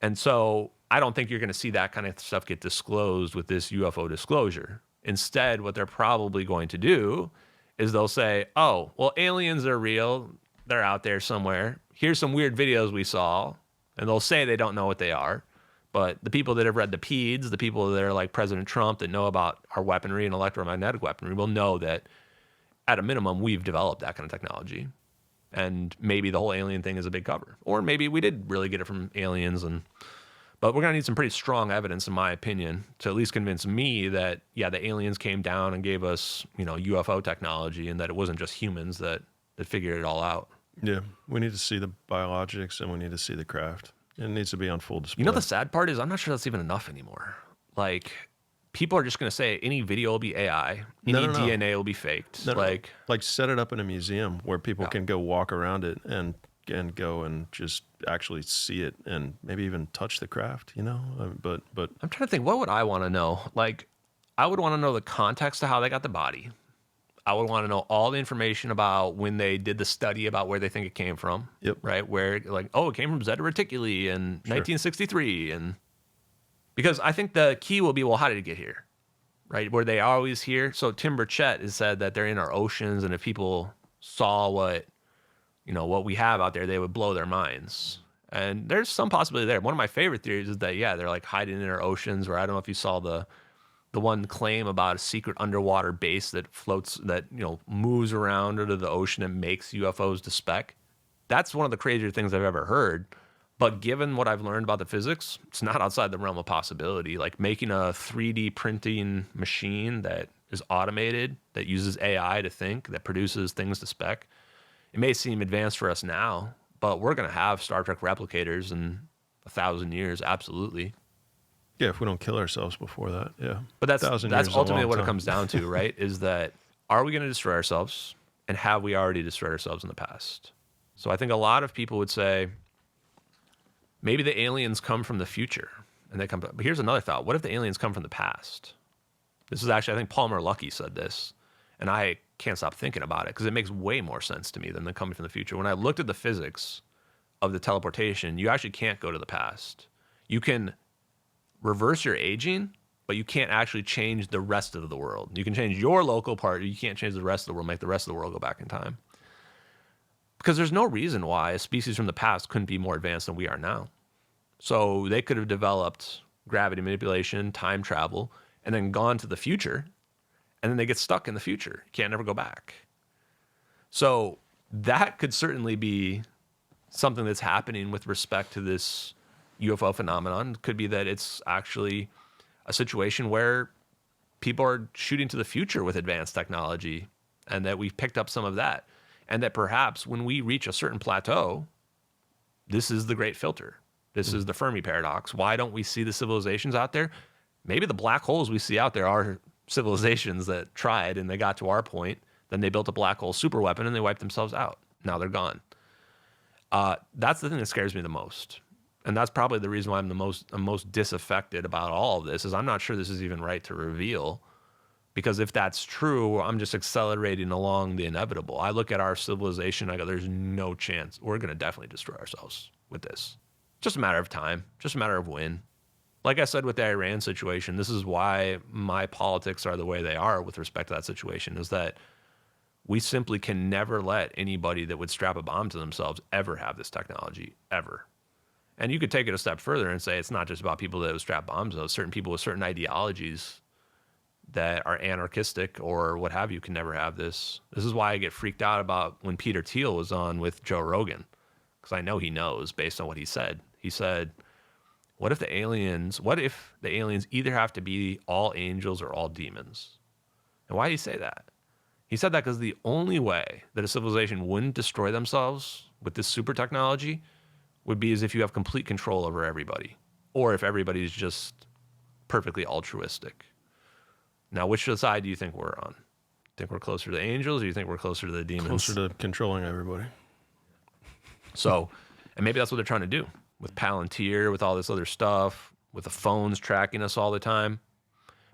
And so I don't think you're going to see that kind of stuff get disclosed with this UFO disclosure. Instead, what they're probably going to do is they'll say, oh, well, aliens are real. They're out there somewhere. Here's some weird videos we saw. And they'll say they don't know what they are. But the people that have read the PEDs, the people that are like President Trump that know about our weaponry and electromagnetic weaponry will know that at a minimum, we've developed that kind of technology. And maybe the whole alien thing is a big cover. Or maybe we did really get it from aliens. But we're going to need some pretty strong evidence, in my opinion, to at least convince me that, yeah, the aliens came down and gave us, UFO technology and that it wasn't just humans that figured it all out. Yeah, we need to see the biologics and we need to see the craft. It needs to be on full display. The sad part is I'm not sure that's even enough anymore. Like, people are just going to say any video will be AI, any DNA will be faked. Like set it up in a museum where people can go walk around it and go and just actually see it and maybe even touch the craft, But I'm trying to think, what would I want to know? Like, I would want to know the context of how they got the body. I would want to know all the information about when they did the study about where they think it came from. Yep. Right? Where, it came from Zeta Reticuli in 1963. And because I think the key will be, well, how did it get here? Right? Were they always here? So Tim Burchett has said that they're in our oceans, and if people saw what we have out there, they would blow their minds. And there's some possibility there. One of my favorite theories is that, they're like hiding in our oceans, or I don't know if you saw the one claim about a secret underwater base that floats, that, moves around under the ocean and makes UFOs to spec. That's one of the crazier things I've ever heard. But given what I've learned about the physics, it's not outside the realm of possibility. Like making a 3D printing machine that is automated, that uses AI to think, that produces things to spec. It may seem advanced for us now, but we're going to have Star Trek replicators in 1,000 years, absolutely. Yeah, if we don't kill ourselves before that, yeah. But that's ultimately what it comes down to, right? Is that, are we going to destroy ourselves, and have we already destroyed ourselves in the past? So I think a lot of people would say, maybe the aliens come from the future, and they come. But here's another thought: what if the aliens come from the past? This is actually, I think Palmer Luckey said this, and I can't stop thinking about it because it makes way more sense to me than them coming from the future. When I looked at the physics of the teleportation, you actually can't go to the past. You can reverse your aging, but you can't actually change the rest of the world. You can change your local part, you can't change the rest of the world, make the rest of the world go back in time. Because there's no reason why a species from the past couldn't be more advanced than we are now. So they could have developed gravity manipulation, time travel, and then gone to the future, and then they get stuck in the future. You can't never go back. So that could certainly be something that's happening with respect to this UFO phenomenon. It could be that it's actually a situation where people are shooting to the future with advanced technology, and that we've picked up some of that. And that perhaps when we reach a certain plateau, this is the great filter. This is the Fermi paradox. Why don't we see the civilizations out there? Maybe the black holes we see out there are civilizations that tried and they got to our point. Then they built a black hole super weapon and they wiped themselves out. Now they're gone. That's the thing that scares me the most. And that's probably the reason why I'm most disaffected about all of this, is I'm not sure this is even right to reveal, Because if that's true, I'm just accelerating along the inevitable. I look at our civilization, I go, there's no chance. We're going to definitely destroy ourselves with this. Just a matter of time, just a matter of when. Like I said with the Iran situation, this is why my politics are the way they are with respect to that situation, is that we simply can never let anybody that would strap a bomb to themselves ever have this technology, ever. And you could take it a step further and say it's not just about people that would strap bombs, though. Certain people with certain ideologies that are anarchistic or what have you can never have this. This is why I get freaked out about when Peter Thiel was on with Joe Rogan, because I know he knows based on what he said. He said, what if the aliens either have to be all angels or all demons? And why did he say that? He said that because the only way that a civilization wouldn't destroy themselves with this super technology would be as if you have complete control over everybody, or if everybody's just perfectly altruistic. Now, which side do you think we're on? Think we're closer to the angels, or do you think we're closer to the demons? Closer to controlling everybody. So, and maybe that's what they're trying to do with Palantir, with all this other stuff, with the phones tracking us all the time.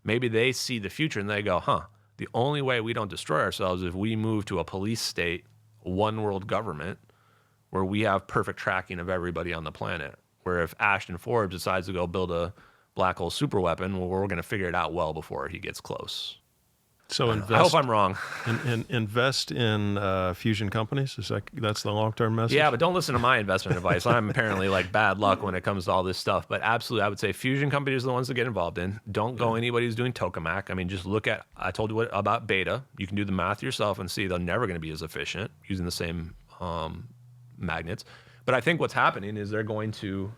Maybe they see the future and they go, the only way we don't destroy ourselves is if we move to a police state, one world government, where we have perfect tracking of everybody on the planet. Where if Ashton Forbes decides to go build a black hole super weapon, well, we're going to figure it out well before he gets close. So I hope I'm wrong. Invest in fusion companies. That's the long-term message? Yeah, but don't listen to my investment advice. I'm apparently like bad luck when it comes to all this stuff. But absolutely, I would say fusion companies are the ones to get involved in. Don't go anybody who's doing tokamak. I mean, just look at, I told you about beta. You can do the math yourself and see they're never going to be as efficient using the same magnets. But I think what's happening is they're going to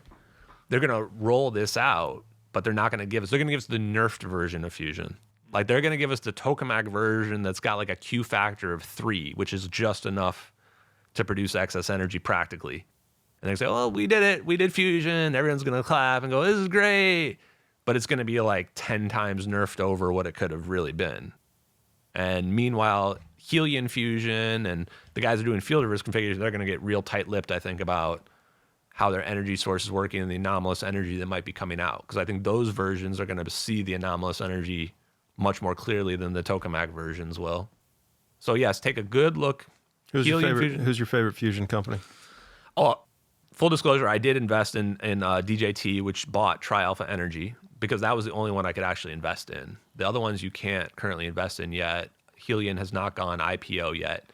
roll this out, but they're not going to give us, they're going to give us the nerfed version of fusion. Like they're going to give us the tokamak version that's got like a Q factor of 3, which is just enough to produce excess energy practically. And they say, oh, we did it. We did fusion. Everyone's going to clap and go, this is great. But it's going to be like 10 times nerfed over what it could have really been. And meanwhile, helium fusion and the guys who are doing field reverse configuration, they're going to get real tight-lipped, I think, about how their energy source is working and the anomalous energy that might be coming out. Because I think those versions are going to see the anomalous energy much more clearly than the tokamak versions will. So yes, take a good look. Who's your favorite fusion company? Oh, full disclosure, I did invest in DJT, which bought Tri-Alpha Energy, because that was the only one I could actually invest in. The other ones you can't currently invest in yet. Helion has not gone IPO yet.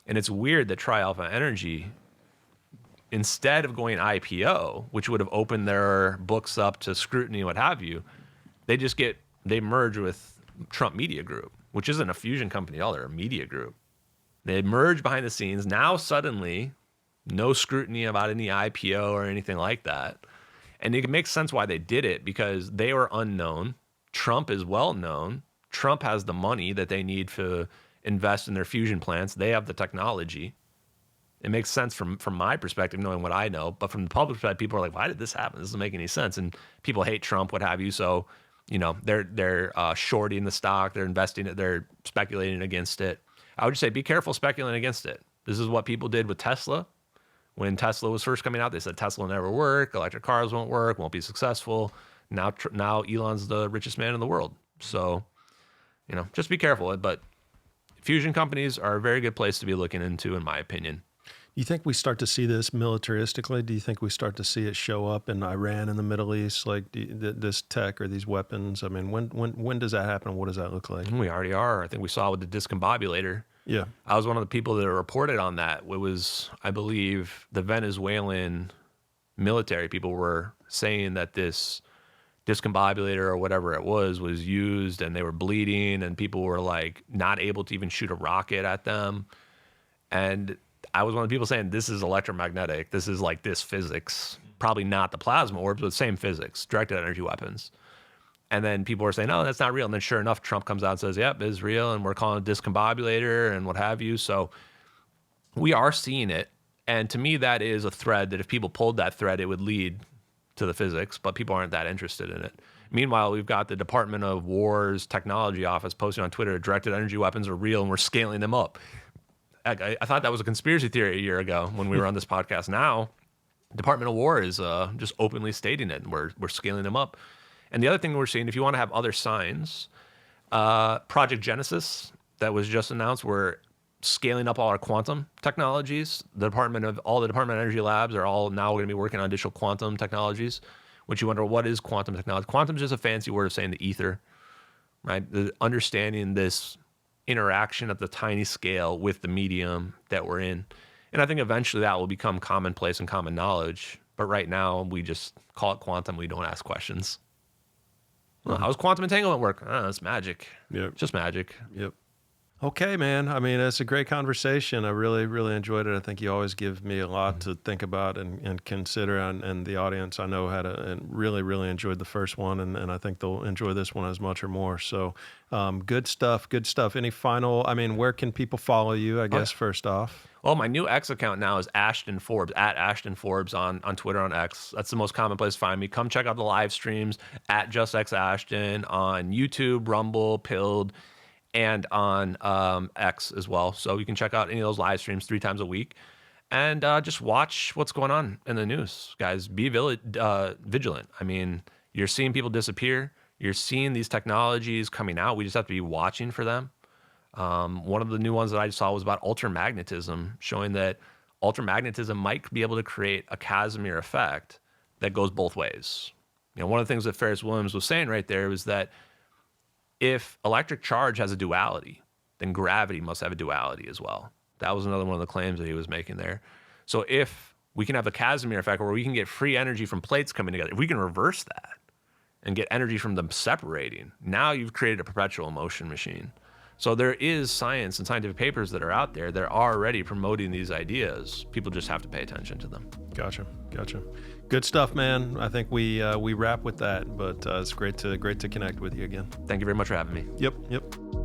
And it's weird that Tri-Alpha Energy, instead of going IPO, which would have opened their books up to scrutiny and what have you, they merge with Trump Media Group, which isn't a fusion company at all. They're a media group. They merge behind the scenes. Now suddenly, no scrutiny about any IPO or anything like that. And it makes sense why they did it, because they were unknown. Trump is well known. Trump has the money that they need to invest in their fusion plants. They have the technology. It makes sense from my perspective, knowing what I know. But from the public side, people are like, why did this happen? This doesn't make any sense. And people hate Trump, what have you. So, you know, they're shorting the stock. They're investing it. They're speculating against it. I would just say be careful speculating against it. This is what people did with Tesla. When Tesla was first coming out, they said Tesla will never work. Electric cars won't work. Won't be successful. Now Elon's the richest man in the world. So, you know, just be careful. But fusion companies are a very good place to be looking into, in my opinion. You think we start to see this militaristically? Do you think we start to see it show up in Iran and the Middle East, like this tech or these weapons? I mean, when does that happen? What does that look like? We already are. I think we saw with the discombobulator. Yeah. I was one of the people that reported on that. It was, I believe, the Venezuelan military people were saying that this discombobulator or whatever it was used, and they were bleeding, and people were like not able to even shoot a rocket at them. And I was one of the people saying, this is electromagnetic. This is like this physics. Probably not the plasma orbs, but same physics, directed energy weapons. And then people were saying, oh, that's not real. And then sure enough, Trump comes out and says, yep, it's real. And we're calling it discombobulator and what have you. So we are seeing it. And to me, that is a thread that if people pulled that thread, it would lead to the physics, but people aren't that interested in it. Meanwhile, we've got the Department of War's technology office posting on Twitter, directed energy weapons are real and we're scaling them up. I thought that was a conspiracy theory a year ago when we were on this podcast. Now, Department of War is just openly stating it, and we're scaling them up. And the other thing we're seeing, if you want to have other signs, Project Genesis that was just announced. We're scaling up all our quantum technologies. The Department of Energy labs are all now going to be working on additional quantum technologies, which you wonder, what is quantum technology? Quantum is just a fancy word of saying the ether, right? The understanding this interaction at the tiny scale with the medium that we're in. And I think eventually that will become commonplace and common knowledge. But right now we just call it quantum. We don't ask questions. Well, how's quantum entanglement work? It's magic. Yep. Just magic. Yep. Okay, man. I mean, it's a great conversation. I really, really enjoyed it. I think you always give me a lot to think about and consider, and the audience I know and really, really enjoyed the first one, and I think they'll enjoy this one as much or more. So good stuff, good stuff. Any final, where can people follow you, I guess, first off? Well, my new X account now is Ashton Forbes, at Ashton Forbes on Twitter, on X. That's the most common place to find me. Come check out the live streams at JustXAshton on YouTube, Rumble, Pilled, and on X as well. So you can check out any of those live streams 3 times a week. And just watch what's going on in the news, guys. Be vigilant. You're seeing people disappear. You're seeing these technologies coming out. We just have to be watching for them. One of the new ones that I saw was about ultramagnetism, showing that ultramagnetism might be able to create a Casimir effect that goes both ways. One of the things that Ferris Williams was saying right there was that if electric charge has a duality, then gravity must have a duality as well. That was another one of the claims that he was making there. So if we can have a Casimir effect where we can get free energy from plates coming together, if we can reverse that and get energy from them separating, now you've created a perpetual motion machine. So there is science and scientific papers that are out there that are already promoting these ideas. People just have to pay attention to them. Gotcha. Good stuff, man. I think we wrap with that, but it's great to connect with you again. Thank you very much for having me. Yep.